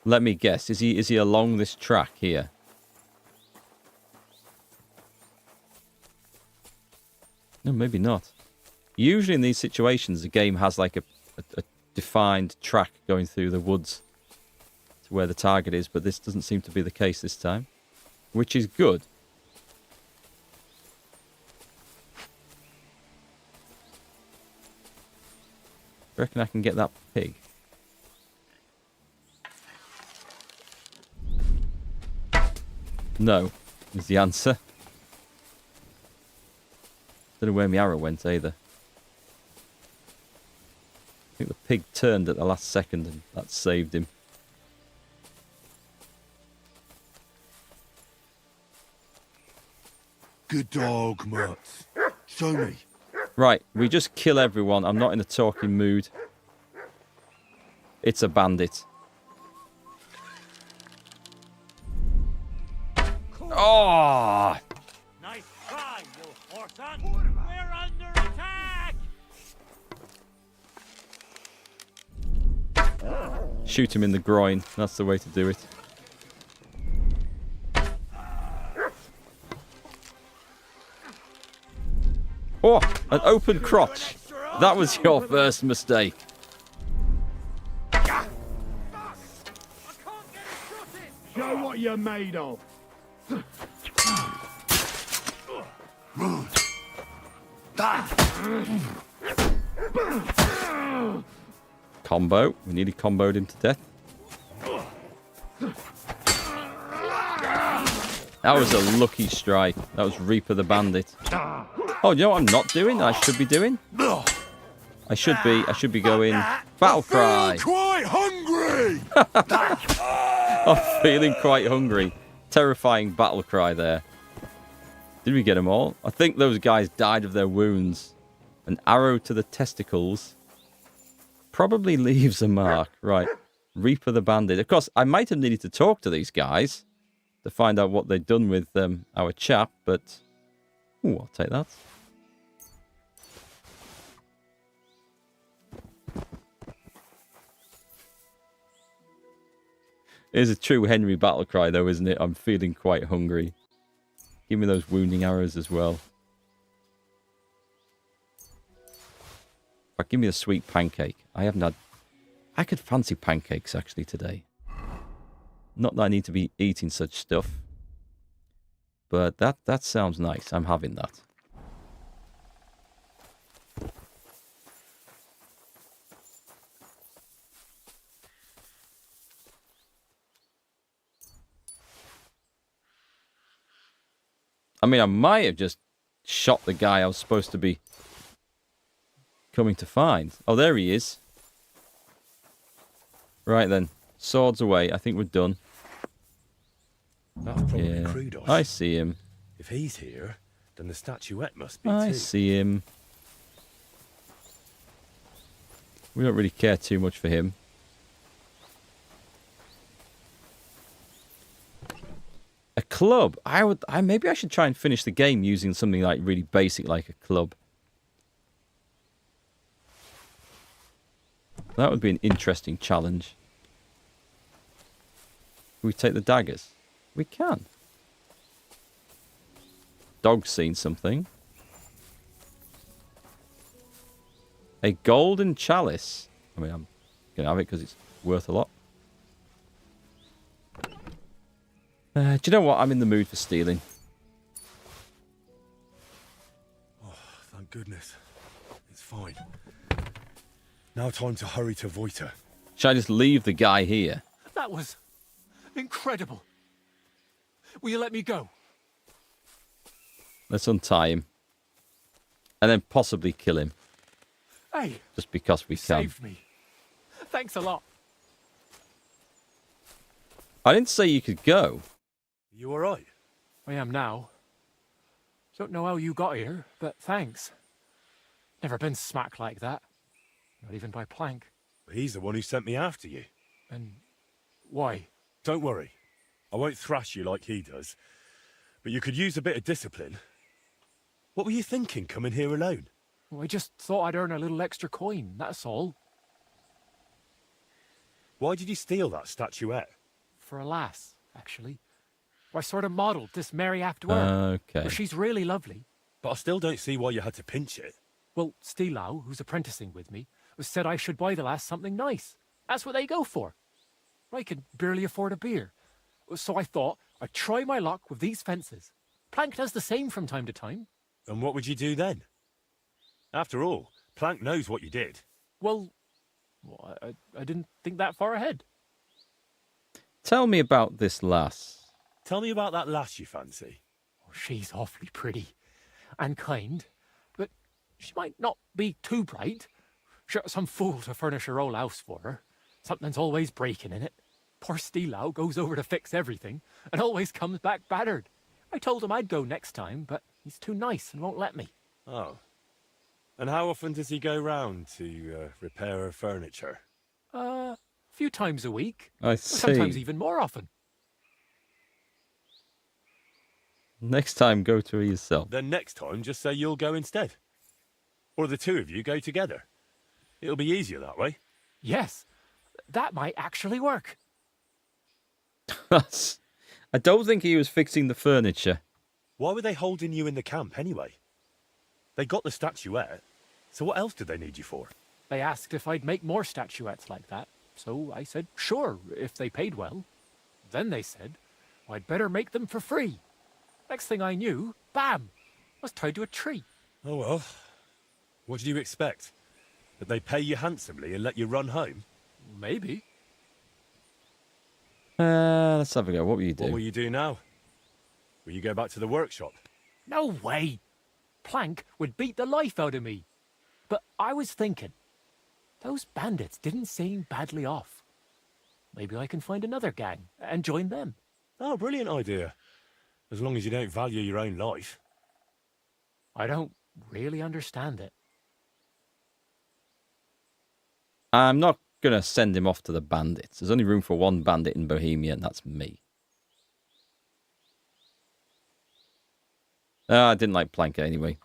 Let me guess. Is he along this track here? No, maybe not. Usually in these situations, the game has like a defined track going through the woods to where the target is, but this doesn't seem to be the case this time, which is good. I reckon I can get that pig. No, is the answer. Don't know where my arrow went either. I think the pig turned at the last second and that saved him. Good dog, Mutt. Show me. Right, we just kill everyone. I'm not in a talking mood. It's a bandit. Oh! Nice try, you horson. We're under attack. Shoot him in the groin. That's the way to do it. Oh, an open crotch. That was your first mistake. Show what you're made of. Combo. We nearly comboed him to death. That was a lucky strike. That was Reaper the Bandit. Oh, you know what I'm not doing? I should be doing? I should be going Battle Cry. Quite hungry. I'm feeling quite hungry. Terrifying battle cry there. Did we get them all? I think those guys died of their wounds. An arrow to the testicles. probably leaves a mark. Right. Reaper the Bandit. Of course, I might have needed to talk to these guys to find out what they'd done with our chap, but... Ooh, I'll take that. It is a true Henry battle cry, though, isn't it? I'm feeling quite hungry. Give me those wounding arrows as well. But give me a sweet pancake. I haven't had... I could fancy pancakes, actually, today. Not that I need to be eating such stuff. But that sounds nice. I'm having that. I mean, I might have just shot the guy I was supposed to be coming to find. Oh, there he is. Right then. Swords away. I think we're done. That's probably Krudos. I see him. If he's here, then the statuette must be I too. see him. We don't really care too much for him. A club. Maybe I should try and finish the game using something like really basic, like a club. That would be an interesting challenge. Can we take the daggers? We can. Dog's seen something. A golden chalice. I mean, I'm going to have it because it's worth a lot. Do you know what? I'm in the mood for stealing. Oh, thank goodness. It's fine. Now time to hurry to Voita. Should I just leave the guy here? That was incredible. Will you let me go? Let's untie him. And then possibly kill him. Hey. Just because we can. Saved me. Thanks a lot. I didn't say you could go. You all right? I am now. Don't know how you got here, but thanks. Never been smacked like that. Not even by Plank. He's the one who sent me after you. And why? Don't worry. I won't thrash you like he does. But you could use a bit of discipline. What were you thinking, coming here alone? Well, I just thought I'd earn a little extra coin, that's all. Why did you steal that statuette? For a lass, actually. I sort of modelled this Mary after her. Okay. Well, she's really lovely. But I still don't see why you had to pinch it. Well, Stilau, who's apprenticing with me, said I should buy the lass something nice. That's what they go for. I could barely afford a beer. So I thought I'd try my luck with these fences. Plank does the same from time to time. And what would you do then? After all, Plank knows what you did. Well, I didn't think that far ahead. Tell me about this lass. Tell me about that lass you fancy. Oh, she's awfully pretty and kind, but she might not be too bright. She got some fool to furnish her old house for her. Something's always breaking in it. Poor Stilau goes over to fix everything and always comes back battered. I told him I'd go next time, but he's too nice and won't let me. Oh. And how often does he go round to repair her furniture? A few times a week. I see. Sometimes even more often. Next time, go to her yourself. Then next time, just say you'll go instead. Or the two of you go together. It'll be easier that way. Yes, that might actually work. I don't think he was fixing the furniture. Why were they holding you in the camp anyway? They got the statuette, so what else did they need you for? They asked if I'd make more statuettes like that, so I said sure, if they paid well. Then they said I'd better make them for free. Next thing I knew, bam, I was tied to a tree. Oh well, what did you expect? That they pay you handsomely and let you run home? Maybe. Let's have a go. What will you do? What will you do now? Will you go back to the workshop? No way. Plank would beat the life out of me. But I was thinking, those bandits didn't seem badly off. Maybe I can find another gang and join them. Oh, brilliant idea. As long as you don't value your own life. I don't really understand it. I'm not going to send him off to the bandits. There's only room for one bandit in Bohemia, and that's me. I didn't like Planka anyway.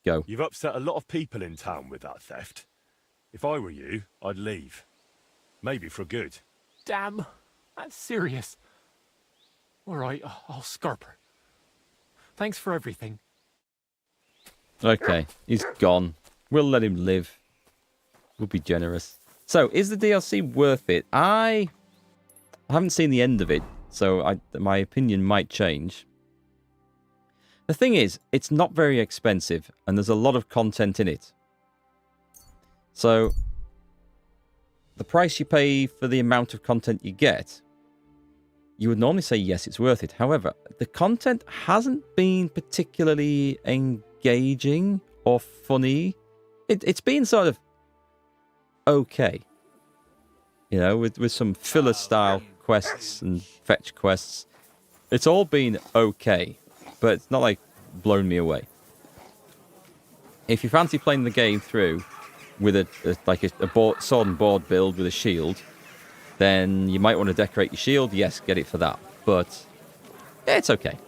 Go. You've upset a lot of people in town with that theft. If I were you, I'd leave. Maybe for good. Damn, that's serious. All right, I'll scarp her. Thanks for everything. Okay, he's gone. We'll let him live. We'll be generous. So, is the DLC worth it? I haven't seen the end of it, so my opinion might change. The thing is, it's not very expensive, and there's a lot of content in it. So, the price you pay for the amount of content you get, you would normally say, yes, it's worth it. However, the content hasn't been particularly engaging or funny. It's been sort of okay. You know, with some filler-style quests and fetch quests. It's all been okay, but it's not like blown me away. If you fancy playing the game through with a sword and board build with a shield, then you might want to decorate your shield. Yes, get it for that. But yeah, it's okay.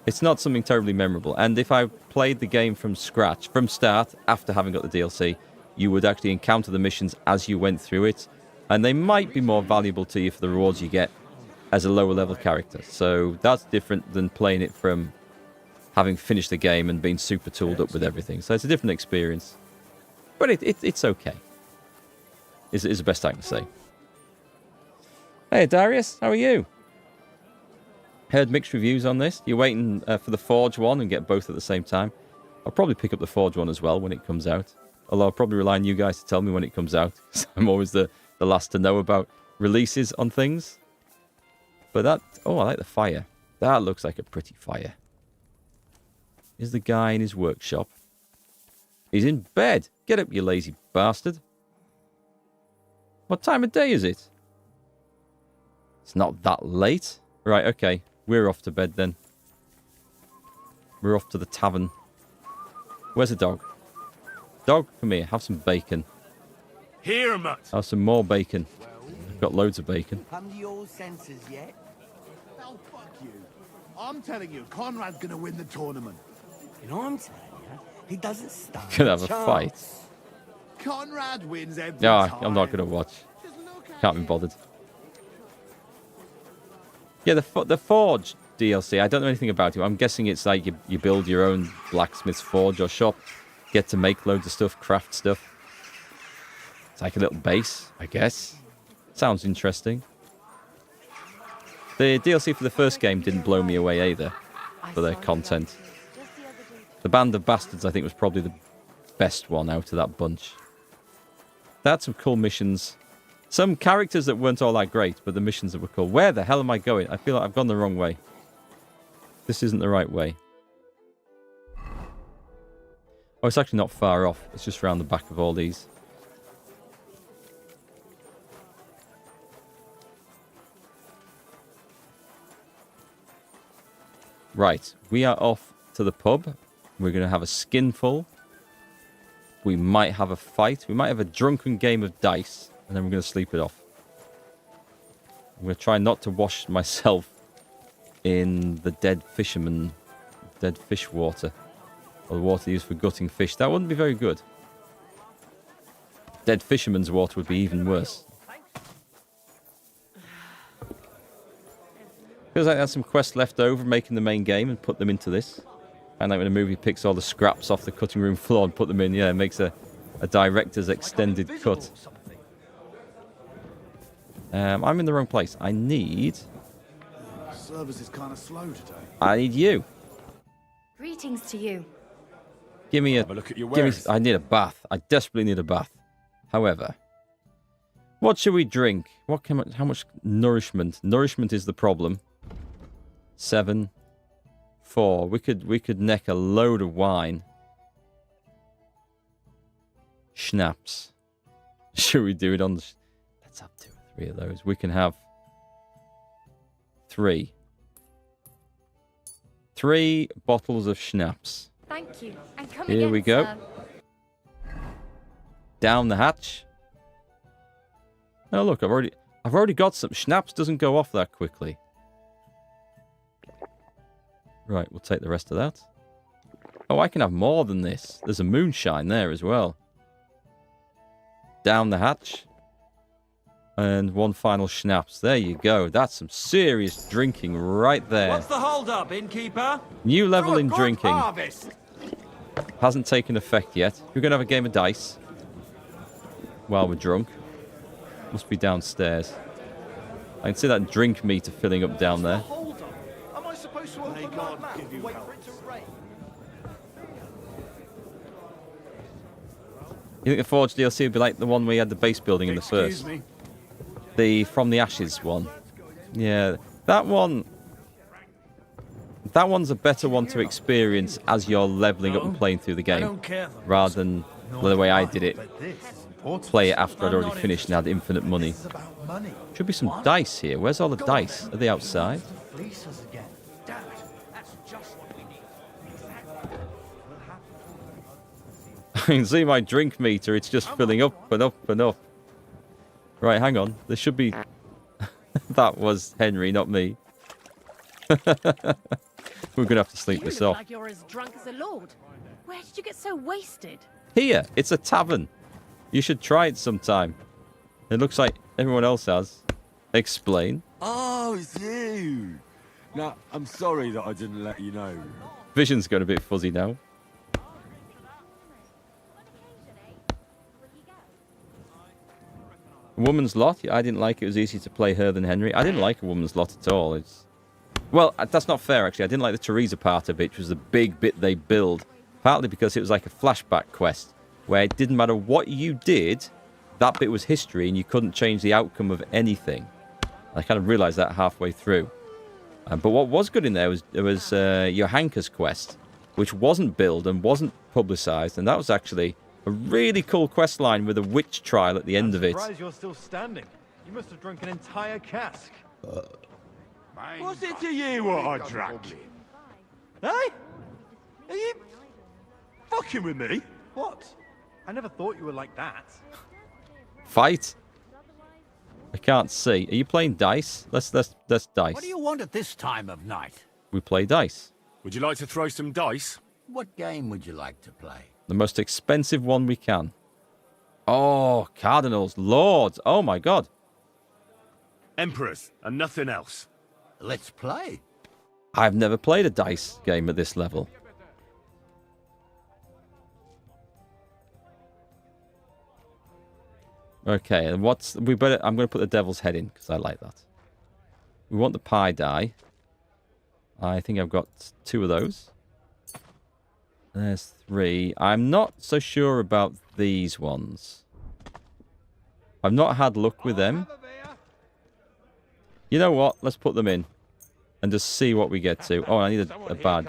It's not something terribly memorable. And if I played the game from scratch, from start, after having got the DLC, you would actually encounter the missions as you went through it. And they might be more valuable to you for the rewards you get as a lower level character. So that's different than playing it from having finished the game and being super tooled up with everything. So it's a different experience. But it's okay. Is the best I can say. Hey, Darius, how are you? Heard mixed reviews on this. You're waiting for the Forge one and get both at the same time. I'll probably pick up the Forge one as well when it comes out. Although I'll probably rely on you guys to tell me when it comes out. I'm always the last to know about releases on things. But that... Oh, I like the fire. That looks like a pretty fire. Is the guy in his workshop? He's in bed. Get up, you lazy bastard. What time of day is it? It's not that late. Right, okay. We're off to bed then. We're off to the tavern. Where's the dog? Dog, come here. Have some bacon. Here, mutt. Have some more bacon. I've got loads of bacon. Come to your senses yet? Oh, fuck you. I'm telling you, Conrad's gonna win the tournament. You know what I'm telling you? He doesn't stand Gonna have a fight. Conrad wins every No, time. I'm not gonna watch. Can't be bothered. Yeah, the Forge DLC, I don't know anything about it. I'm guessing it's like you build your own blacksmith's forge or shop, get to make loads of stuff, craft stuff. It's like a little base, I guess. Sounds interesting. The DLC for the first game didn't blow me away either for their content. The Band of Bastards, I think, was probably the best one out of that bunch. They had some cool missions. Some characters that weren't all that great, but the missions that were cool. Where the hell am I going? I feel like I've gone the wrong way. This isn't the right way. Oh, it's actually not far off. It's just around the back of all these. Right, we are off to the pub. We're going to have a skinful. We might have a fight. We might have a drunken game of dice. And then we're going to sleep it off. I'm going to try not to wash myself in the dead fish water. Or the water used for gutting fish. That wouldn't be very good. Dead fisherman's water would be even worse. Feels like there's some quests left over making the main game and put them into this. And like when a movie picks all the scraps off the cutting room floor and put them in, yeah, it makes a director's extended cut. I'm in the wrong place. I need... Service is kind of slow today. I need you. Greetings to you. Give me a... Have a look at your wares. I need a bath. I desperately need a bath. However, what should we drink? How much nourishment? Nourishment is the problem. 7, 4. We could neck a load of wine. Schnapps. Should we do it on the... Let's have 2 or 3 of those. We can have 3. 3 bottles of schnapps. Thank you. And come Here again, we go. sir. Down the hatch. Oh, look, I've already got some. Schnapps doesn't go off that quickly. Right, we'll take the rest of that. Oh, I can have more than this. There's a moonshine there as well. Down the hatch. And one final schnapps. There you go. That's some serious drinking right there. What's the hold-up, innkeeper? New level in Good drinking. harvest. Hasn't taken effect yet. We're going to have a game of dice. While we're drunk. Must be downstairs. I can see that drink meter filling up down there. Am I supposed to open my mouth and wait for it to rain? You think the Forge DLC would be like the one we had the base building in the first? Me. The From the Ashes one. Yeah, that one... That one's a better one to experience as you're leveling up and playing through the game. Rather than the way I did it. Play it after I'd already finished and had infinite money. Should be some dice here. Where's all the dice? Are they outside? I can see my drink meter. It's just filling up and up and up. Right, hang on. There should be... That was Henry, not me. We're going to have to sleep this off. Like you're as drunk as a lord. Where did you get so wasted? Here, it's a tavern. You should try it sometime. It looks like everyone else has. Explain. Oh, it's you. Now, I'm sorry that I didn't let you know. Vision's going a bit fuzzy now. A woman's lot? I didn't like it. It was easier to play her than Henry. I didn't like a woman's lot at all. It's... Well, that's not fair, actually. I didn't like the Teresa part of it, which was the big bit they build. Partly because it was like a flashback quest, where it didn't matter what you did, that bit was history, and you couldn't change the outcome of anything. I kind of realised that halfway through. But what was good in there was Johanka's quest, which wasn't billed and wasn't publicised, and that was actually a really cool quest line with a witch trial at the end of it. I'm surprised you're still standing. You must have drunk an entire cask. What's it to you what I drank? Hey? Are you fucking with me? What? I never thought you were like that. Fight? I can't see. Are you playing dice? Let's dice. What do you want at this time of night? We play dice. Would you like to throw some dice? What game would you like to play? The most expensive one we can. Oh, Cardinals, Lords. Oh my God. Emperors, and nothing else. Let's play. I've never played a dice game at this level. Okay, and I'm going to put the devil's head in because I like that. We want the pie die. I think I've got 2 of those. There's 3. I'm not so sure about these ones. I've not had luck with them. You know what? Let's put them in and just see what we get to. Oh, I need a badge.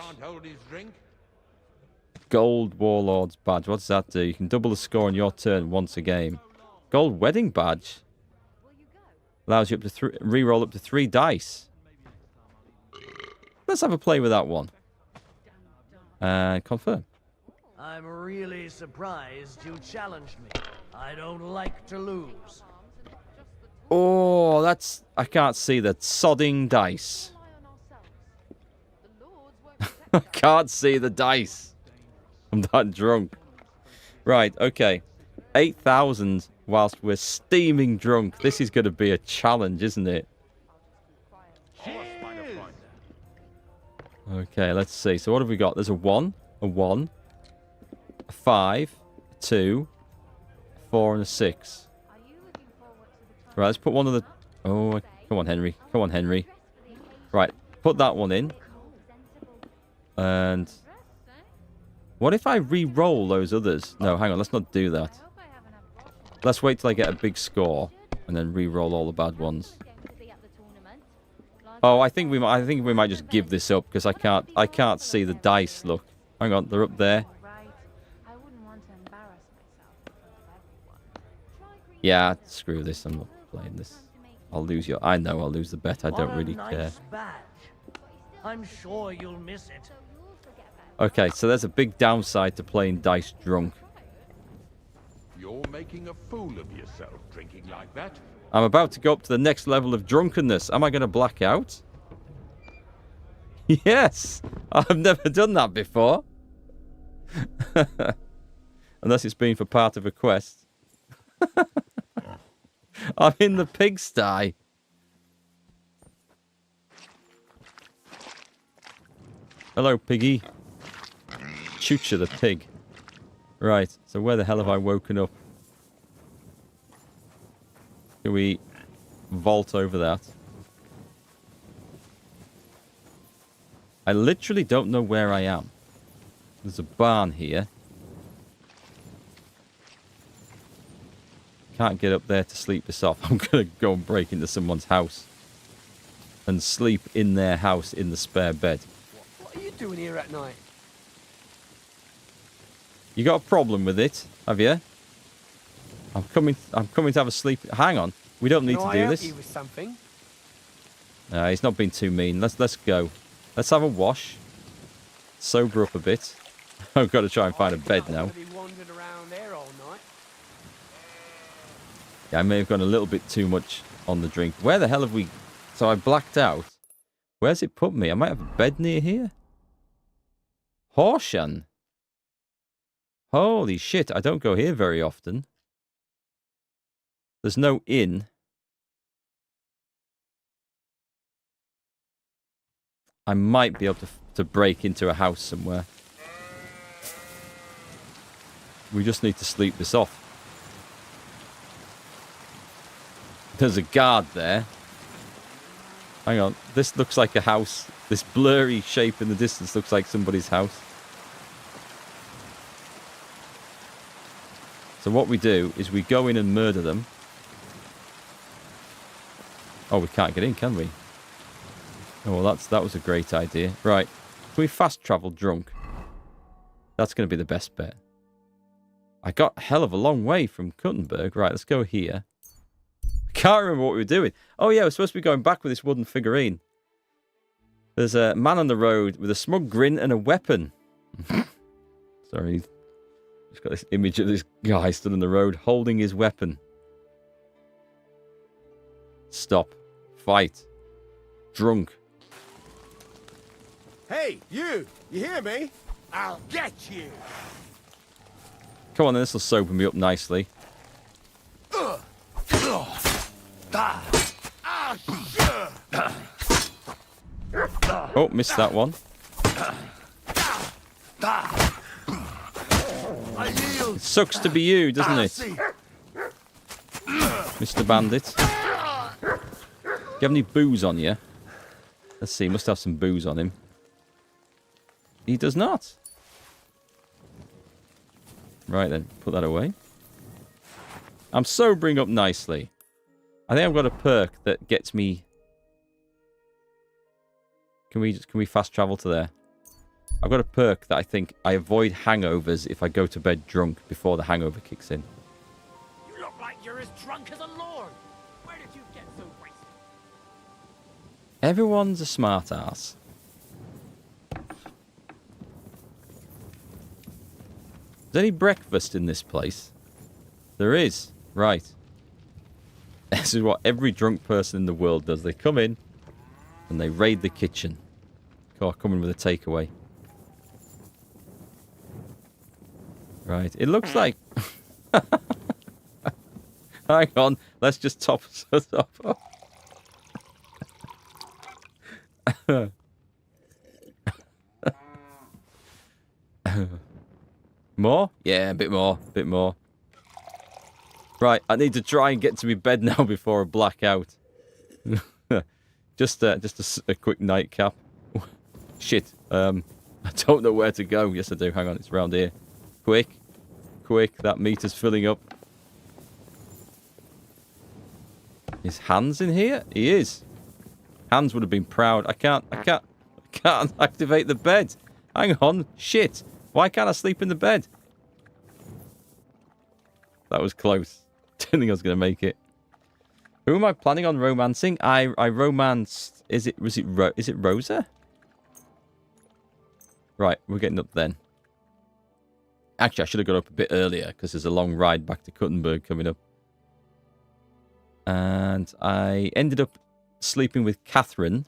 Gold Warlord's badge. What does that do? You can double the score on your turn once a game. Gold Wedding badge. Allows you up to re-roll up to 3 dice. Let's have a play with that one. Confirm. I'm really surprised you challenged me. I don't like to lose. Oh, that's... I can't see the sodding dice. I can't see the dice. I'm that drunk. Right, okay. 8,000 whilst we're steaming drunk. This is going to be a challenge, isn't it? Okay, let's see. So what have we got? There's a 1, a 1, a 5, a 2, a 4, and a 6. Right, let's put one of the... Oh, come on, Henry. Come on, Henry. Right, put that one in. And... What if I re-roll those others? No, hang on. Let's not do that. Let's wait till I get a big score and then re-roll all the bad ones. Oh, I think we might just give this up because I can't see the dice. Look, hang on, they're up there. Yeah, screw this. I'm not playing this. I'll lose your... I know I'll lose the bet. I don't really care. I'm sure you'll miss it. Okay, so there's a big downside to playing dice drunk. You're making a fool of yourself drinking like that. I'm about to go up to the next level of drunkenness. Am I going to black out? Yes! I've never done that before. Unless it's been for part of a quest. I'm in the pigsty. Hello, piggy. Chucha the pig. Right, so where the hell have I woken up? Can we vault over that? I literally don't know where I am. There's a barn here. Can't get up there to sleep this off. I'm going to go and break into someone's house. And sleep in their house in the spare bed. What are you doing here at night? You got a problem with it, have you? I'm coming to have a sleep. Hang on. We don't need to do this. You with something? He's not been too mean. Let's go. Let's have a wash. Sober up a bit. I've got to try and find a bed now. Yeah, I may have gone a little bit too much on the drink. Where the hell have we... So I blacked out. Where's it put me? I might have a bed near here. Horseshan. Holy shit, I don't go here very often. There's no inn. I might be able to break into a house somewhere. We just need to sleep this off. There's a guard there. Hang on. This looks like a house. This blurry shape in the distance looks like somebody's house. So what we do is we go in and murder them. Oh, we can't get in, can we? Oh, well, that was a great idea. Right. Can we fast travel drunk? That's going to be the best bet. I got a hell of a long way from Kuttenberg. Right, let's go here. I can't remember what we were doing. Oh, yeah, we're supposed to be going back with this wooden figurine. There's a man on the road with a smug grin and a weapon. Sorry. Just got this image of this guy stood on the road holding his weapon. Stop. Fight. Drunk. Hey, you! You hear me? I'll get you! Come on, then, this will sober me up nicely. Oh, missed that one. It sucks to be you, doesn't it? Mr. Bandit. Do you have any booze on you? Let's see, must have some booze on him. He does not. Right then, put that away. I'm sobering up nicely. I think I've got a perk that gets me... Can we fast travel to there? I've got a perk that I think I avoid hangovers if I go to bed drunk before the hangover kicks in. You look like you're as drunk as a lord. Where did you get so wasted? Everyone's a smart ass. Is there any breakfast in this place? There is. Right. This is what every drunk person in the world does. They come in and they raid the kitchen. Or come in with a takeaway. Right. It looks like... Hang on. Let's just top us up. More? Yeah, a bit more. A bit more. Right, I need to try and get to my bed now before I black out. just a quick nightcap. Shit. I don't know where to go. Yes, I do. Hang on, it's around here. Quick. Quick, that meter's filling up. Is Hans in here? He is. Hans would have been proud. I can't activate the bed. Hang on. Shit. Why can't I sleep in the bed? That was close. Didn't think I was going to make it. Who am I planning on romancing? I romanced... Is it Rosa? Right, we're getting up then. Actually, I should have got up a bit earlier because there's a long ride back to Kuttenberg coming up. And I ended up sleeping with Catherine.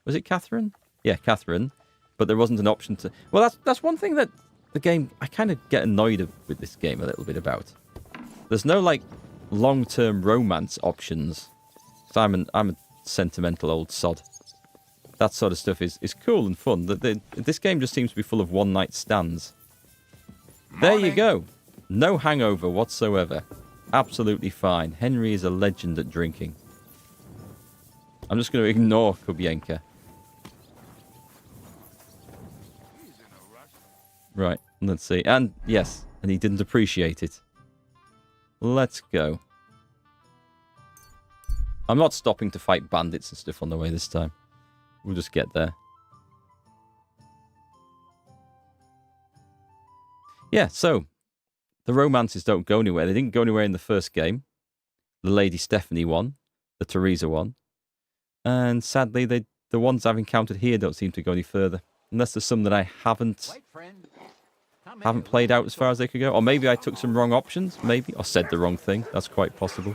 Was it Catherine? Yeah, Catherine. But there wasn't an option to... Well, that's one thing that the game... I kind of get annoyed with this game a little bit about. There's no, like, long-term romance options. So I'm a sentimental old sod. That sort of stuff is cool and fun. This game just seems to be full of one-night stands. There you go. No hangover whatsoever. Absolutely fine. Henry is a legend at drinking. I'm just going to ignore Kubienka. Right, let's see. And, yes, and he didn't appreciate it. Let's go. I'm not stopping to fight bandits and stuff on the way this time. We'll just get there. Yeah, so the romances don't go anywhere. They didn't go anywhere in the first game. The Lady Stephanie one, the Teresa one. And sadly, the ones I've encountered here don't seem to go any further. Unless there's some that I haven't played out as far as they could go. Or maybe I took some wrong options, maybe. Or said the wrong thing. That's quite possible.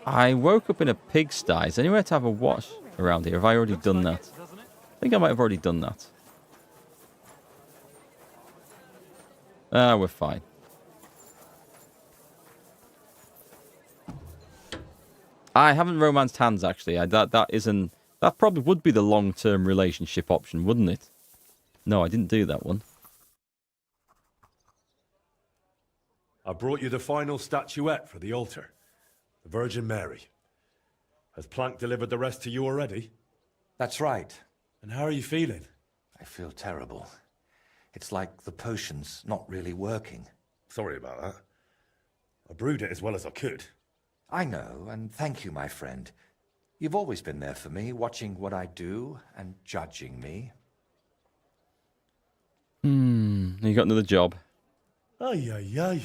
I woke up in a pigsty. Is there anywhere to have a wash around here? Have I already done that? I think I might have already done that. We're fine. I haven't romanced hands, actually. That probably would be the long-term relationship option, wouldn't it? No, I didn't do that one. I brought you the final statuette for the altar. The Virgin Mary. Has Planck delivered the rest to you already? That's right. And how are you feeling? I feel terrible. It's like the potion's not really working. Sorry about that. I brewed it as well as I could. I know, and thank you, my friend. You've always been there for me, watching what I do and judging me. You got another job. Ay.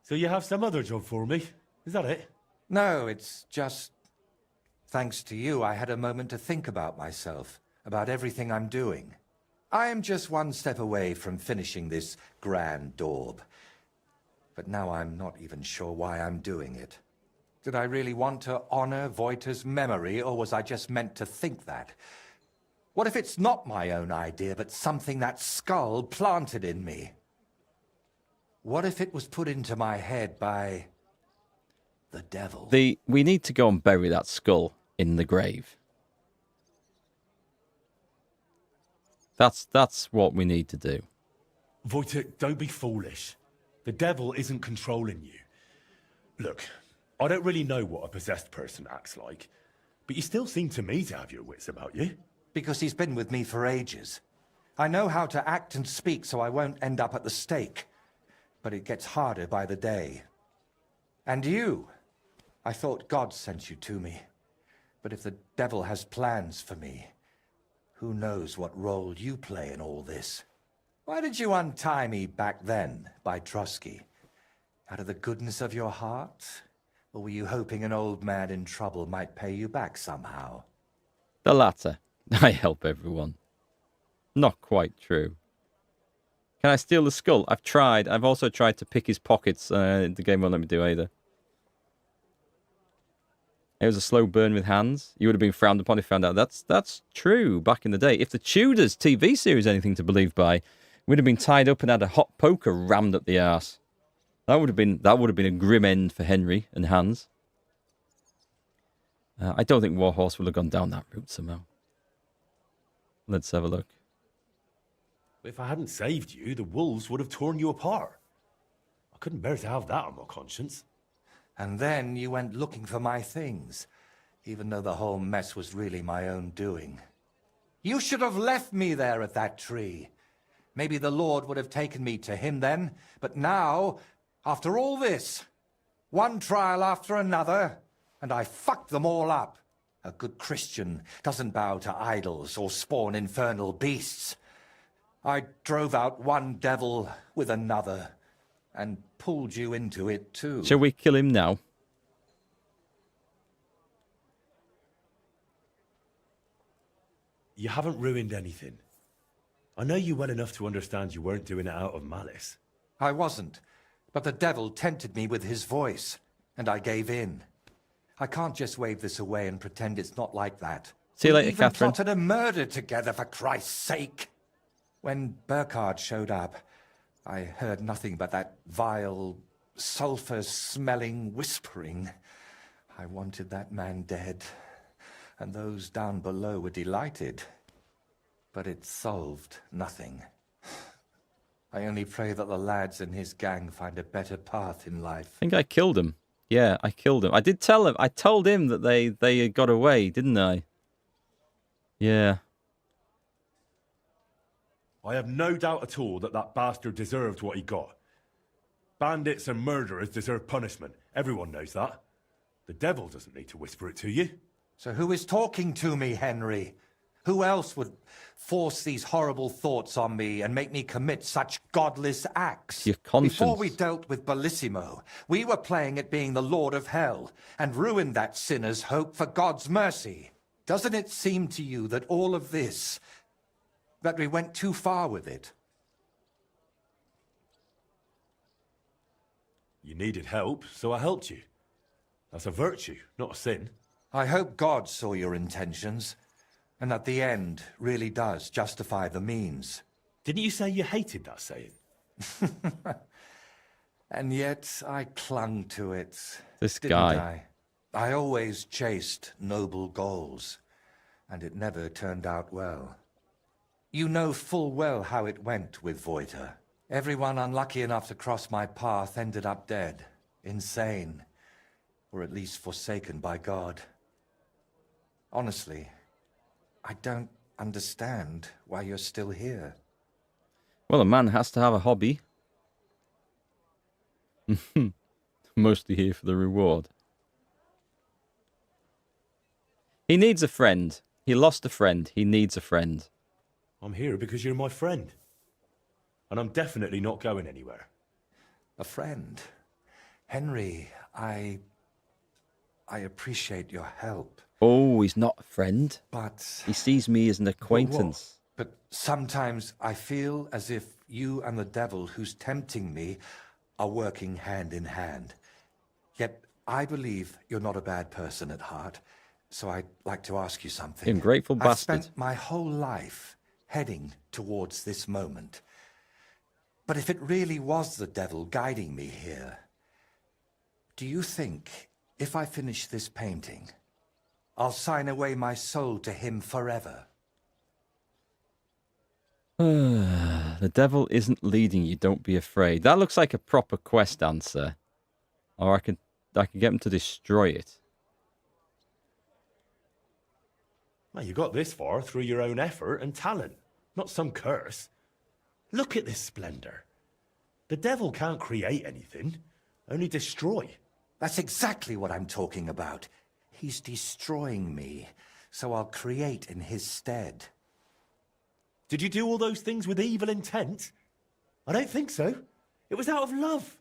So you have some other job for me? Is that it? No, it's just... Thanks to you, I had a moment to think about myself, about everything I'm doing. I am just one step away from finishing this grand daub. But now I'm not even sure why I'm doing it. Did I really want to honor Voita's memory, or was I just meant to think that? What if it's not my own idea, but something that skull planted in me? What if it was put into my head by the devil? We need to go and bury that skull in the grave. That's what we need to do. Voita, don't be foolish. The devil isn't controlling you. Look, I don't really know what a possessed person acts like, but you still seem to me to have your wits about you. Because he's been with me for ages. I know how to act and speak so I won't end up at the stake. But it gets harder by the day. And you, I thought God sent you to me. But if the devil has plans for me, who knows what role you play in all this? Why did you untie me back then by Trusky? Out of the goodness of your heart? Or were you hoping an old man in trouble might pay you back somehow? The latter. I help everyone. Not quite true. Can I steal the skull? I've tried. I've also tried to pick his pockets. The game won't let me do either. It was a slow burn with hands. You would have been frowned upon if you found out. That's true back in the day. If the Tudors TV series is anything to believe by, we'd have been tied up and had a hot poker rammed up the arse. That would have been a grim end for Henry and Hans. I don't think Warhorse will have gone down that route somehow. Let's have a look. If I hadn't saved you, the wolves would have torn you apart. I couldn't bear to have that on my conscience. And then you went looking for my things, even though the whole mess was really my own doing. You should have left me there at that tree. Maybe the Lord would have taken me to him then, but now, after all this, one trial after another, and I fucked them all up. A good Christian doesn't bow to idols or spawn infernal beasts. I drove out one devil with another, and pulled you into it too. Shall we kill him now? you haven't ruined anything. I know you well enough to understand you weren't doing it out of malice. I wasn't, but the devil tempted me with his voice, and I gave in. I can't just wave this away and pretend it's not like that. See you later, We even Catherine. plotted a murder together, for Christ's sake. When Burkhard showed up, I heard nothing but that vile, sulphur-smelling whispering. I wanted that man dead, and those down below were delighted. But it solved nothing. I only pray that the lads in his gang find a better path in life. I think I killed him. Yeah, I killed him. I did tell him. I told him that they had got away, didn't I? Yeah. I have no doubt at all that that bastard deserved what he got. Bandits and murderers deserve punishment. Everyone knows that. The devil doesn't need to whisper it to you. So who is talking to me, Henry? Who else would force these horrible thoughts on me and make me commit such godless acts? Your conscience. Before we dealt with Bellissimo, we were playing at being the Lord of Hell and ruined that sinner's hope for God's mercy. Doesn't it seem to you that all of this, that we went too far with it? You needed help, so I helped you. That's a virtue, not a sin. I hope God saw your intentions, and that the end really does justify the means. Didn't you say you hated that saying? And yet I clung to it. This didn't guy. I always chased noble goals, and it never turned out well. You know full well how it went with Voiter. Everyone unlucky enough to cross my path ended up dead, insane, or at least forsaken by God. Honestly, I don't understand why you're still here. Well, a man has to have a hobby. Mostly here for the reward. He needs a friend. He lost a friend. He needs a friend. I'm here because you're my friend. And I'm definitely not going anywhere. A friend? Henry, I appreciate your help. Oh, he's not a friend. But he sees me as an acquaintance. But sometimes I feel as if you and the devil who's tempting me are working hand in hand. Yet I believe you're not a bad person at heart. So I'd like to ask you something. Ungrateful bastard. I've spent my whole life heading towards this moment. But if it really was the devil guiding me here, do you think if I finish this painting, I'll sign away my soul to him forever? The devil isn't leading you, don't be afraid. That looks like a proper quest answer. Or I could get him to destroy it. Well, you got this far through your own effort and talent, not some curse. Look at this splendor. The devil can't create anything, only destroy. That's exactly what I'm talking about. He's destroying me, so I'll create in his stead. Did you do all those things with evil intent? I don't think so. It was out of love.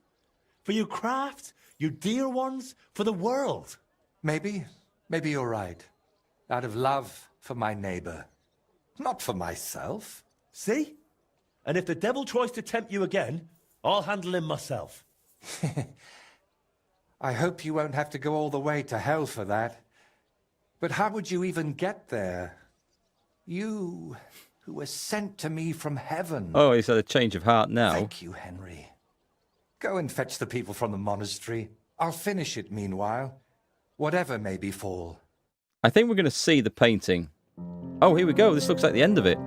For your craft, your dear ones, for the world. Maybe you're right. Out of love for my neighbor, not for myself. See? And if the devil tries to tempt you again, I'll handle him myself. I hope you won't have to go all the way to hell for that. But how would you even get there? You, who were sent to me from heaven. Oh, he's had a change of heart now. Thank you, Henry. Go and fetch the people from the monastery. I'll finish it meanwhile, whatever may befall. I think we're going to see the painting. Oh, here we go. This looks like the end of it.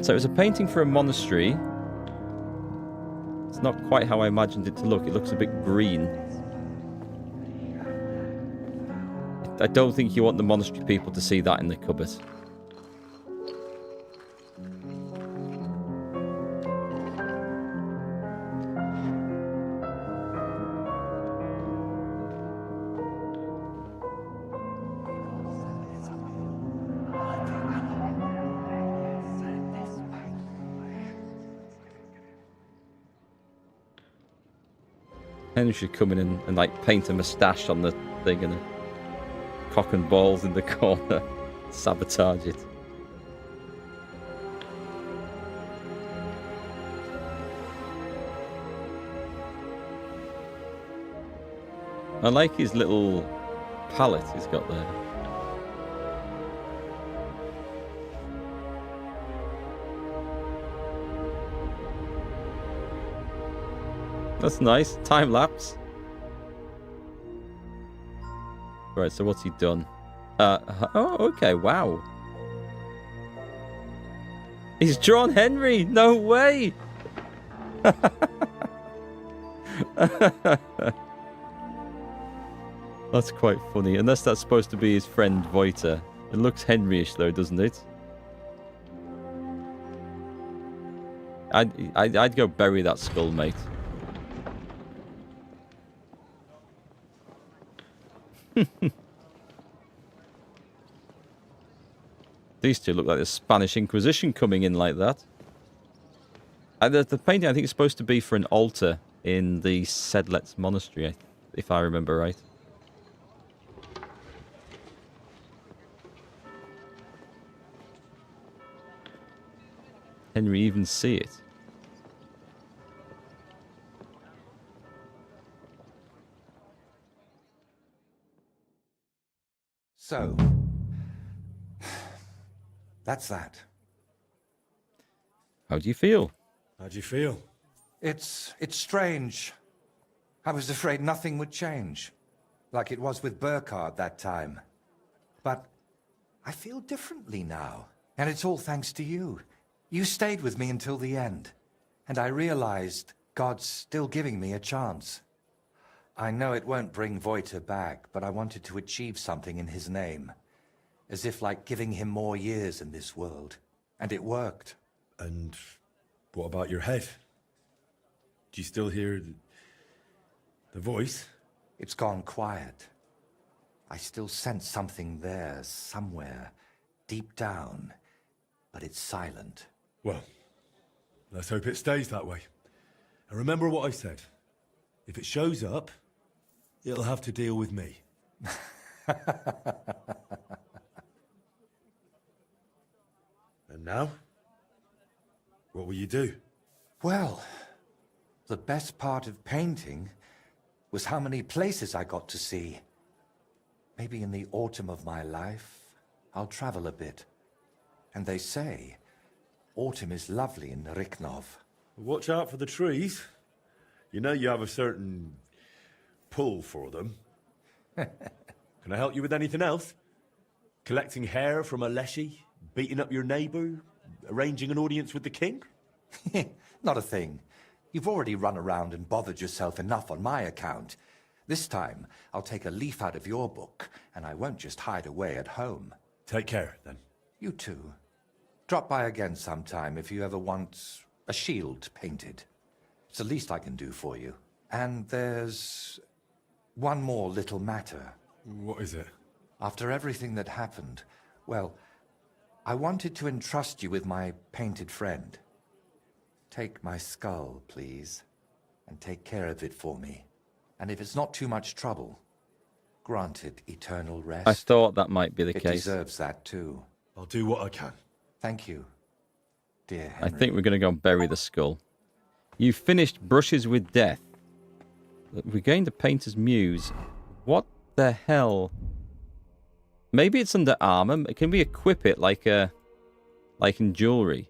So it was a painting for a monastery. It's not quite how I imagined it to look. It looks a bit green. I don't think you want the monastery people to see that in the cupboard. Henry should come in and like paint a moustache on the thing and a cock and balls in the corner. Sabotage it. I like his little palette he's got there. That's nice. Time lapse. Right, so what's he done? Oh, okay, wow. He's drawn Henry! No way! That's quite funny. Unless that's supposed to be his friend Voiter. It looks Henry-ish though, doesn't it? I'd go bury that skull, mate. These two look like the Spanish Inquisition coming in like that. The painting, I think, is supposed to be for an altar in the Sedlets Monastery, if I remember right. Henry even see it? So, that's that. How do you feel? How do you feel? It's strange. I was afraid nothing would change, like it was with Burkhard that time. But I feel differently now, and it's all thanks to you. You stayed with me until the end, and I realized God's still giving me a chance. I know it won't bring Voiter back, but I wanted to achieve something in his name. As if like giving him more years in this world. And it worked. And what about your head? Do you still hear the voice? It's gone quiet. I still sense something there, somewhere, deep down, but it's silent. Well, let's hope it stays that way. And remember what I said. If it shows up, it'll have to deal with me. And now? What will you do? Well, the best part of painting was how many places I got to see. Maybe in the autumn of my life, I'll travel a bit. And they say, autumn is lovely in Riknov. Watch out for the trees. You know you have a certain pull for them. Can I help you with anything else? Collecting hair from a leshy? Beating up your neighbour? Arranging an audience with the king? Not a thing. You've already run around and bothered yourself enough on my account. This time, I'll take a leaf out of your book, and I won't just hide away at home. Take care, then. You too. Drop by again sometime if you ever want a shield painted. It's the least I can do for you. And there's one more little matter. What is it? After everything that happened, well, I wanted to entrust you with my painted friend. Take my skull, please, and take care of it for me. And if it's not too much trouble, grant it eternal rest. I thought that might be the case. It deserves that too. I'll do what I can. Thank you, dear Henry. I think we're going to go and bury the skull. You finished Brushes with Death. We gained a Painter's Muse. What the hell? Maybe it's under armor. Can we equip it like in jewelry?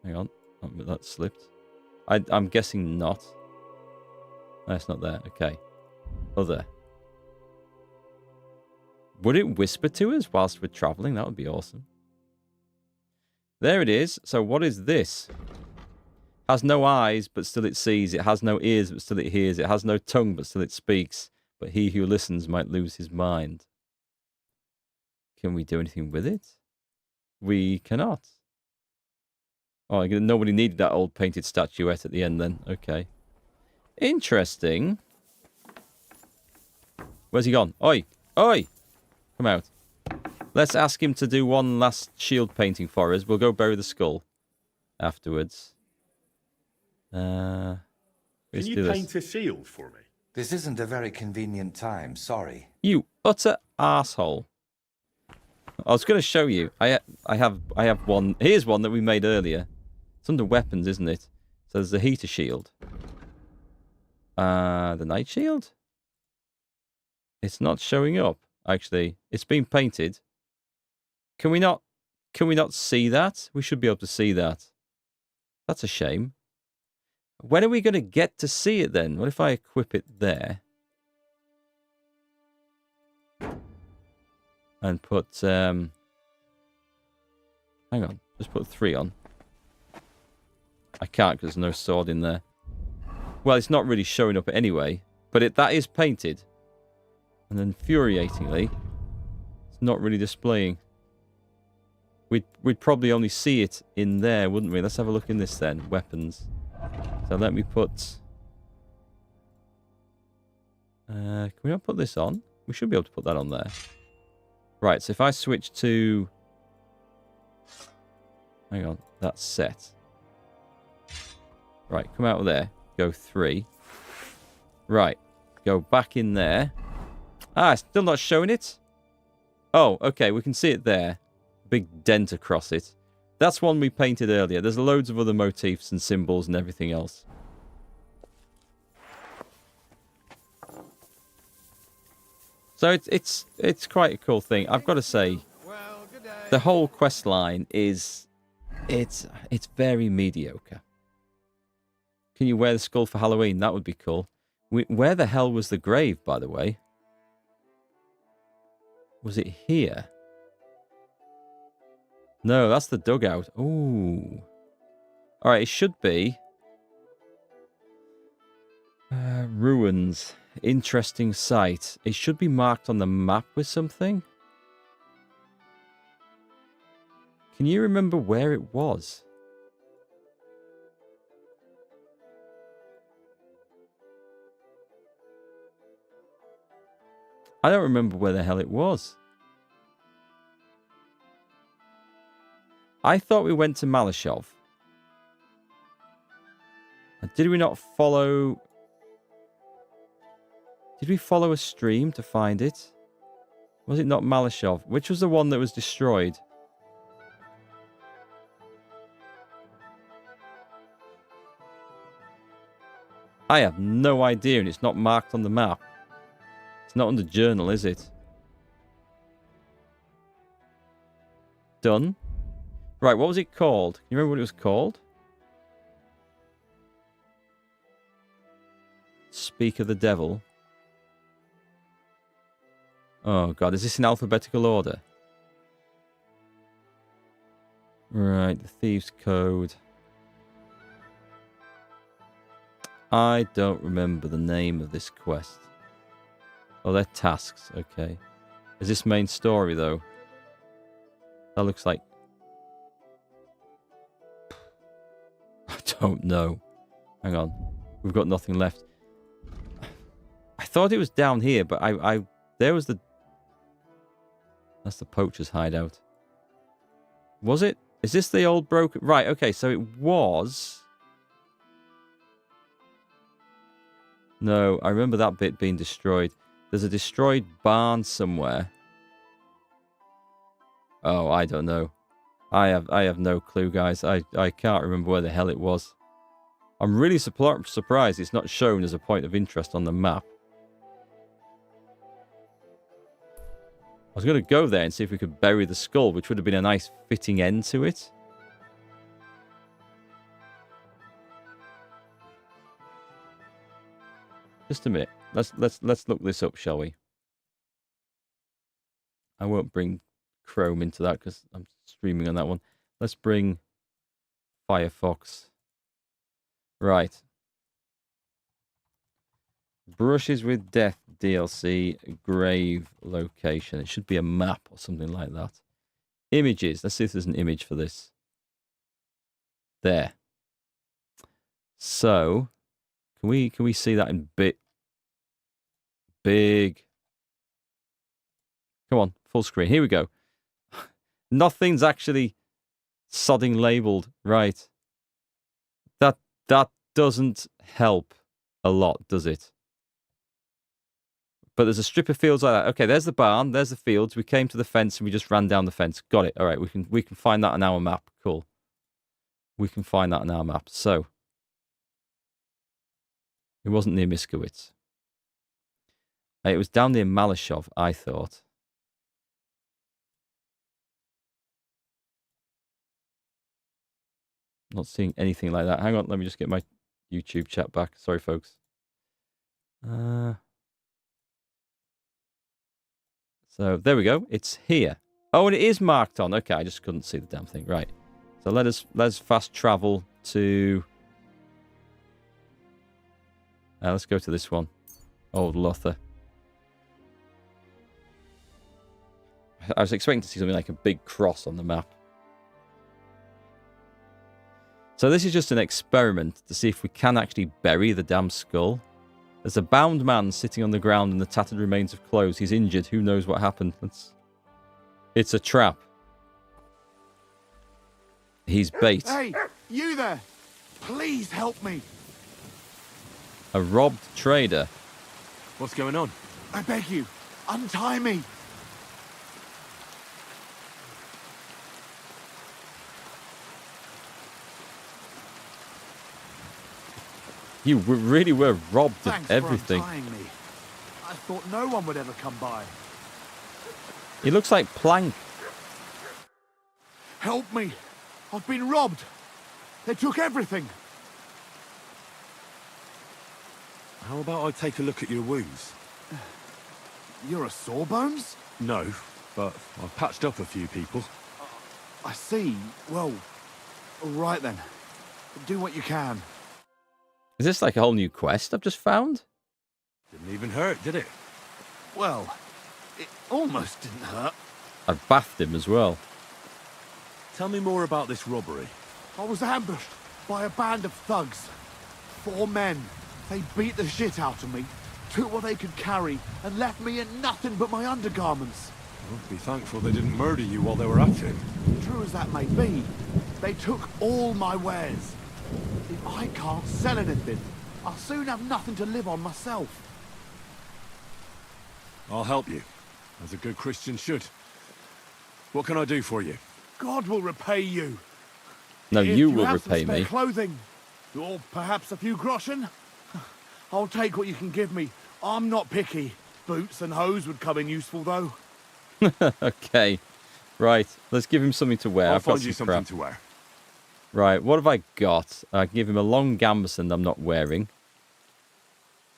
Hang on. Oh, that slipped. I'm guessing not. That's not there. Okay. Other. Would it whisper to us whilst we're traveling? That would be awesome. There it is. So what is this? Has no eyes, but still it sees. It has no ears, but still it hears. It has no tongue, but still it speaks. But he who listens might lose his mind. Can we do anything with it? We cannot. Oh, nobody needed that old painted statuette at the end then. Okay. Interesting. Where's he gone? Oi! Oi! Come out. Let's ask him to do one last shield painting for us. We'll go bury the skull afterwards. Can you paint a shield for me? This isn't a very convenient time, sorry. You utter arsehole. I was going to show you. I have one. Here's one that we made earlier. It's under weapons, isn't it? So there's the heater shield. The night shield? It's not showing up, actually. It's been painted. Can we not see that? We should be able to see that. That's a shame. When are we going to get to see it then? What if I equip it there? And put, hang on, just put 3 on. I can't because there's no sword in there. Well, it's not really showing up anyway, but that is painted. And infuriatingly, it's not really displaying. We'd probably only see it in there, wouldn't we? Let's have a look in this then. Weapons. So let me put... can we not put this on? We should be able to put that on there. Right, so if I switch to... Hang on, that's set. Right, come out of there. Go 3. Right, go back in there. Ah, it's still not showing it? Oh, okay, we can see it there. Big dent across it. That's one we painted earlier. There's loads of other motifs and symbols and everything else. So it's quite a cool thing. I've got to say, the whole quest line is it's very mediocre. Can you wear the skull for Halloween? That would be cool. Where the hell was the grave, by the way? Was it here? No, that's the dugout. Ooh. All right, it should be ruins. Interesting site. It should be marked on the map with something. Can you remember where it was? I don't remember where the hell it was. I thought we went to Malashov. Did we not follow... Did we follow a stream to find it? Was it not Malashov? Which was the one that was destroyed? I have no idea, and it's not marked on the map. It's not under journal, is it? Done. Right, what was it called? Can you remember what it was called? Speak of the Devil. Oh, God. Is this in alphabetical order? Right, the Thieves' Code. I don't remember the name of this quest. Oh, they're tasks. Okay. Is this main story, though? That looks like... I don't know. Hang on. We've got nothing left. I thought it was down here, but there was the... That's the poacher's hideout. Was it? Is this the old broken... Right, okay, so it was... No, I remember that bit being destroyed. There's a destroyed barn somewhere. Oh, I don't know. I have no clue, guys. I can't remember where the hell it was. I'm really surprised it's not shown as a point of interest on the map. I was going to go there and see if we could bury the skull, which would have been a nice fitting end to it. Just a minute. Let's look this up, shall we? I won't bring Chrome into that because I'm streaming on that one. Let's bring Firefox. Right. Brushes with Death DLC grave location. It should be a map or something like that. Images. Let's see if there's an image for this. There. So, can we see that in big? Come on, full screen. Here we go. Nothing's actually sodding labeled. Right. That doesn't help a lot, does it? But there's a strip of fields like that. Okay, there's the barn. There's the fields. We came to the fence and we just ran down the fence. Got it. All right, we can find that on our map. Cool. We can find that on our map. So it wasn't near Miskowitz. It was down near Malashov, I thought. Not seeing anything like that. Hang on, let me just get my YouTube chat back. Sorry, folks. So there we go. It's here. Oh, and it is marked on. Okay, I just couldn't see the damn thing. Right. So let's fast travel to. Let's go to this one. Old Lothar. I was expecting to see something like a big cross on the map. So this is just an experiment to see if we can actually bury the damn skull. There's a bound man sitting on the ground in the tattered remains of clothes. He's injured. Who knows what happened? It's a trap. He's bait. Hey, you there! Please help me! A robbed trader. What's going on? I beg you, untie me! You really were robbed Thanks of everything. For untying me. I thought no one would ever come by. He looks like Plank. Help me! I've been robbed! They took everything! How about I take a look at your wounds? You're a Sawbones? No, but I've patched up a few people. I see. Well, all right then. Do what you can. Is this like a whole new quest I've just found? Didn't even hurt, did it? Well, it almost didn't hurt. I've bathed him as well. Tell me more about this robbery. I was ambushed by a band of thugs. 4 men. They beat the shit out of me, took what they could carry, and left me in nothing but my undergarments. Well, be thankful they didn't murder you while they were at it. True as that may be, they took all my wares. If I can't sell anything, I'll soon have nothing to live on myself. I'll help you, as a good Christian should. What can I do for you? God will repay you. No, If you will have some repay spare me. Clothing, or perhaps a few groschen. I'll take what you can give me. I'm not picky. Boots and hose would come in useful, though. Okay. Right. Let's give him something to wear. I'll I've got find you some something crap. to wear. Right. What have I got? I can give him a long gambeson I'm not wearing.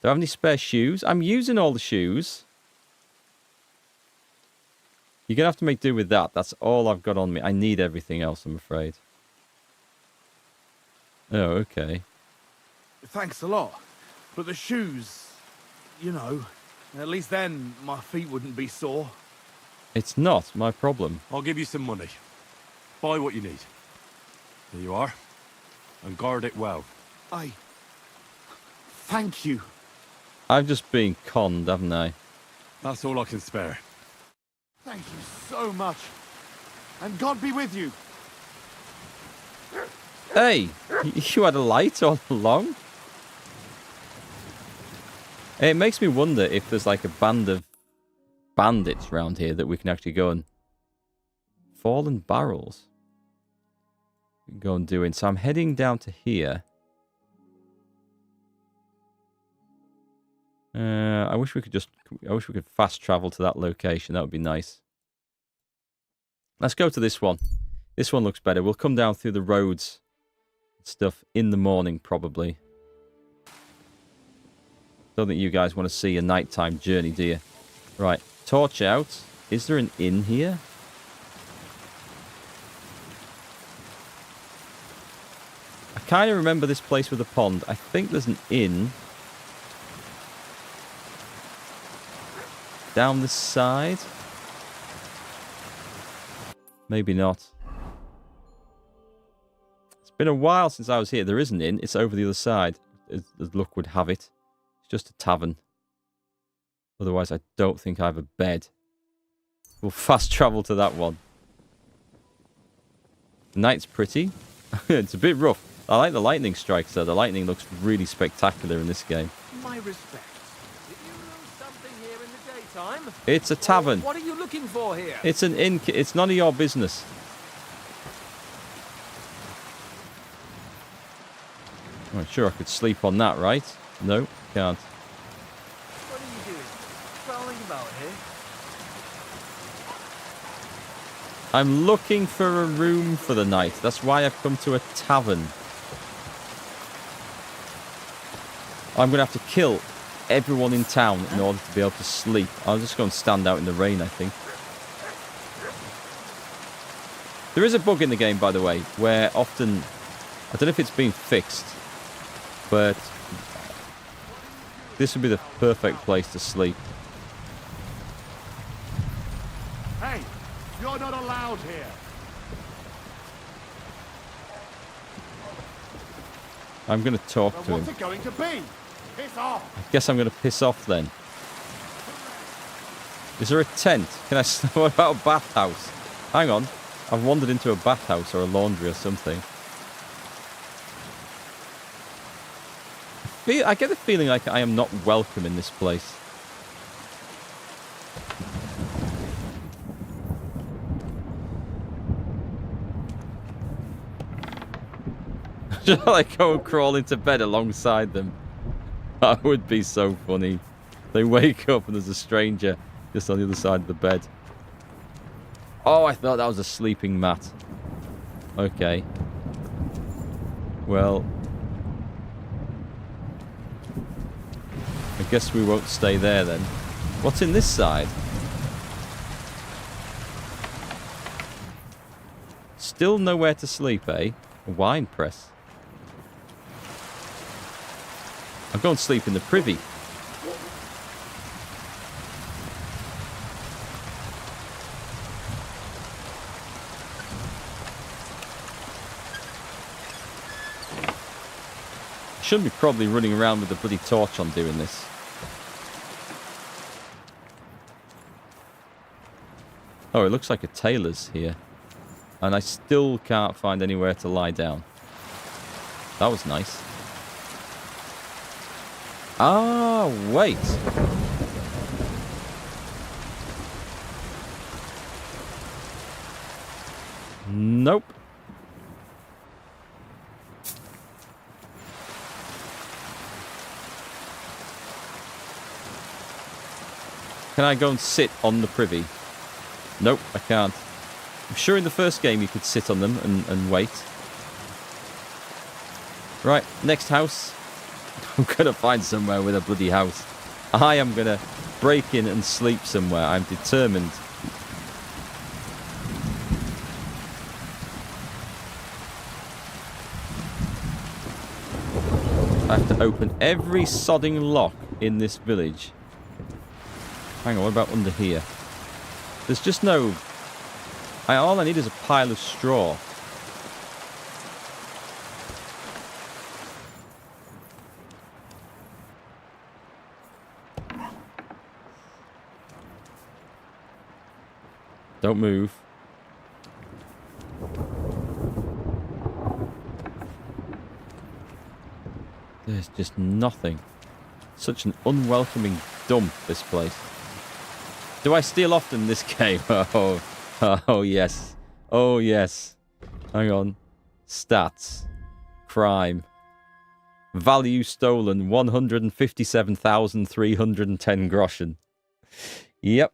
Do I have any spare shoes? I'm using all the shoes. You're going to have to make do with that. That's all I've got on me. I need everything else, I'm afraid. Oh, okay. Thanks a lot. But the shoes, you know, at least then my feet wouldn't be sore. It's not my problem. I'll give you some money. Buy what you need. Here you are. And guard it well. Thank you. I've just been conned, haven't I? That's all I can spare. Thank you so much. And God be with you. Hey, you had a light all along? It makes me wonder if there's like a band of bandits around here that we can actually go and... Fallen barrels. We can go and do it. So I'm heading down to here. I wish we could fast travel to that location. That would be nice. Let's go to this one. This one looks better. We'll come down through the roads and stuff in the morning, probably. Don't think you guys want to see a nighttime journey, do you? Right, torch out. Is there an inn here? I kind of remember this place with a pond. I think there's an inn down this side. Maybe not. It's been a while since I was here. There is an inn. It's over the other side, as luck would have it. It's just a tavern. Otherwise, I don't think I have a bed. We'll fast travel to that one. The night's pretty. It's a bit rough. I like the lightning strikes, though. The lightning looks really spectacular in this game. My respects. Did you lose something here in time. It's a tavern. What are you looking for here? It's an inn. It's none of your business. I'm sure I could sleep on that, right? No, can't. What are you doing? Prowling about here? I'm looking for a room for the night. That's why I've come to a tavern. I'm going to have to kill everyone in town in order to be able to sleep. I'll just go and stand out in the rain, I think. There is a bug in the game, by the way, where often... I don't know if it's been fixed, but this would be the perfect place to sleep. Hey, you're not allowed here. I'm going to talk Well, to what's him. it going to be? Piss off. I guess I'm going to piss off then. Is there a tent? Can I... What about a bathhouse? Hang on. I've wandered into a bathhouse or a laundry or something. I get the feeling like I am not welcome in this place. Should I go and crawl into bed alongside them? That would be so funny. They wake up and there's a stranger just on the other side of the bed. Oh, I thought that was a sleeping mat. Okay. Well, I guess we won't stay there then. What's in this side? Still nowhere to sleep, eh? A wine press. I'll go and sleep in the privy. Shouldn't be probably running around with a bloody torch on doing this. Oh, it looks like a tailor's here. And I still can't find anywhere to lie down. That was nice. Ah, wait. Nope. Can I go and sit on the privy? Nope, I can't. I'm sure in the first game you could sit on them and wait. Right, next house. I'm going to find somewhere with a bloody house. I am going to break in and sleep somewhere. I'm determined. I have to open every sodding lock in this village. Hang on, what about under here? There's just no... all I need is a pile of straw. Don't move. There's just nothing. Such an unwelcoming dump, this place. Do I steal often in this game? Oh, yes. Oh, yes. Hang on. Stats. Crime. Value stolen, 157,310 groschen. Yep.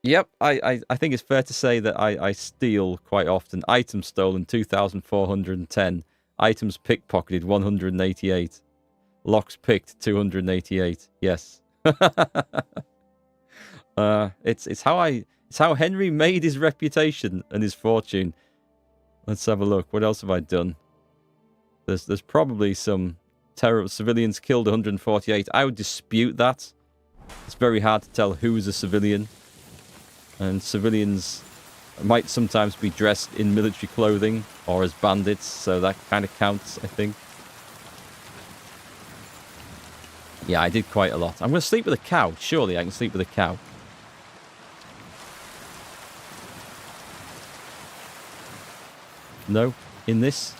Yep, I think it's fair to say that I steal quite often. Items stolen, 2,410. Items pickpocketed, 188. Locks picked, 288. Yes. It's how Henry made his reputation and his fortune. Let's have a look. What else have I done? There's probably some terror civilians killed, 148. I would dispute that. It's very hard to tell who's a civilian. And civilians might sometimes be dressed in military clothing or as bandits, so that kind of counts, I think. Yeah, I did quite a lot. I'm going to sleep with a cow. Surely I can sleep with a cow. No, in this.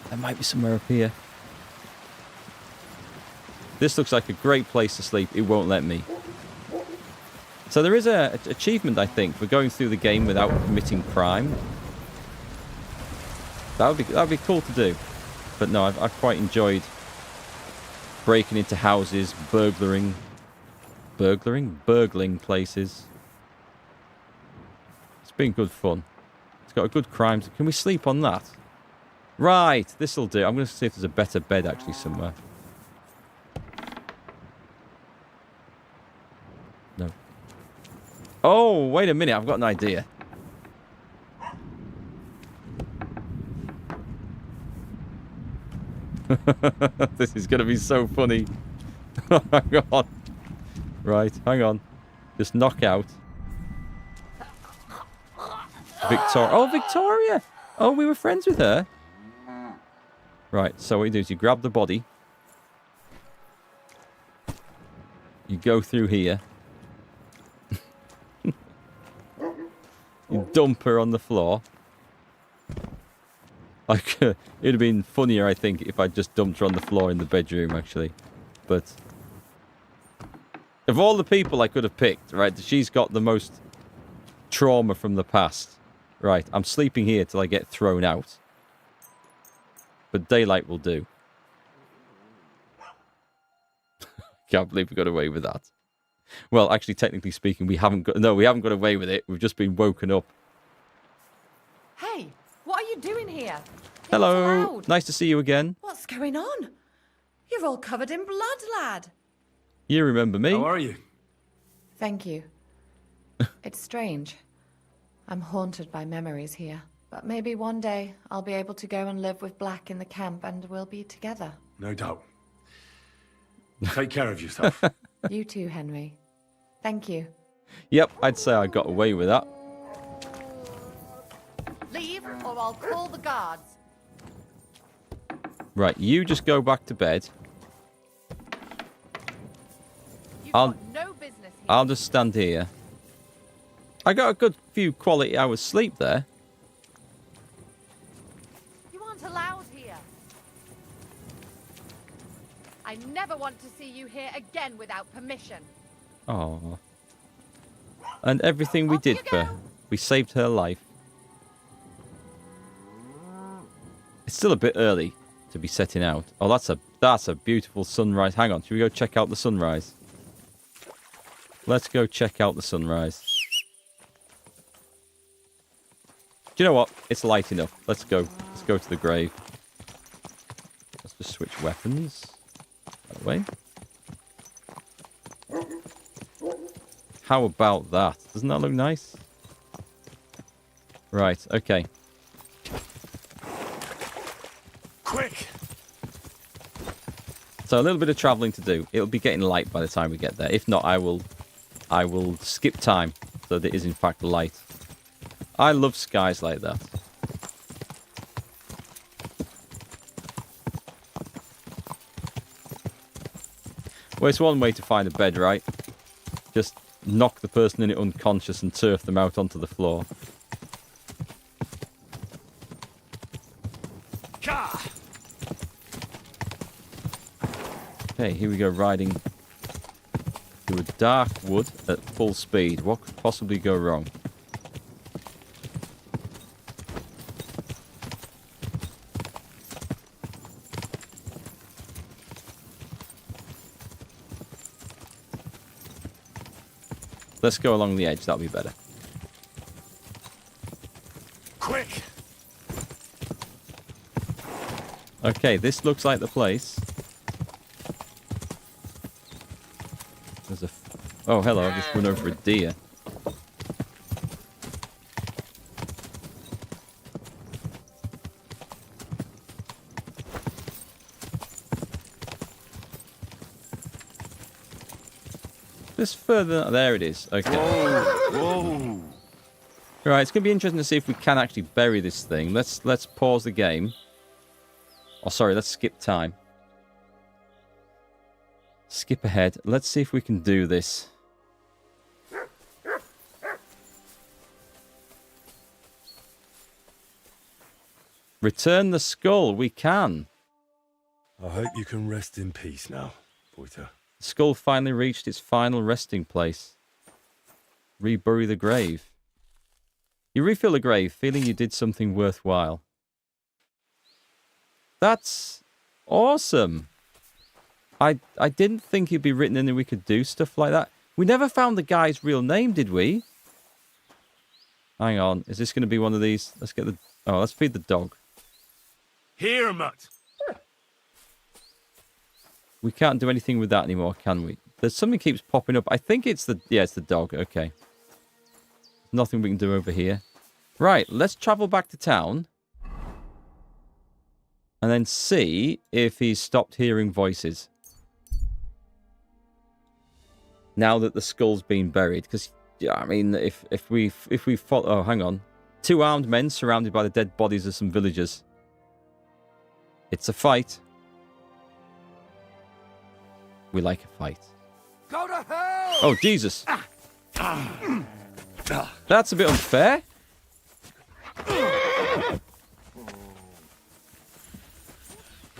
There might be somewhere up here. This looks like a great place to sleep. It won't let me. So there is a achievement, I think, for going through the game without committing crime. That would be cool to do. But no, I've quite enjoyed breaking into houses, burgling places. It's been good fun. It's got a good crime. Can we sleep on that? Right, this'll do. I'm going to see if there's a better bed actually somewhere. No. Oh, wait a minute. I've got an idea. This is going to be so funny. Hang on. Right, hang on. Just knock out. Victoria. Oh, Victoria! Oh, we were friends with her. Right, so what you do is you grab the body. You go through here. You dump her on the floor. Like, it would have been funnier, I think, if I just dumped her on the floor in the bedroom, actually. But of all the people I could have picked, right, she's got the most trauma from the past. Right, I'm sleeping here till I get thrown out. But daylight will do. Can't believe we got away with that. Well, actually, technically speaking, we haven't got away with it. We've just been woken up. Hey, what are you doing here? Hello. Nice to see you again. What's going on? You're all covered in blood, lad. You remember me? How are you? Thank you. It's strange. I'm haunted by memories here. But maybe one day I'll be able to go and live with Black in the camp and we'll be together. No doubt. Take care of yourself. You too, Henry. Thank you. Yep, I'd say I got away with that. Leave or I'll call the guards. Right, you just go back to bed. No business here. I'll just stand here. I got a good few quality hours sleep there. You aren't allowed here. I never want to see you here again without permission. Oh. And everything we did for her. We saved her life. It's still a bit early to be setting out. Oh, that's a beautiful sunrise. Hang on, should we go check out the sunrise? Let's go check out the sunrise. Do you know what? It's light enough. Let's go. Let's go to the grave. Let's just switch weapons. That way. How about that? Doesn't that look nice? Right, okay. Quick! So a little bit of travelling to do. It'll be getting light by the time we get there. If not, I will skip time so that it is in fact light. I love skies like that. Well, it's one way to find a bed, right? Just knock the person in it unconscious and turf them out onto the floor. Okay, here we go, riding through a dark wood at full speed. What could possibly go wrong? Let's go along the edge, that'll be better. Quick! Okay, this looks like the place. There's a... Oh, hello, I've just run over a deer. Just further... There it is. Okay. Whoa! Right, it's going to be interesting to see if we can actually bury this thing. Let's pause the game. Oh, sorry, let's skip time. Skip ahead. Let's see if we can do this. Return the skull. We can. I hope you can rest in peace now, Voiter. The skull finally reached its final resting place. Rebury the grave. You refill the grave, feeling you did something worthwhile. That's awesome. I didn't think it'd be written in that we could do stuff like that. We never found the guy's real name, did we? Hang on. Is this going to be one of these? Let's get the... Oh, let's feed the dog. Here, mutt. We can't do anything with that anymore, can we? There's something keeps popping up. I think it's the... Yeah, it's the dog. Okay. Nothing we can do over here. Right, let's travel back to town. And then see if he's stopped hearing voices. Now that the skull's been buried. Because, yeah, I mean, if we follow... Oh, hang on. 2 armed men surrounded by the dead bodies of some villagers. It's a fight. We like a fight. Go to hell! Oh, Jesus. That's a bit unfair.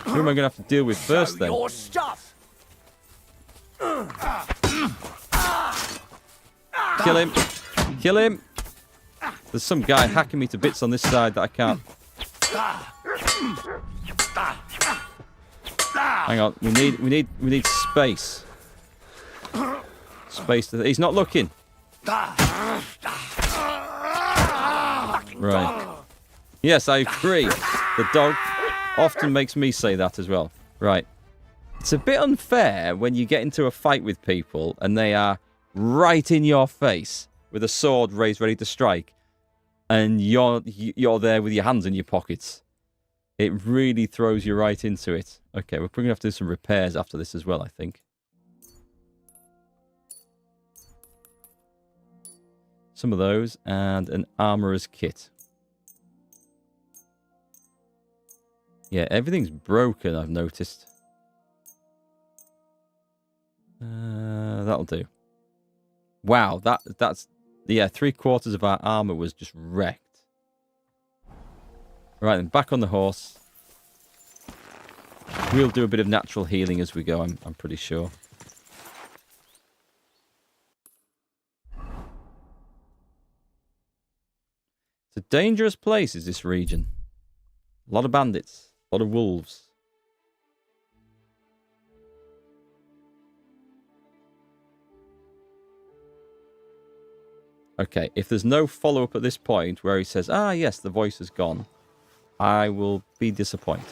Who am I going to have to deal with first, then? Your stuff. Kill him. Kill him. There's some guy hacking me to bits on this side that I can't. Hang on. We need space. Space. He's not looking. Right. Yes, I agree. The dog often makes me say that as well. Right. It's a bit unfair when you get into a fight with people and they are right in your face with a sword raised ready to strike, and you're there with your hands in your pockets. It really throws you right into it. Okay, we're probably going to have to do some repairs after this as well, I think. Some of those, and an armorer's kit. Yeah, everything's broken, I've noticed. That'll do. Wow, that's... Yeah, 3/4 of our armor was just wrecked. Right, then, back on the horse. We'll do a bit of natural healing as we go, I'm pretty sure. It's a dangerous place, is this region. A lot of bandits, a lot of wolves. Okay, if there's no follow-up at this point where he says, ah, yes, the voice has gone, I will be disappointed.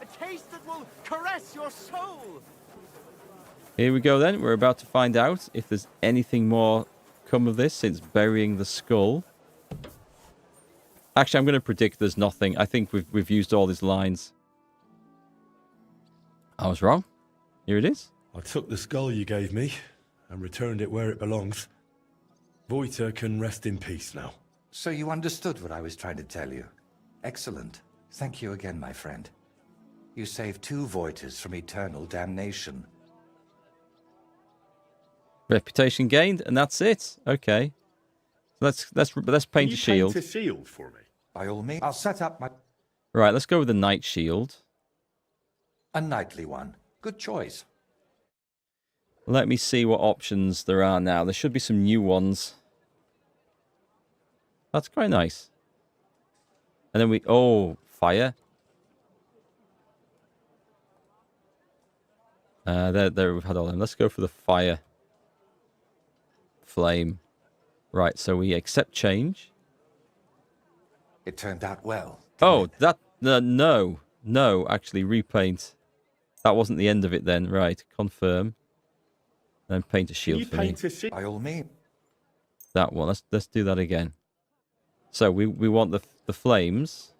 A taste that will caress your soul. Here we go then. We're about to find out if there's anything more come of this since burying the skull. Actually, I'm going to predict there's nothing. I think we've used all these lines. I was wrong. Here it is. I took the skull you gave me and returned it where it belongs. Voiter can rest in peace now. So you understood what I was trying to tell you. Excellent. Thank you again, my friend. You saved 2 Voiters from eternal damnation. Reputation gained, and that's it. Okay. Let's paint a shield. Paint a shield for me. By all means, I'll set up my... Right, let's go with the knight shield. A knightly one. Good choice. Let me see what options there are now. There should be some new ones. That's quite nice. And then we... Oh, fire. There we've had all them. Let's go for the fire. Flame. Right, so we accept change. It turned out well. Oh, that... No, actually, repaint. That wasn't the end of it then. Right, confirm. Then paint a shield for me. By all means. That one. Let's do that again. So we want the flames.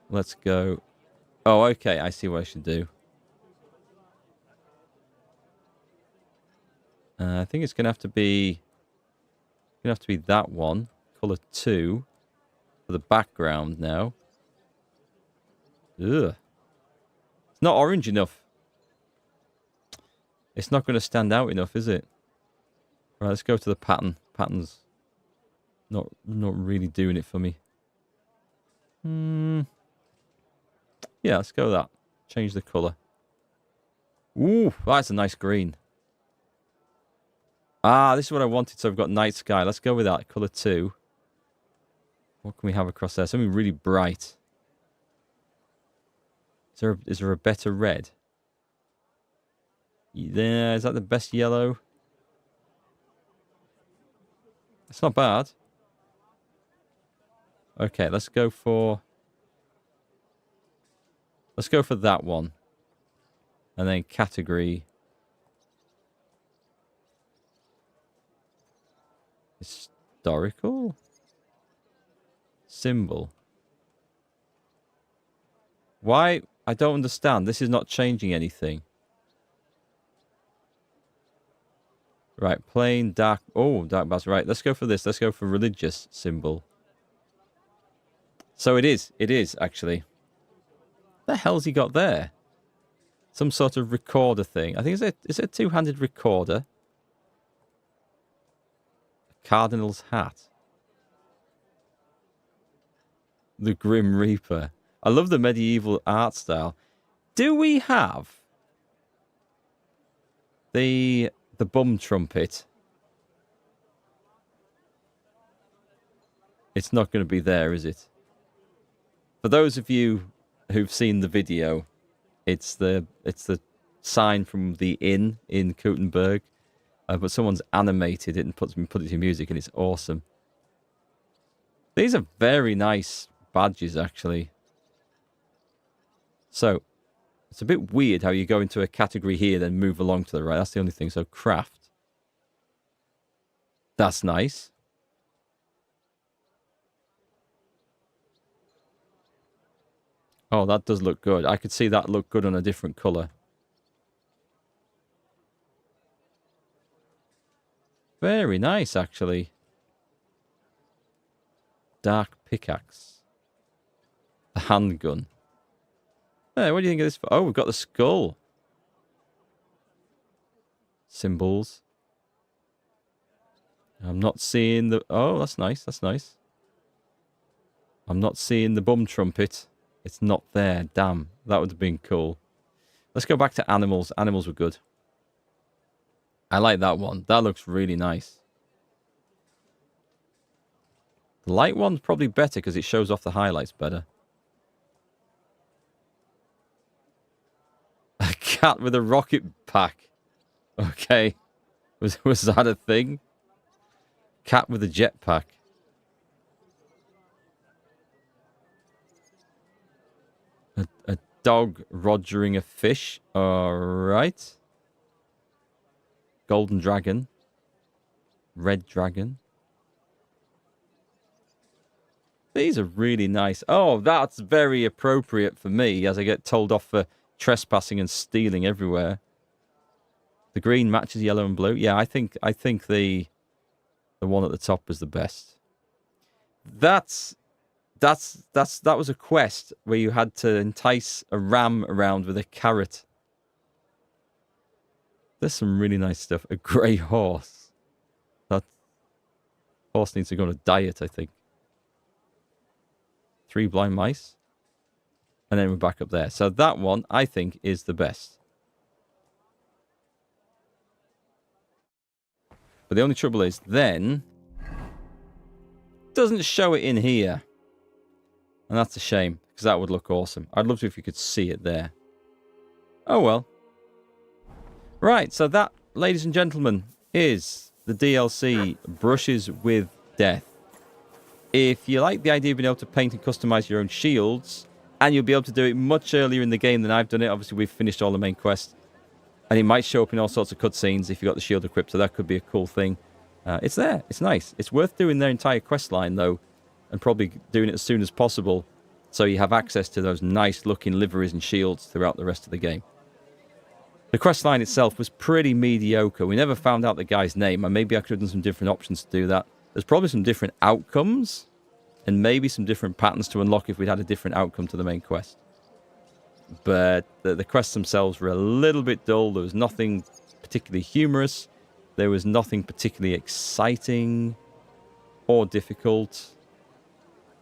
Let's go. Oh, okay. I see what I should do. I think it's gonna have to be that one. Color 2 for the background now. Ugh. It's not orange enough. It's not going to stand out enough, is it? Right, let's go to the pattern. Pattern's not really doing it for me. Yeah, let's go with that. Change the colour. Ooh, that's a nice green. Ah, this is what I wanted, so I've got night sky. Let's go with that. Colour 2. What can we have across there? Something really bright. Is there a better red? Yeah, is that the best yellow? It's not bad. Okay, let's go for that one. And then category historical symbol. Why? I don't understand. This is not changing anything. Right, plain dark. Oh, dark bass. Right, let's go for this. Let's go for religious symbol. So it is. It is actually. What the hell's he got there? Some sort of recorder thing. I think is it a two-handed recorder? A cardinal's hat. The Grim Reaper. I love the medieval art style. Do we have the bum trumpet? It's not going to be there, is it? For those of you who've seen the video, it's the sign from the inn in Kuttenberg, but someone's animated it and put it to music, and it's awesome. These are very nice badges, actually. So, it's a bit weird how you go into a category here, then move along to the right. That's the only thing. So, craft. That's nice. Oh, that does look good. I could see that look good on a different colour. Very nice, actually. Dark pickaxe. The handgun. Hey, what do you think of this? Oh, we've got the skull. Symbols. I'm not seeing the... Oh, that's nice. That's nice. I'm not seeing the bum trumpet. It's not there. Damn. That would have been cool. Let's go back to animals. Animals were good. I like that one. That looks really nice. The light one's probably better because it shows off the highlights better. A cat with a rocket pack. Okay. Was that a thing? Cat with a jetpack. A dog rogering a fish. Alright. Golden dragon. Red dragon. These are really nice. Oh, that's very appropriate for me as I get told off for trespassing and stealing everywhere. The green matches yellow and blue. Yeah, I think the one at the top was the best. That was a quest where you had to entice a ram around with a carrot. There's some really nice stuff. A grey horse. That horse needs to go on a diet, I think. 3 blind mice. And then we're back up there. So that one, I think, is the best. But the only trouble is, then... doesn't show it in here. And that's a shame, because that would look awesome. I'd love to if you could see it there. Oh well. Right, so that, ladies and gentlemen, is the DLC Brushes with Death. If you like the idea of being able to paint and customize your own shields, and you'll be able to do it much earlier in the game than I've done it. Obviously, we've finished all the main quests. And it might show up in all sorts of cutscenes if you've got the shield equipped, so that could be a cool thing. It's there. It's nice. It's worth doing their entire quest line, though, and probably doing it as soon as possible, so you have access to those nice-looking liveries and shields throughout the rest of the game. The quest line itself was pretty mediocre. We never found out the guy's name, and maybe I could have done some different options to do that. There's probably some different outcomes, and maybe some different patterns to unlock if we'd had a different outcome to the main quest. But the quests themselves were a little bit dull. There was nothing particularly humorous. There was nothing particularly exciting or difficult.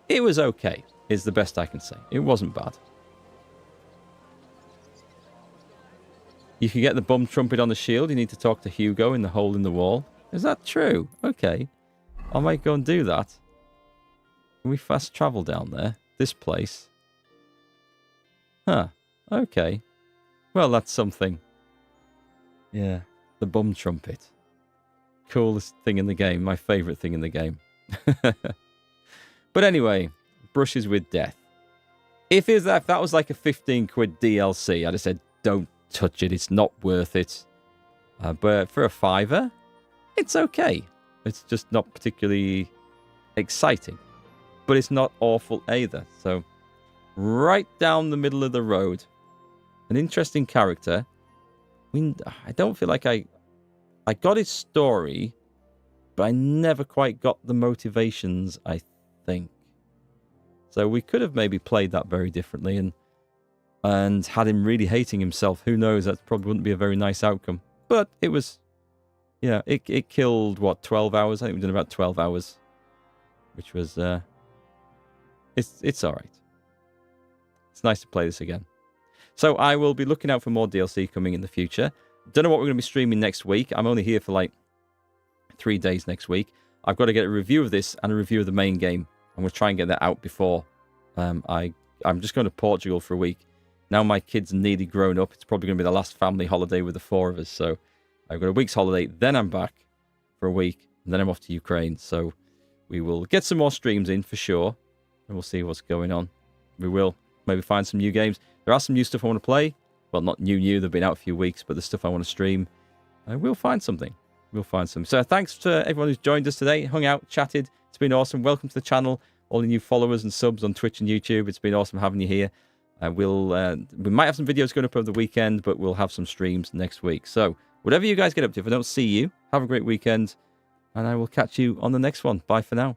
It was okay, is the best I can say. It wasn't bad. You can get the bum trumpet on the shield. You need to talk to Hugo in the hole in the wall. Is that true? Okay. I might go and do that. Can we fast travel down there? This place? Huh. Okay. Well, that's something. Yeah. The bum trumpet. Coolest thing in the game. My favourite thing in the game. But anyway, brushes with death. If that was like a 15 quid DLC, I'd have said, don't touch it. It's not worth it. But for a £5, it's okay. It's just not particularly exciting. But it's not awful either. So, right down the middle of the road. An interesting character. I don't feel like I got his story, but I never quite got the motivations, I think. So we could have maybe played that very differently and had him really hating himself. Who knows? That probably wouldn't be a very nice outcome. But it was, yeah, it killed, what, 12 hours? I think we've done about 12 hours, which was, it's all right. It's nice to play this again. So I will be looking out for more DLC coming in the future. Don't know what we're going to be streaming next week. I'm only here for like 3 days next week. I've got to get a review of this and a review of the main game. I'm going to try and get that out before I'm just going to Portugal for a week. Now my kids are nearly grown up. It's probably going to be the last family holiday with the 4 of us. So I've got a week's holiday. Then I'm back for a week. And then I'm off to Ukraine. So we will get some more streams in for sure. And we'll see what's going on. We will maybe find some new games. There are some new stuff I want to play. Well, not new. They've been out a few weeks. But the stuff I want to stream, we'll find something. We'll find some. So thanks to everyone who's joined us today. Hung out, chatted. It's been awesome. Welcome to the channel. All the new followers and subs on Twitch and YouTube. It's been awesome having you here. We might have some videos going up over the weekend, but we'll have some streams next week. So whatever you guys get up to, if I don't see you, have a great weekend. And I will catch you on the next one. Bye for now.